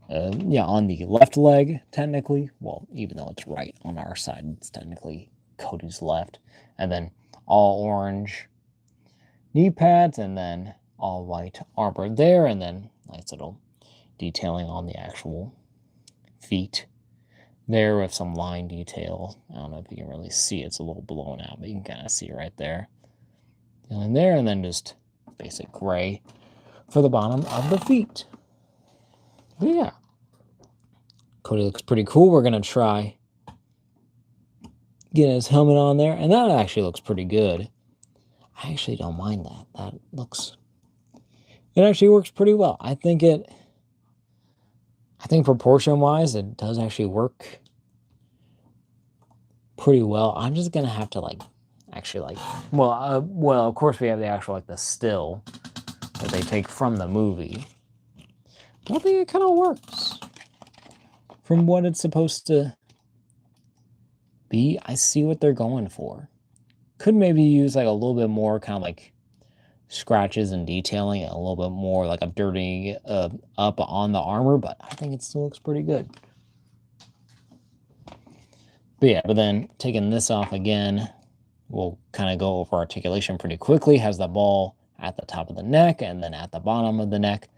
on the left leg, technically. Well, even though it's right on our side, it's technically Cody's left. And then all orange knee pads, and then all white armor there, and then nice little detailing on the actual feet there with some line detail. I don't know if you can really see, it's a little blown out, but you can kind of see right there. And there, and then just basic gray for the bottom of the feet. But yeah, Cody looks pretty cool. We're gonna try getting his helmet on there, and that actually looks pretty good. I actually don't mind that. It actually works pretty well. I think proportion wise, it does actually work pretty well. I'm just gonna have to well, of course we have the actual the still that they take from the movie. I think it kind of works from what it's supposed to be. I see what they're going for. Could maybe use a little bit more kind of scratches and detailing, a little bit more a dirty up on the armor, but I think it still looks pretty good. But yeah, but then taking this off again, we'll kind of go over articulation pretty quickly. Has the ball at the top of the neck and then at the bottom of the neck.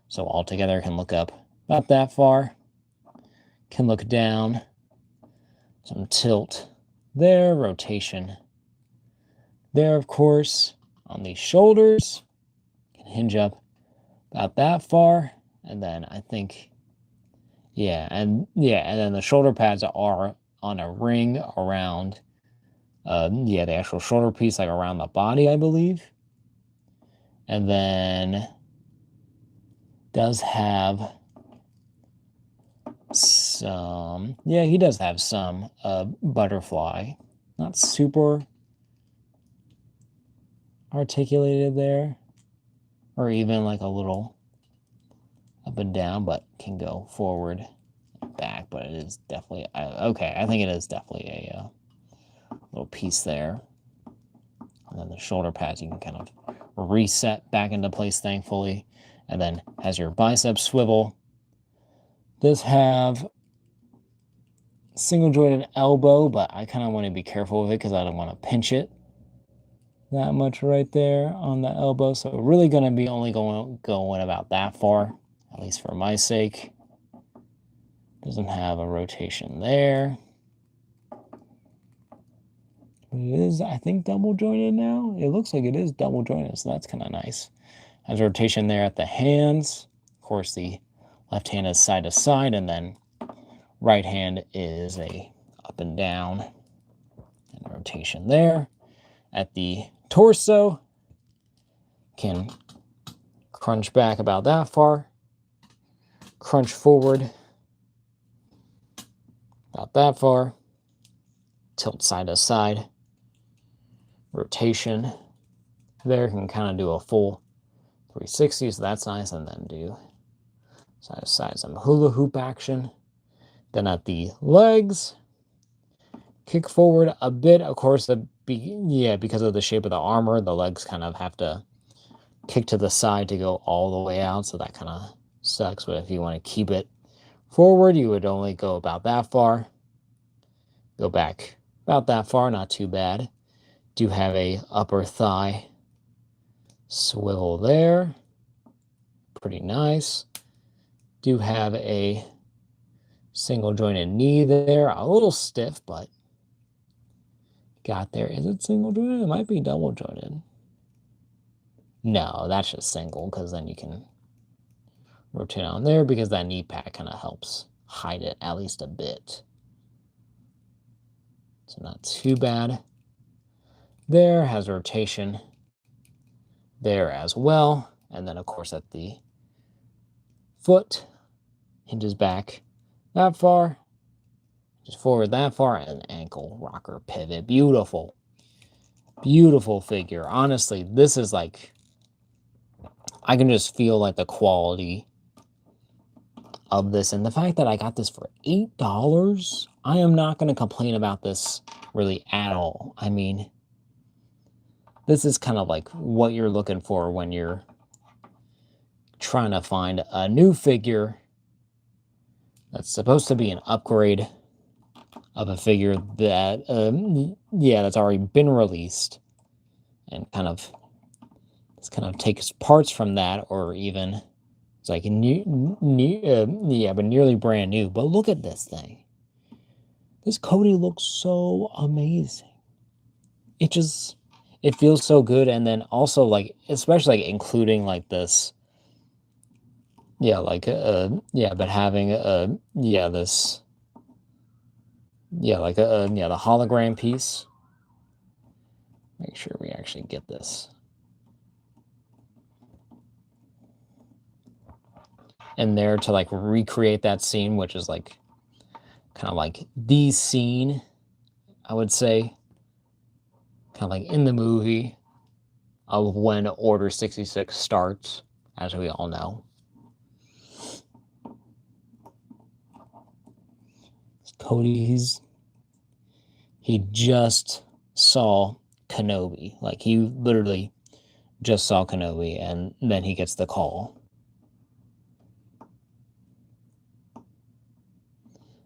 So all together can look up about that far. Can look down. Some tilt there, rotation there, of course. On the shoulders, can hinge up about that far. And then I think, and then the shoulder pads are on a ring around, the actual shoulder piece, around the body, I believe. And then does have some, he does have some butterfly. Not super articulated there, or even a little up and down, but can go forward and back. But it is definitely okay. I think it is definitely a little piece there. And then the shoulder pads you can kind of reset back into place, thankfully. And then has your bicep swivel. Does have single jointed elbow, but I kind of want to be careful with it because I don't want to pinch it that much right there on the elbow. So really going to be only going about that far, at least for my sake. Doesn't have a rotation there. It is, I think, double jointed now. It looks like it is double jointed, so that's kind of nice. Has rotation there at the hands. Of course, the left hand is side to side, and then right hand is a up and down, and rotation there. At the torso, can crunch back about that far, crunch forward about that far, tilt side to side, rotation there, can kind of do a full 360, so that's nice, and then do side to side, some hula hoop action. Then at the legs, kick forward a bit. Of course, because of the shape of the armor, the legs kind of have to kick to the side to go all the way out, so that kind of sucks. But if you want to keep it forward, you would only go about that far. Go back about that far, not too bad. Do have a upper thigh swivel there. Pretty nice. Do have a single jointed knee there. A little stiff, but got there. Is it single jointed? It might be double jointed. No, that's just single, because then you can rotate on there, because that knee pad kind of helps hide it at least a bit. So not too bad. There has rotation there as well. And then, of course, at the foot, hinges back that far, just forward that far, and ankle rocker pivot. Beautiful. Beautiful figure. Honestly, this is like, I can just feel like the quality of this, and the fact that I got this for $8, I am not going to complain about this really at all. I mean, this is kind of like what you're looking for when you're trying to find a new figure that's supposed to be an upgrade of a figure that, yeah, that's already been released, and this kind of takes parts from that, or even it's like yeah, but nearly brand new. But look at this thing. This Cody looks so amazing. It feels so good, and then also like, especially like including like this, yeah, like yeah, but having yeah, this, yeah, like yeah, the hologram piece. Make sure we actually get this. And there to like recreate that scene, which is like kind of like the scene, I would say, kind of like in the movie of when Order 66 starts, as we all know. Cody, he just saw Kenobi. Like, he literally just saw Kenobi, and then he gets the call.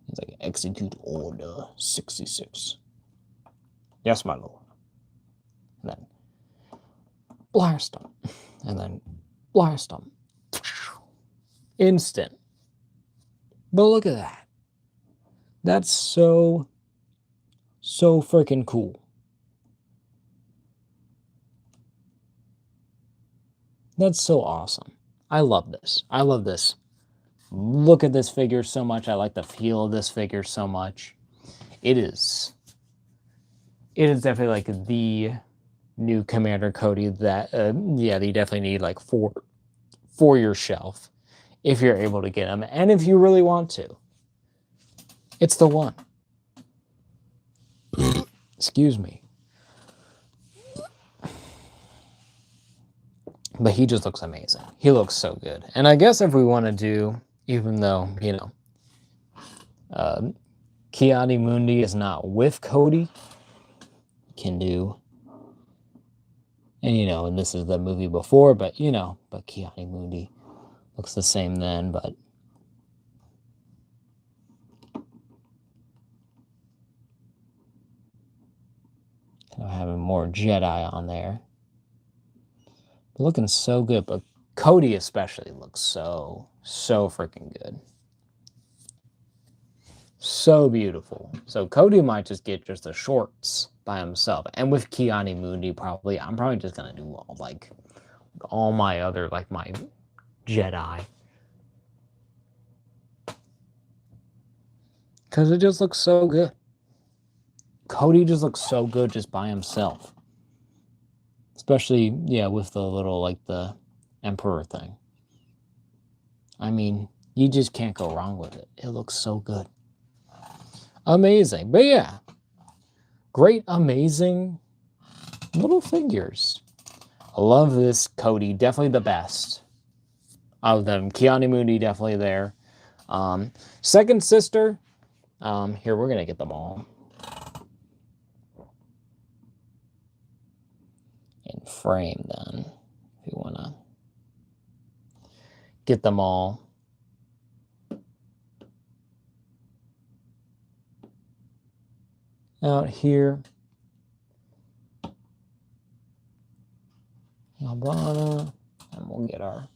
He's like, execute Order 66. Yes, my lord. And then blast him. And then blast him. Instant. But look at that. That's so freaking cool. That's so awesome. I love this. I love this. Look at this figure so much. I like the feel of this figure so much. It is definitely like the new Commander Cody that, yeah, that you definitely need like for your shelf if you're able to get them, and if you really want to. It's the one. Excuse me. But he just looks amazing. He looks so good. And I guess if we want to do, even though, you know, Ki-Adi-Mundi is not with Cody, can do, and you know, and this is the movie before, but you know, but Ki-Adi-Mundi looks the same then, but kind of having more Jedi on there. But looking so good, but Cody especially looks so freaking good. So beautiful. So Cody might just get just the shorts by himself. And with Ki-Adi-Mundi, probably, I'm probably just going to do all my other, like my Jedi. Because it just looks so good. Cody just looks so good just by himself. Especially, yeah, with the little, like, the Emperor thing. I mean, you just can't go wrong with it. It looks so good. Amazing. But yeah, great, amazing little figures. I love this Cody. Definitely the best of them. Ki-Adi-Mundi definitely there. Second sister. Here, we're going to get them all in frame then, if you want to get them all. Out here. Albana. And we'll get our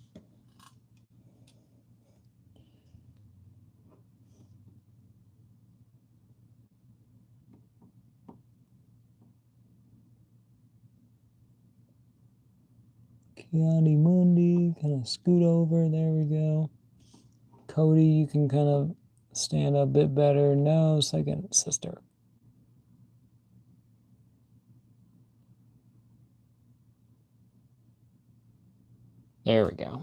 Ki-Adi-Mundi. Kind of scoot over. There we go. Cody, you can kind of stand up a bit better. No, second sister. There we go.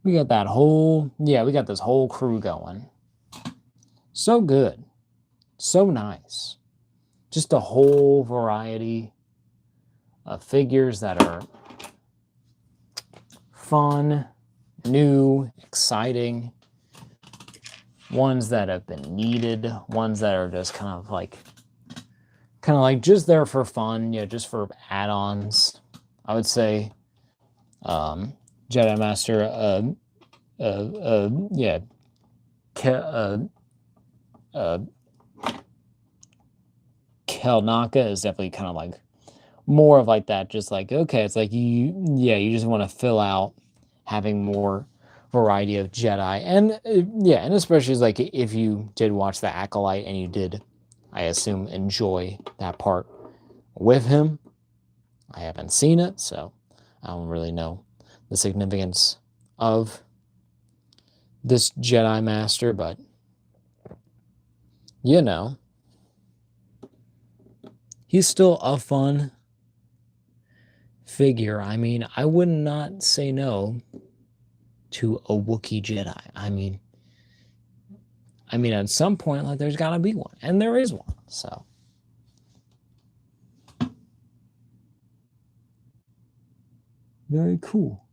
We got that whole, yeah, we got this whole crew going. So good. So nice. Just a whole variety of figures that are fun, new, exciting, ones that have been needed, ones that are just kind of like just there for fun, just for add-ons. I would say Jedi Master yeah, Kelnaka is definitely kind of like more of like that, just like, okay, it's like you just want to fill out having more variety of Jedi. And and especially like if you did watch the Acolyte and you did, I assume, enjoy that part with him. I haven't seen it, so I don't really know the significance of this Jedi Master, but he's still a fun figure. I mean, I would not say no to a Wookiee Jedi. I mean, at some point, like, there's got to be one, and there is one. So, very cool.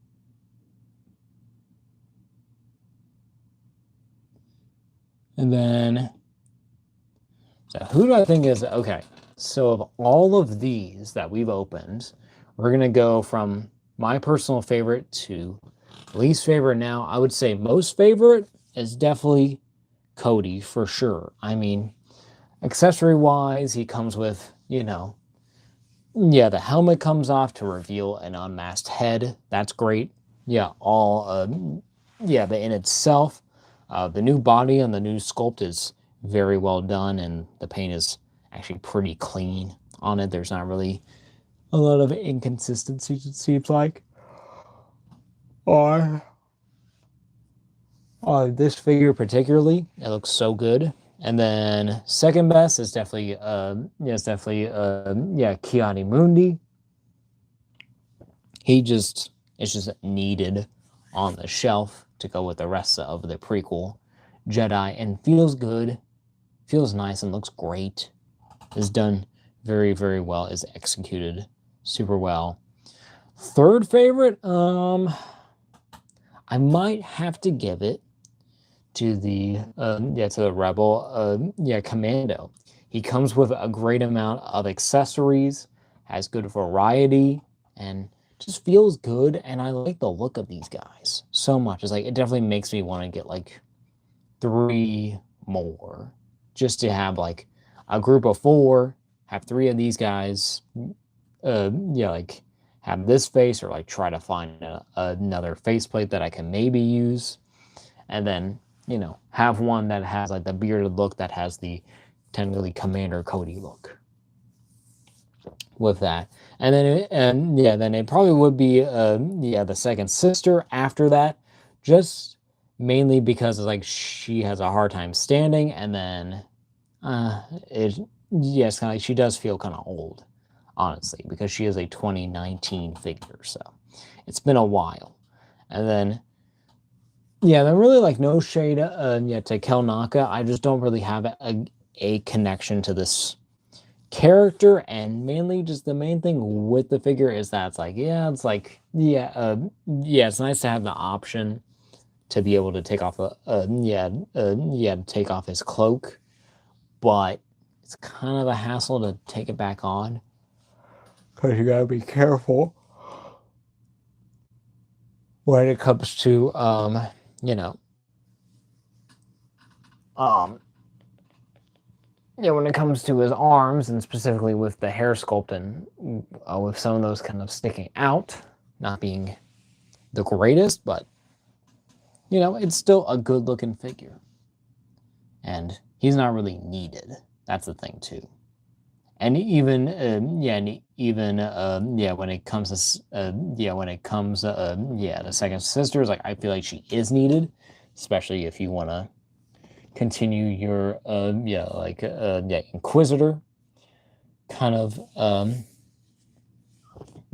And then, so who do I think is okay? So, of all of these that we've opened, we're gonna go from my personal favorite to least favorite. Now, I would say most favorite is definitely Cody for sure. I mean, accessory wise, he comes with, the helmet comes off to reveal an unmasked head. That's great. Yeah, but in itself, the new body and the new sculpt is very well done, and the paint is actually pretty clean on it. There's not really a lot of inconsistencies, it seems like. Or this figure particularly, it looks so good. And then second best is definitely Ki-Adi-Mundi. It's just needed on the shelf to go with the rest of the prequel Jedi, and feels good, feels nice, and looks great. Is done very, very well, is executed super well. Third favorite, I might have to give it to the Rebel Commando. He comes with a great amount of accessories, has good variety, and just feels good. And I like the look of these guys so much. It's like, it definitely makes me want to get like 3 more, just to have like a group of 4, have 3 of these guys, like have this face, or like try to find another faceplate that I can maybe use, and then have one that has like the bearded look that has the technically Commander Cody look with that. And then it probably would be the second sister after that, just mainly because it's like she has a hard time standing, and then it's kind of like she does feel kind of old, honestly, because she is a 2019 figure, so it's been a while. And then they're really like no shade to Kelnaka. I just don't really have a connection to this character, and mainly just the main thing with the figure is that it's nice to have the option to be able to take off take off his cloak, but it's kind of a hassle to take it back on because you gotta be careful when it comes to when it comes to his arms, and specifically with the hair sculpt, and with some of those kind of sticking out, not being the greatest, but it's still a good looking figure, and he's not really needed. That's the thing too. And even when it comes to the second sister, like, I feel like she is needed, especially if you want to continue your Inquisitor kind of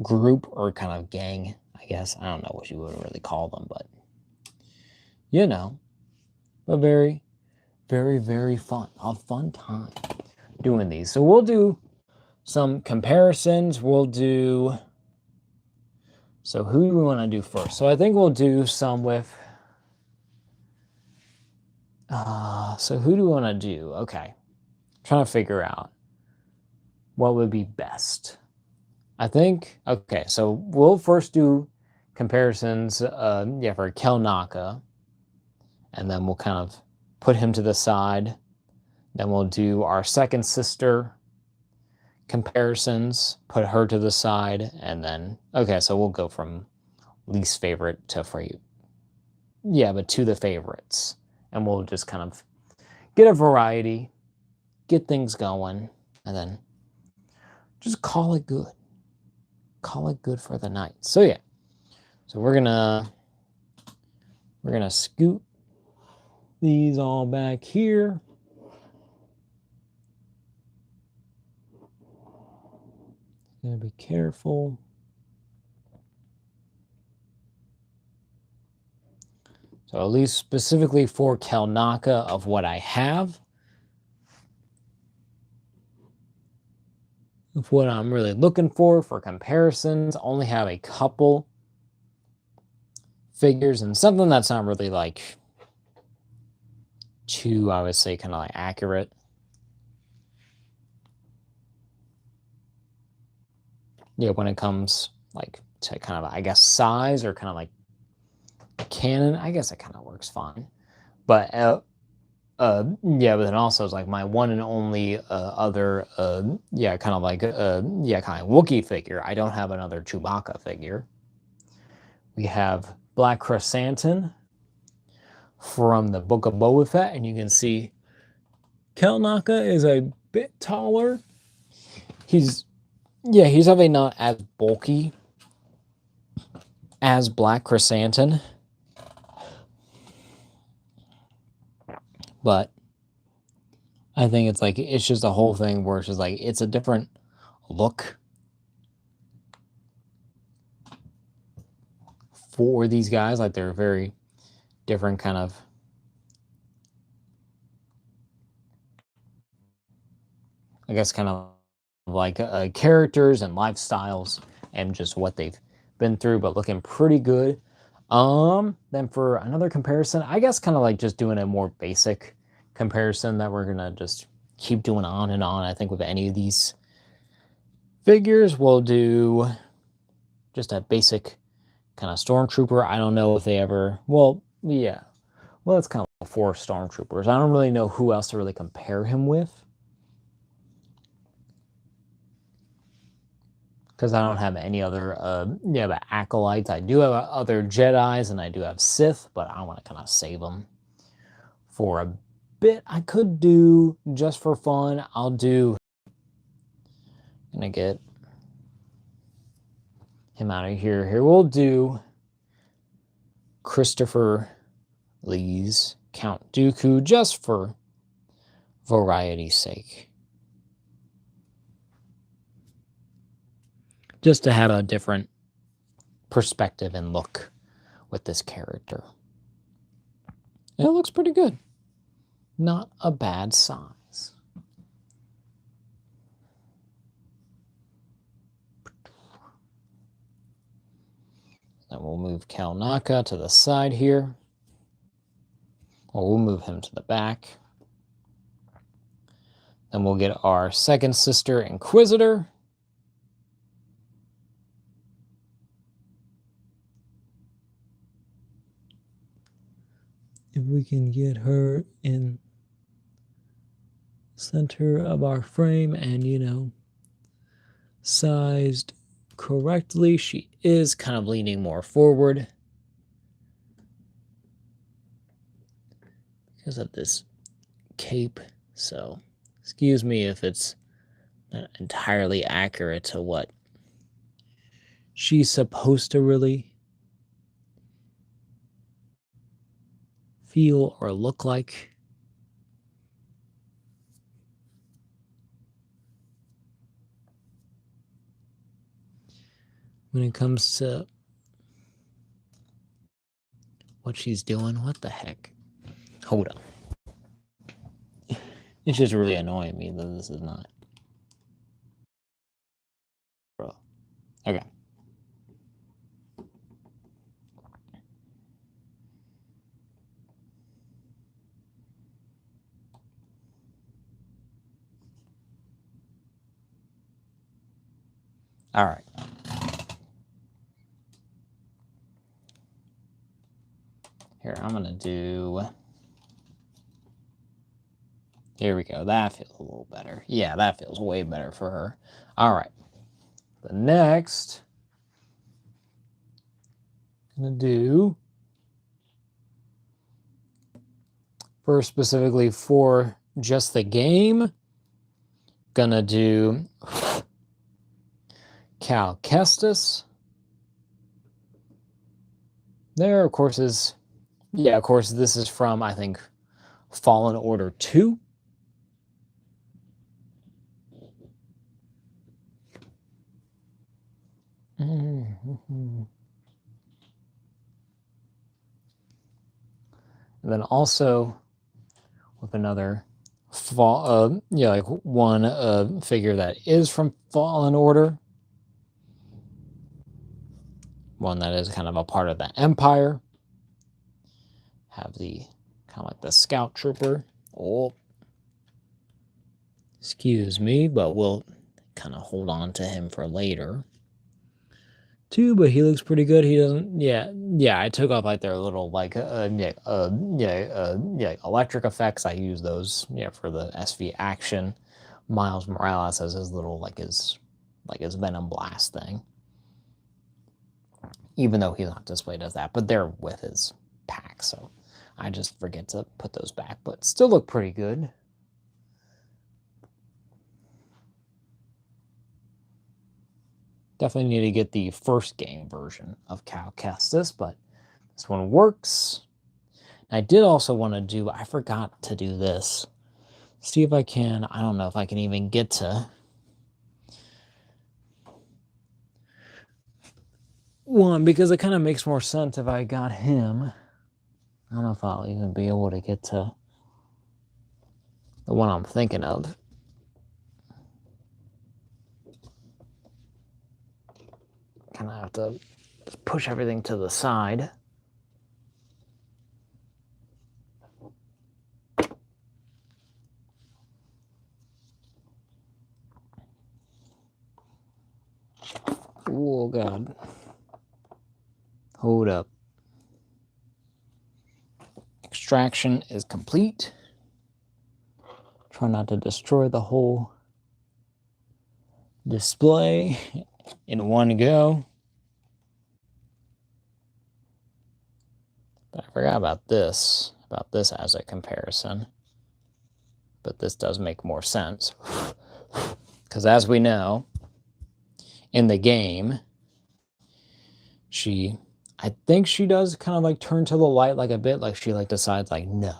group, or kind of gang, I guess. I don't know what you would really call them, but you know, a very, very, very fun. A fun time doing these. So we'll do some comparisons. We'll do... So who do we want to do first? So I think we'll do some with... so who do we want to do? Okay. Trying to figure out what would be best. I think... Okay, so we'll first do comparisons for Kel Naka. And then we'll kind of put him to the side. Then we'll do our second sister comparisons, put her to the side, and then, okay, so we'll go from least favorite to but to the favorites. And we'll just kind of get a variety, get things going, and then just call it good. Call it good for the night. So yeah, so we're gonna scoot these all back here. Gotta be careful. So at least specifically for Kel Naka of what I have, of what I'm really looking for comparisons, only have a couple figures and something that's not really like too, I would say, kind of like accurate. Yeah, when it comes like to kind of, I guess, size or kind of like canon, I guess it kind of works fine. But but then also it's like my one and only other kind of like Wookiee figure. I don't have another Chewbacca figure. We have Black Krrsantan from the Book of Boba Fett, and you can see Kel Naka is a bit taller. He's probably not as bulky as Black Krrsantan, but I think it's just a whole thing where it's just like it's a different look for these guys. Like they're very different kind of, I guess, kind of like characters and lifestyles and just what they've been through, but looking pretty good. Then for another comparison, I guess kind of like just doing a more basic comparison that we're gonna just keep doing on and on. I think with any of these figures, we'll do just a basic kind of Stormtrooper. I don't know if they ever, it's kind of 4 Stormtroopers. I don't really know who else to really compare him with, because I don't have any other but acolytes. I do have other Jedis and I do have Sith, but I want to kind of save them for a bit. I could do, just for fun, I'm gonna get him out of here. Here we'll do Christopher Lee's Count Dooku, just for variety's sake. Just to have a different perspective and look with this character. And it looks pretty good. Not a bad size. Then we'll move Kel Naka to the side here. Or we'll move him to the back. Then we'll get our second sister, Inquisitor. If we can get her in center of our frame and, sized correctly. She is kind of leaning more forward because of this cape. So excuse me if it's not entirely accurate to what she's supposed to really feel or look like. When it comes to what she's doing. What the heck? Hold on. It's just really annoying me that this is not. Bro. Okay. All right. Here, I'm going to do... Here we go. That feels a little better. Yeah, that feels way better for her. All right. The next... I'm going to do... First, specifically for just the game, gonna do Cal Kestis. There, of course, is... Yeah, of course, this is from, I think, Fallen Order 2. And then also with another like one figure that is from Fallen Order. One that is kind of a part of the Empire. Have the kind of like the Scout Trooper. Oh, excuse me, but we'll kind of hold on to him for later. Too, but he looks pretty good. He doesn't. Yeah. I took off like their little like electric effects. I use those for the SV action. Miles Morales has his little like his Venom Blast thing. Even though he's not displayed as that, but they're with his pack, so I just forget to put those back. But still look pretty good. Definitely need to get the first game version of Cal Kestis, but this one works. I did also want to do, I forgot to do this. See if I can, I don't know if I can even get to one, because it kind of makes more sense if I got him. I don't know if I'll even be able to get to the one I'm thinking of. Kind of have to just push everything to the side. Oh, God. Hold up. Extraction is complete. Try not to destroy the whole display in one go. But I forgot about this as a comparison. But this does make more sense. Because as we know, in the game, I think she does kind of like turn to the light like a bit, like she like decides like, no,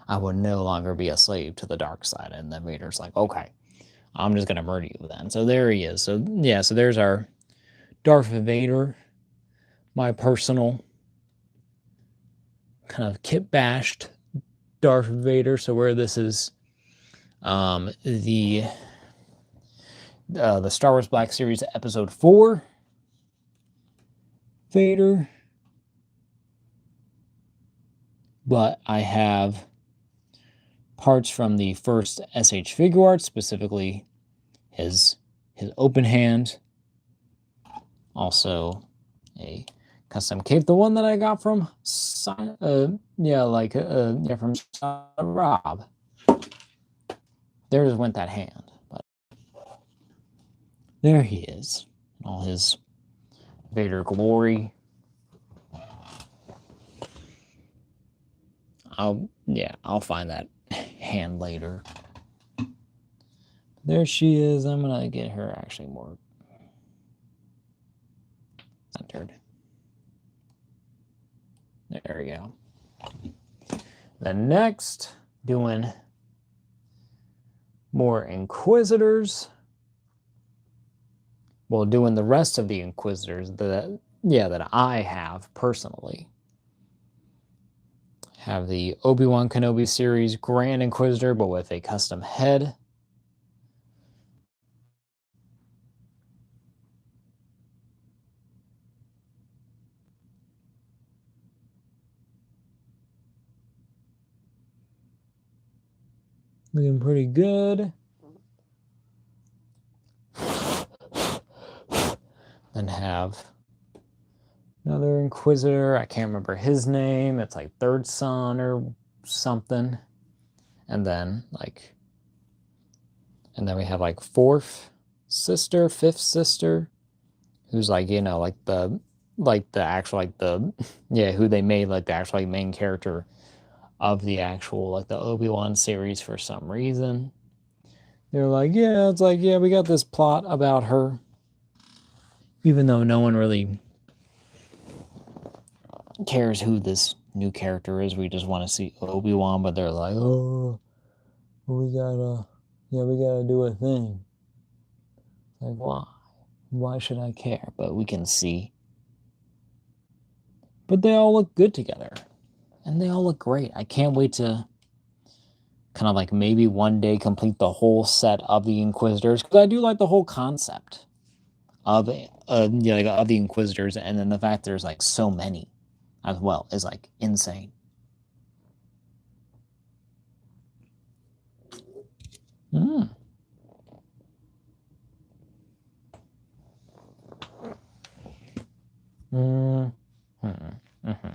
I will no longer be a slave to the dark side. And then Vader's like, okay, I'm just going to murder you then. So there he is. So yeah, so there's our Darth Vader, my personal kind of kit bashed Darth Vader. So where this is the Star Wars Black Series Episode 4 Vader. But I have parts from the first SH Figure Art, specifically his open hand. Also a custom cape, the one that I got from from Rob. There just went that hand, but there he is, all his Vader glory. I'll find that hand later. There she is. I'm gonna get her actually more centered. There we go. The next, doing more Inquisitors. Well, doing the rest of the Inquisitors that I have personally. Have the Obi-Wan Kenobi series Grand Inquisitor, but with a custom head. Looking pretty good. Then have another Inquisitor. I can't remember his name. It's like Third Son or something. And then we have like Fourth Sister, Fifth Sister, who's like, you know, like the actual, like the, yeah, who they made like the actual like main character of the actual like the Obi-Wan series for some reason. They're like, yeah, it's like, yeah, we got this plot about her. Even though no one really cares who this new character is, we just want to see Obi-Wan, but they're like, oh, we gotta do a thing. Like, why? Why should I care? But we can see. But they all look good together. And they all look great. I can't wait to kind of like maybe one day complete the whole set of the Inquisitors, because I do like the whole concept of of the Inquisitors, and then the fact there's like so many as well is like insane. Mm. Mm. Mm. Mm-hmm.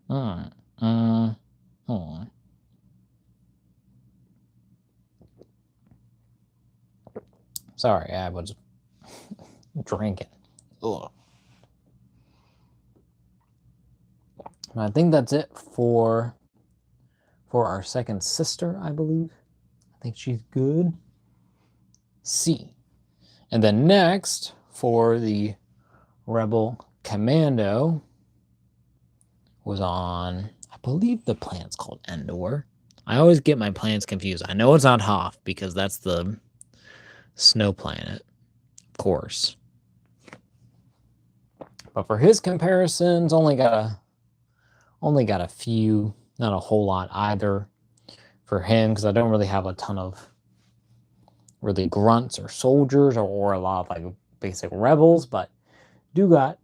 Mm. Mm. Mm. Sorry, I was drinking. Ugh. I think that's it for our second sister, I believe. I think she's good. C. And then next, for the Rebel Commando, was on, I believe the planet's called Endor. I always get my planets confused. I know it's not Hoth because that's the snow planet, of course. But for his comparisons, only got a few, not a whole lot either for him, because I don't really have a ton of really grunts or soldiers or a lot of like basic rebels, but do got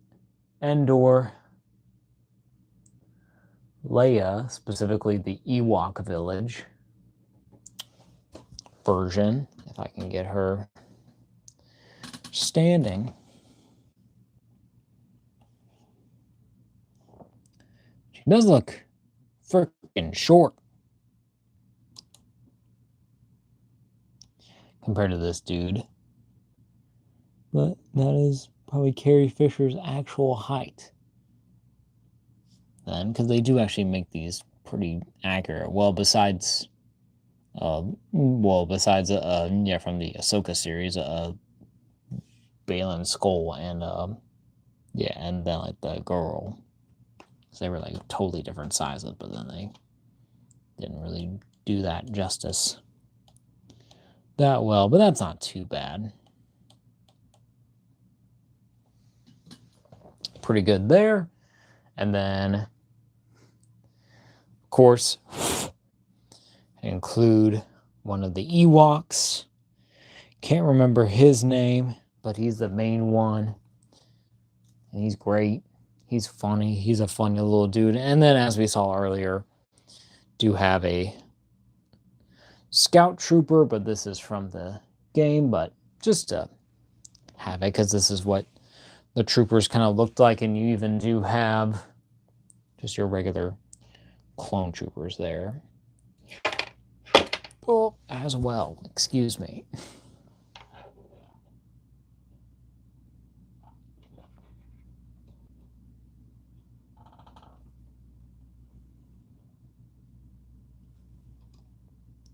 Endor, Leia, specifically the Ewok village version, if I can get her standing. She does look freaking short compared to this dude. But that is probably Carrie Fisher's actual height. Then, because they do actually make these pretty accurate. Well, besides from the Ahsoka series, Baylan Skoll and and then like the girl. So they were like totally different sizes, but then they didn't really do that justice that well, but that's not too bad. Pretty good there. And then, of course, include one of the Ewoks. Can't remember his name, but he's the main one. And he's great. He's funny. He's a funny little dude. And then, as we saw earlier, do have a scout trooper, but this is from the game, but just to have it, because this is what the troopers kind of looked like, and you even do have just your regular clone troopers there. Oh, as well. Excuse me.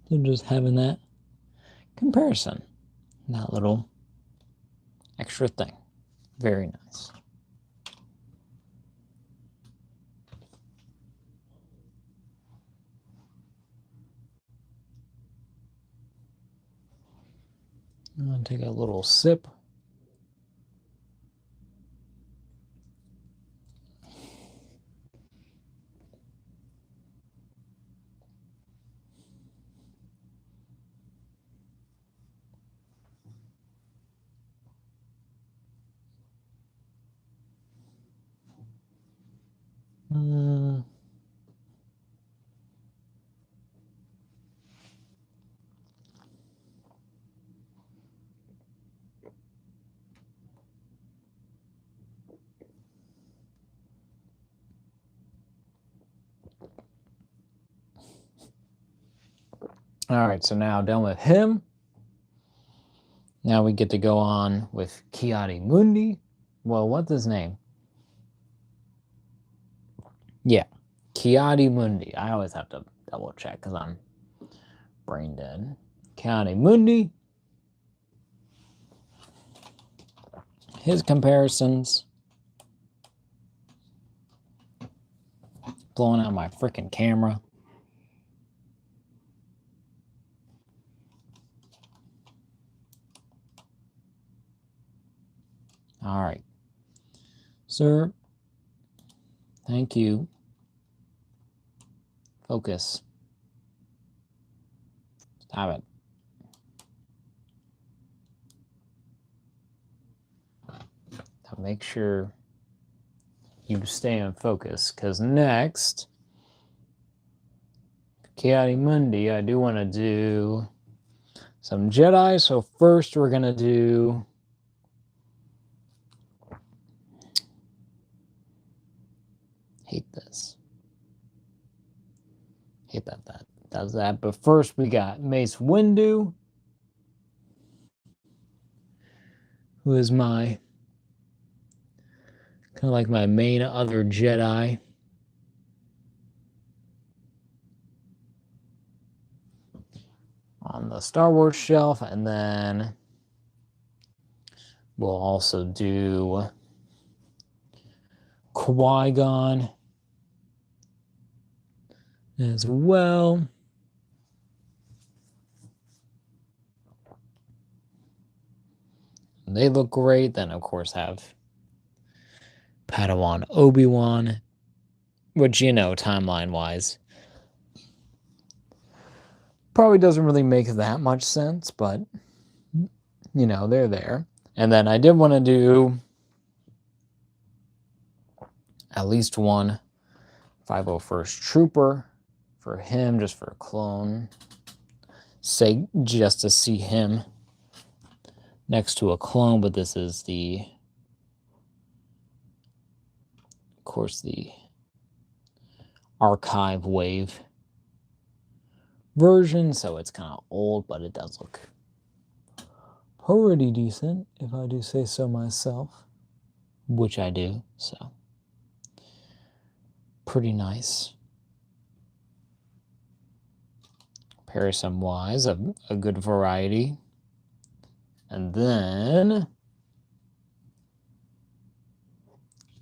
So just having that comparison. That little extra thing. Very nice. I'm going to take a little sip. All right, so now done with him. Now we get to go on with Ki-Adi-Mundi. Well, what's his name? Yeah, Ki-Adi-Mundi. I always have to double check because I'm brain dead. Ki-Adi-Mundi. His comparisons. Blowing out my freaking camera. All right. Sir, thank you. Focus. Stop it. So make sure you stay in focus, because next, Ki-Adi-Mundi, I do want to do some Jedi. So first we're going to do hate this. Hate that does that. But first we got Mace Windu, who is my kind of like my main other Jedi. On the Star Wars shelf, and then we'll also do Qui-Gon as well. They look great. Then, of course, have Padawan Obi-Wan, which, you know, timeline-wise, probably doesn't really make that much sense, but, you know, they're there. And then I did want to do at least one 501st Trooper for him, just for a clone sake, just to see him next to a clone. But this is the, of course, the archive wave version, so it's kind of old, but it does look pretty decent, if I do say so myself, which I do. So pretty nice. Comparison wise, a good variety. And then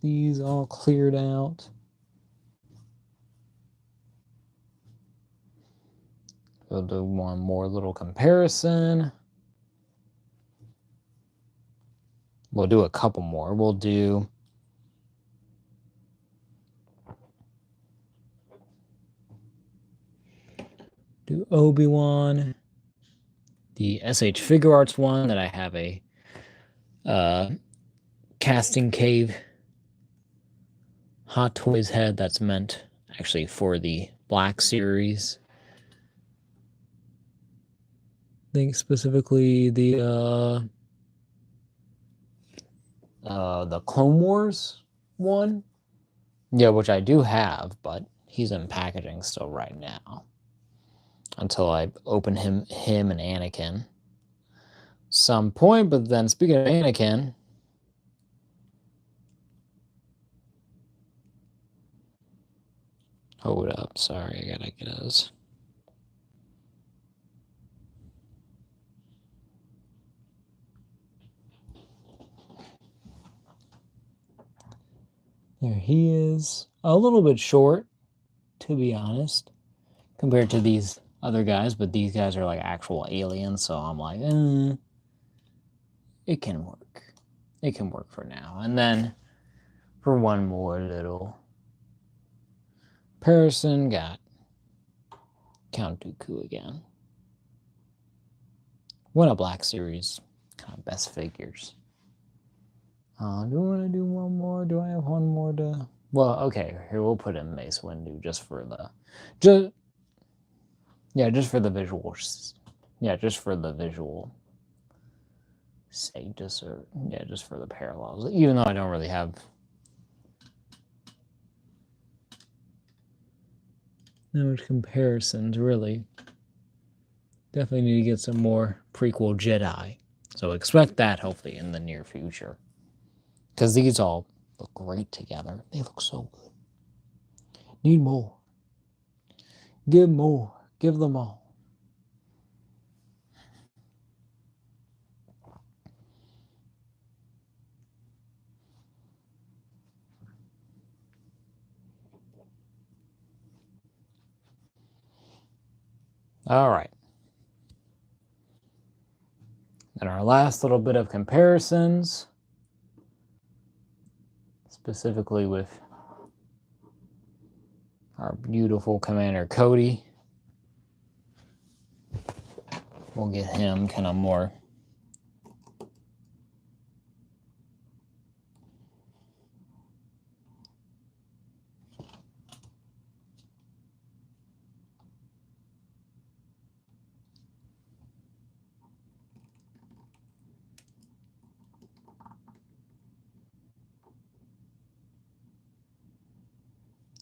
these all cleared out. We'll do one more little comparison. We'll do a couple more. We'll do Obi-Wan, the SH Figure Arts one that I have a casting cave Hot Toys head that's meant actually for the Black Series. I think specifically the Clone Wars one. Yeah, which I do have, but he's in packaging still right now. Until I open him and Anakin some point. But then speaking of Anakin, hold up, sorry, I gotta get his. There he is. A little bit short, to be honest, compared to these other guys, but these guys are like actual aliens, so I'm like, it can work. It can work for now. And then for one more little comparison, got Count Dooku again. Won a Black Series, kind of best figures. Do I want to do one more? Do I have one more to? Well, okay. Here we'll put in Mace Windu just for the, just for the visuals. Yeah, just for the visual sake, just for the parallels. Even though I don't really have that much comparisons, really. Definitely need to get some more prequel Jedi. So expect that hopefully in the near future. Because these all look great together. They look so good. Need more. Give more. Give them all. All right. And our last little bit of comparisons, specifically with our beautiful Commander Cody. We'll get him kind of more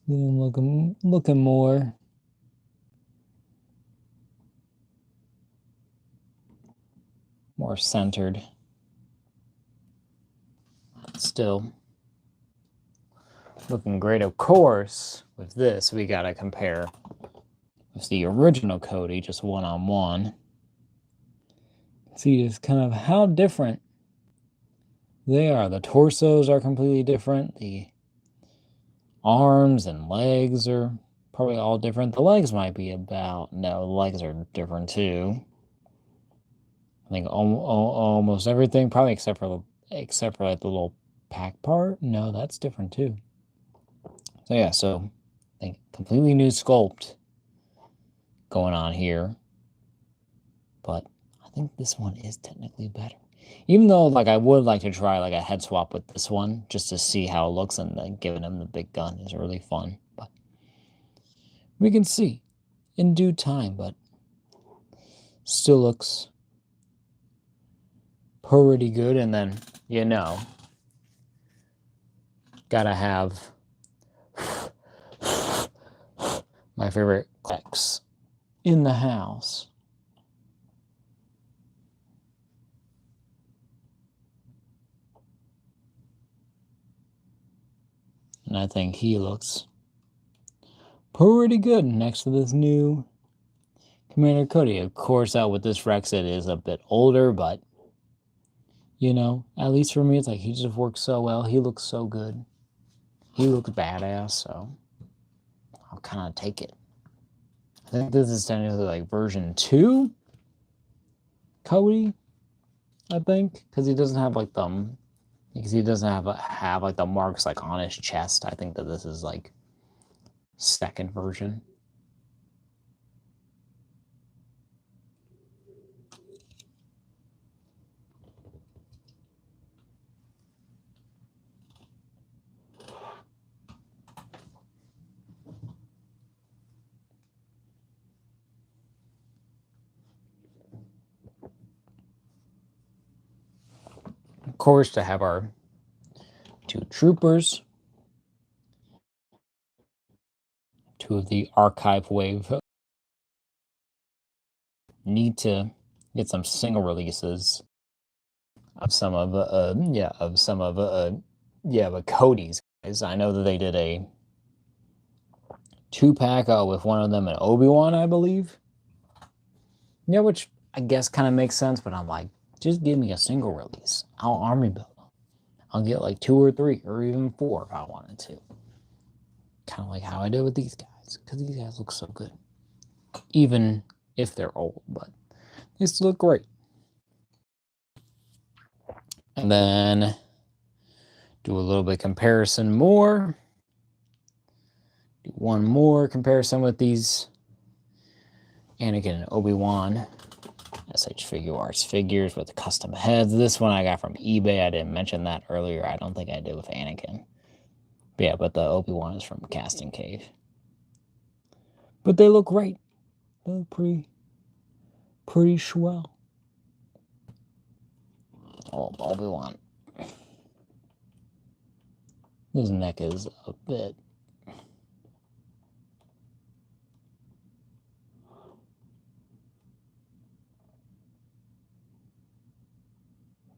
looking more centered. Still looking great. Of course, with this, we got to compare with the original Cody, just one-on-one. See just kind of how different they are. The torsos are completely different. The arms and legs are probably all different. The legs might be no, the legs are different too. I think almost everything, probably except for like the little pack part. No, that's different too. So yeah, I think completely new sculpt going on here. But I think this one is technically better. Even though, like, I would like to try, like, a head swap with this one, just to see how it looks, and then giving him the big gun is really fun. But we can see in due time, but still looks pretty good. And then, gotta have my favorite X in the house. And I think he looks pretty good next to this new Commander Cody. Of course, out with this Rex, it is a bit older, but, at least for me, it's like he just works so well. He looks so good. He looks badass, so I'll kind of take it. I think this is technically like version 2 Cody, I think, because he doesn't have like have like the marks like on his chest. I think that this is like second version. Of course, to have our 2 troopers, 2 of the archive wave. Need to get some single releases of some of Cody's guys. I know that they did a 2-pack with one of them and Obi-Wan, I believe. Yeah, which I guess kind of makes sense, but I'm like, just give me a single release. I'll army build them. I'll get like 2 or 3 or even 4 if I wanted to. Kind of like how I did with these guys, because these guys look so good. Even if they're old, but they still look great. And then do a little bit comparison more. Do one more comparison with these Anakin and Obi-Wan SH Figuarts figures with custom heads. This one I got from eBay. I didn't mention that earlier. I don't think I did with Anakin. But yeah, but the Obi-Wan is from Casting Cave. But they look great. They look pretty swell. Oh, Obi-Wan. His neck is a bit.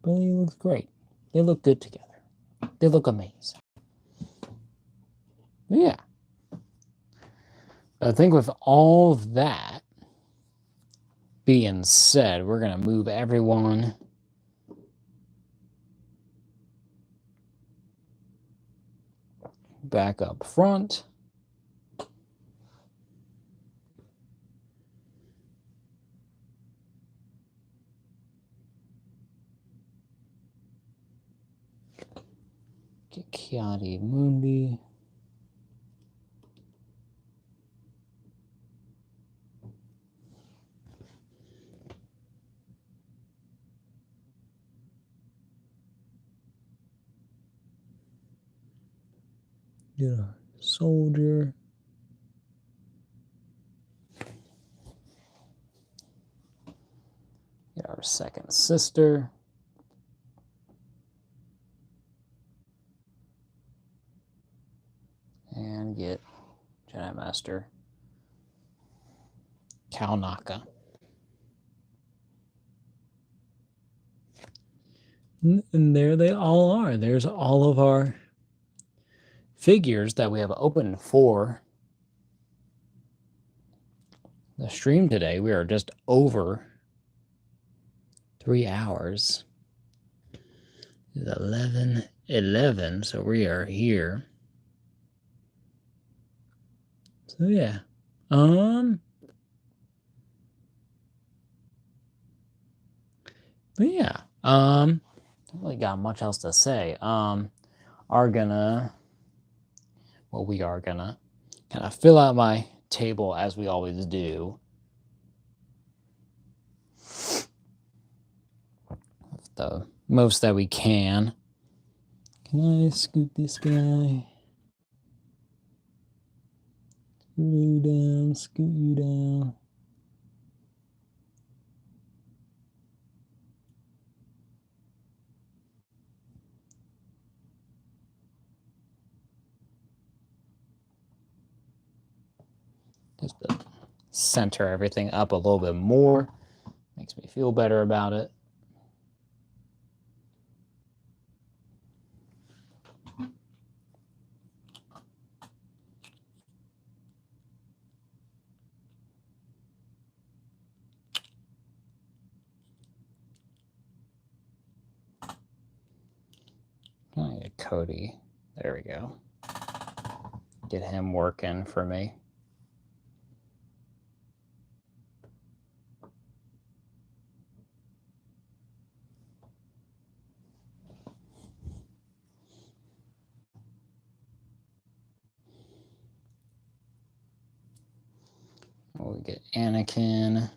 But he looks great. They look good together. They look amazing. But yeah. I think with all of that being said, we're going to move everyone back up front. Get Ki-Adi-Mundi. Get our soldier. Get our second sister. And get Jedi Master Cal Naka. And there they all are. There's all of our figures that we have open for the stream today. We are just over 3 hours. It's 11:11, so we are here. So yeah. But yeah. Don't really got much else to say. We are gonna kind of fill out my table as we always do. The most that we can. Can I scoot this guy? Scoot you down, scoot you down. Just to center everything up a little bit more. Makes me feel better about it. Oh, yeah, Cody. There we go. Get him working for me. We get Anakin.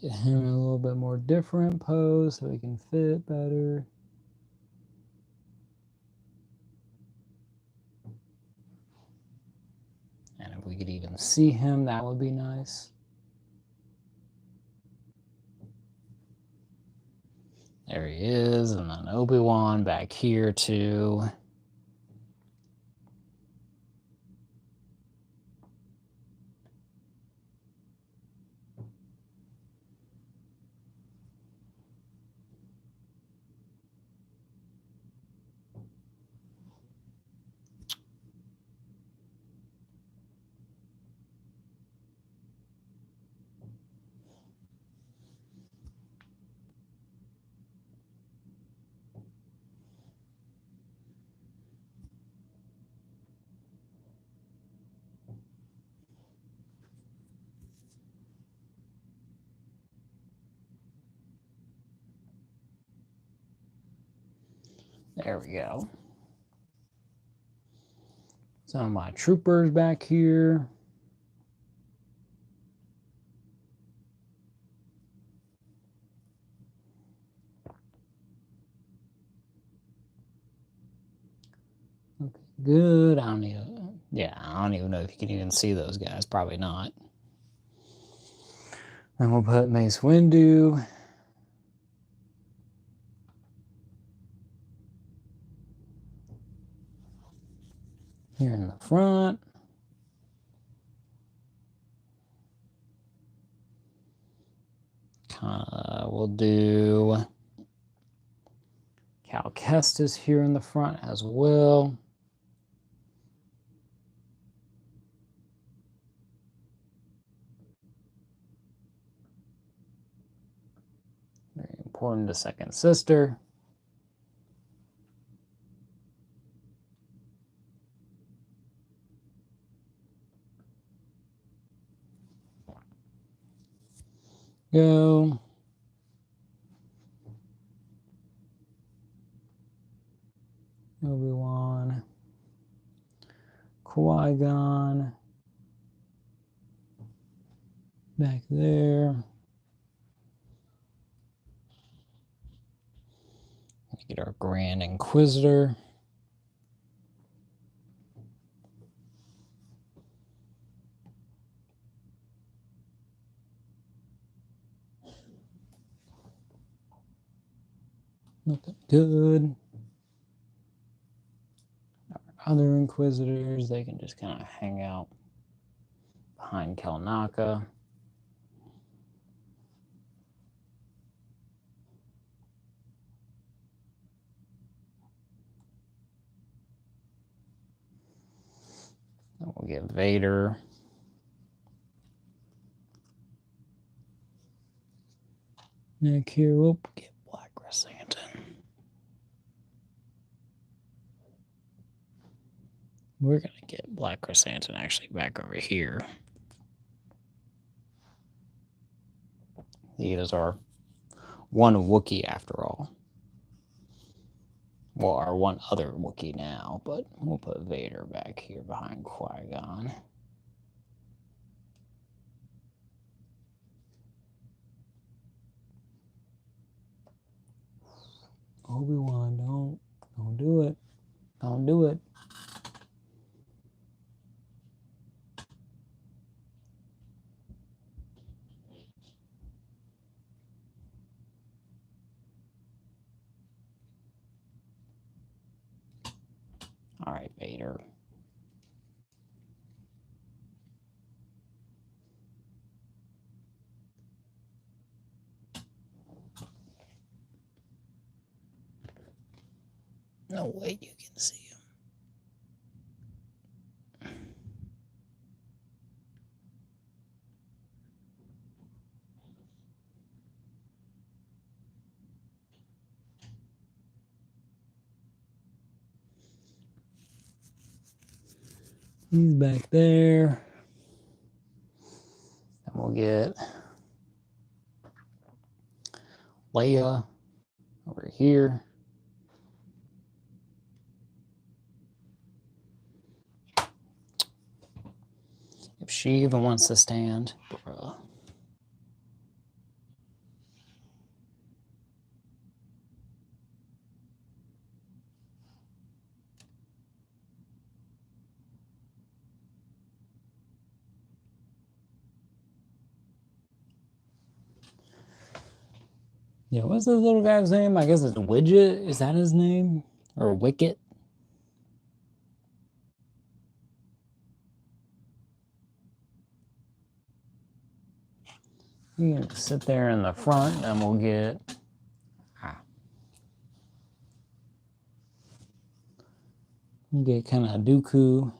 Get him in a little bit more different pose so he can fit better. And if we could even see him, that would be nice. There he is, and then Obi-Wan back here too. There we go. Some of my troopers back here. Okay, good. I don't even know if you can even see those guys. Probably not. Then we'll put Mace Windu. Here in the front. We'll do Cal Kestis here in the front as well. Very important to Second Sister. Go. Obi-Wan. Qui-Gon. Back there. Get our Grand Inquisitor. Looking good. Our other Inquisitors, they can just kind of hang out behind Kelnaka. Then we'll get Vader. Neck here, we'll get Black Chrysanthemum. We're going to get Black Chrysanthemum actually back over here. He is our one Wookiee after all. Well, our one other Wookiee now, but we'll put Vader back here behind Qui-Gon. Obi-Wan, don't do it. Don't do it. All right, Vader. No way you can see him. He's back there. And we'll get Leia over here. If she even wants to stand, bruh. Yeah, what's this little guy's name? I guess it's Widget. Is that his name? Or Wicket? You can sit there in the front and we'll get kind of Dooku.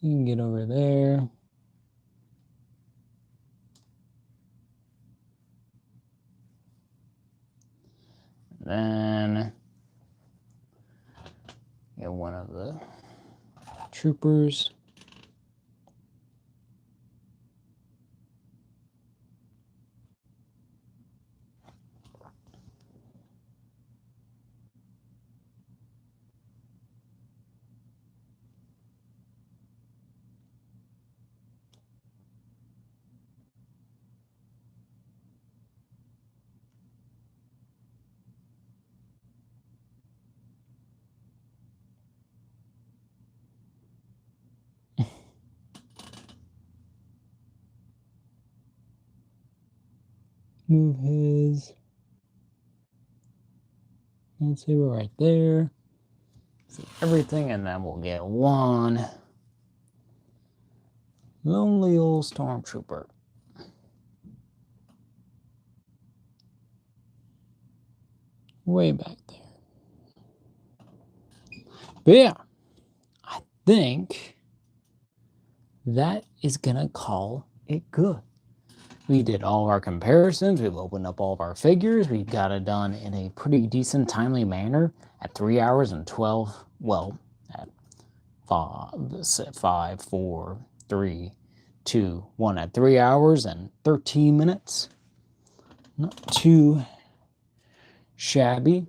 You can get over there. Then get one of the troopers. move his. Let's see, we're right there. See everything, and then we'll get one lonely old stormtrooper. Way back there. But yeah, I think that is gonna call it good. We did all of our comparisons. We've opened up all of our figures. We got it done in a pretty decent, timely manner at 3 hours and 12. Well, at 5, 4, 3, 2, 1 at 3 hours and 13 minutes. Not too shabby.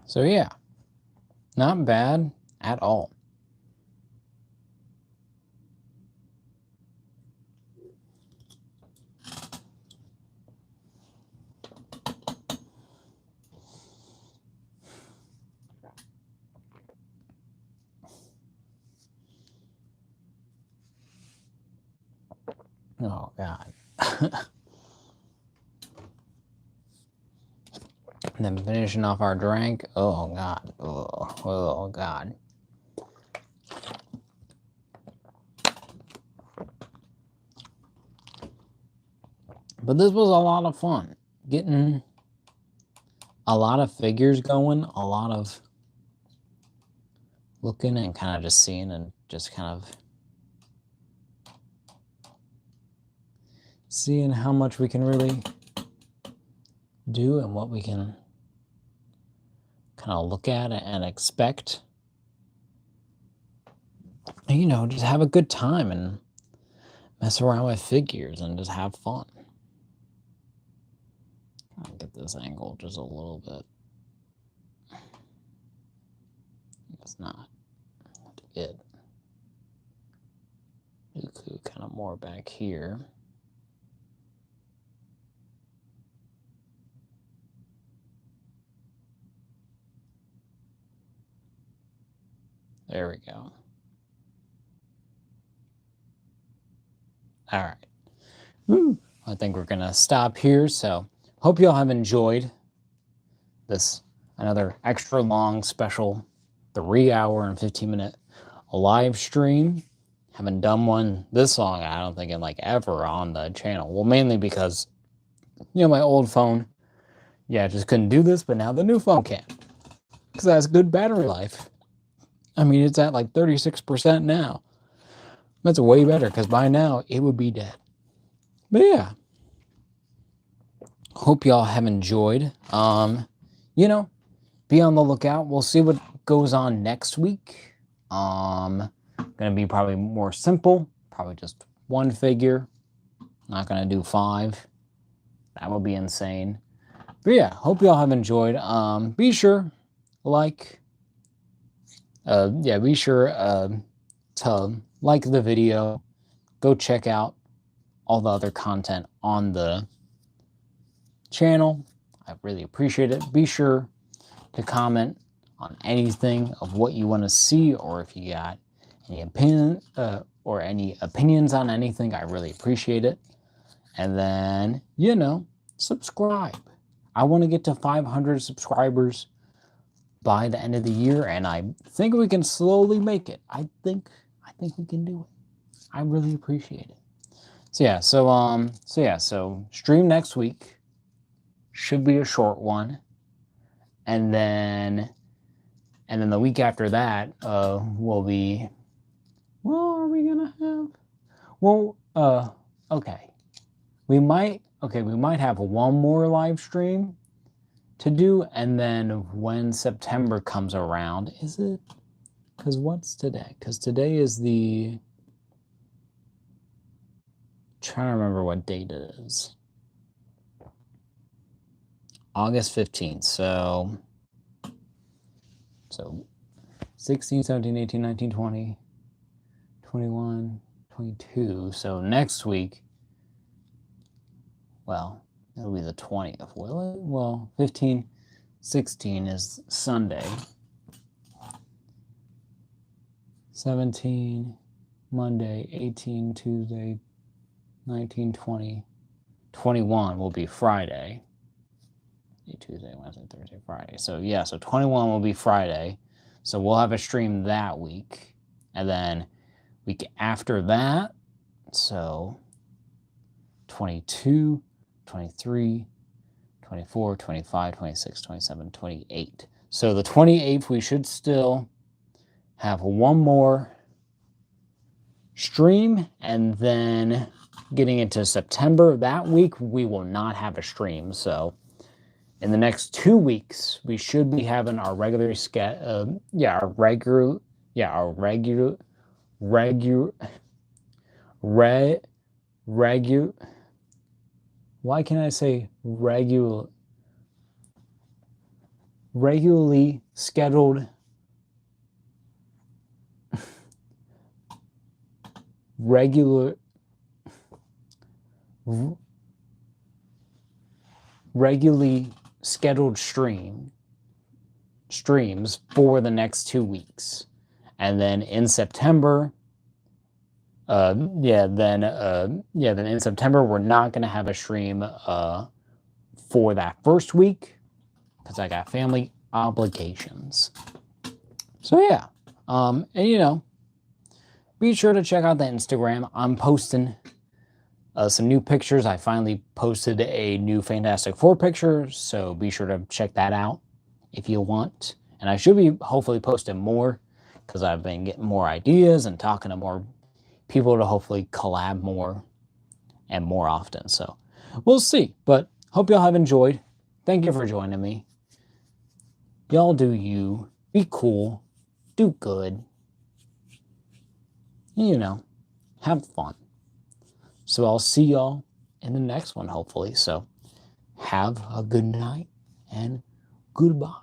So yeah, not bad at all. Oh God. And then finishing off our drink. Oh God. Oh God. But this was a lot of fun. Getting a lot of figures going, a lot of looking and kind of just seeing and just kind of seeing how much we can really do and what we can kind of look at and expect. And, you know, just have a good time and mess around with figures and just have fun. I'll get this angle just a little bit. It's not good. Dooku kind of more back here. There we go. All right. I think we're going to stop here. So hope you all have enjoyed this another extra long special 3 hour and 15-minute live stream. Haven't done one this long, I don't think, in like ever on the channel. Well, mainly because, you know, my old phone, yeah, just couldn't do this, but now the new phone can. Because it has good battery life. I mean, it's at like 36% now. That's way better, because by now it would be dead. But yeah. Hope y'all have enjoyed. You know, be on the lookout. We'll see what goes on next week. Gonna be probably more simple. Probably just one figure. Not gonna do 5. That would be insane. But yeah, hope y'all have enjoyed. Be sure, be sure to like the video. Go check out all the other content on the channel. I really appreciate it. Be sure to comment on anything of what you want to see, or if you got any opinion or any opinions on anything. I really appreciate it. And then, you know, subscribe. I want to get to 500 subscribers by the end of the year, and I think we can slowly make it. I think we can do it. I really appreciate it. So stream next week. Should be a short one. And then the week after that will be, well, are we gonna have, well, okay. We might have one more live stream to do, and then when September comes around, is it, because what's today? Because today is the, trying to remember what date it is. August 15th. So 16, 17, 18, 19, 20, 21, 22. So next week, well, It'll be the 20th, will it? Well, 15, 16 is Sunday. 17, Monday, 18, Tuesday, 19, 20, 21 will be Friday. Tuesday, Wednesday, Thursday, Friday. So yeah, so 21 will be Friday. So we'll have a stream that week. And then week after that, so 22, 23, 24, 25, 26, 27, 28. So the 28th, we should still have one more stream, and then getting into September, that week, we will not have a stream. So in the next 2 weeks, we should be having our regular why can I say regularly scheduled regularly scheduled streams for the next 2 weeks. And then in September, then in September, we're not going to have a stream for that first week because I got family obligations. So yeah, and you know, be sure to check out the Instagram. I'm posting some new pictures. I finally posted a new Fantastic Four picture, so be sure to check that out if you want. And I should be hopefully posting more because I've been getting more ideas and talking to more people to hopefully collab more and more often. So we'll see, but hope y'all have enjoyed. Thank you for joining me. Y'all do you. Be cool. Do good. You know, have fun. So I'll see y'all in the next one, hopefully. So have a good night and goodbye.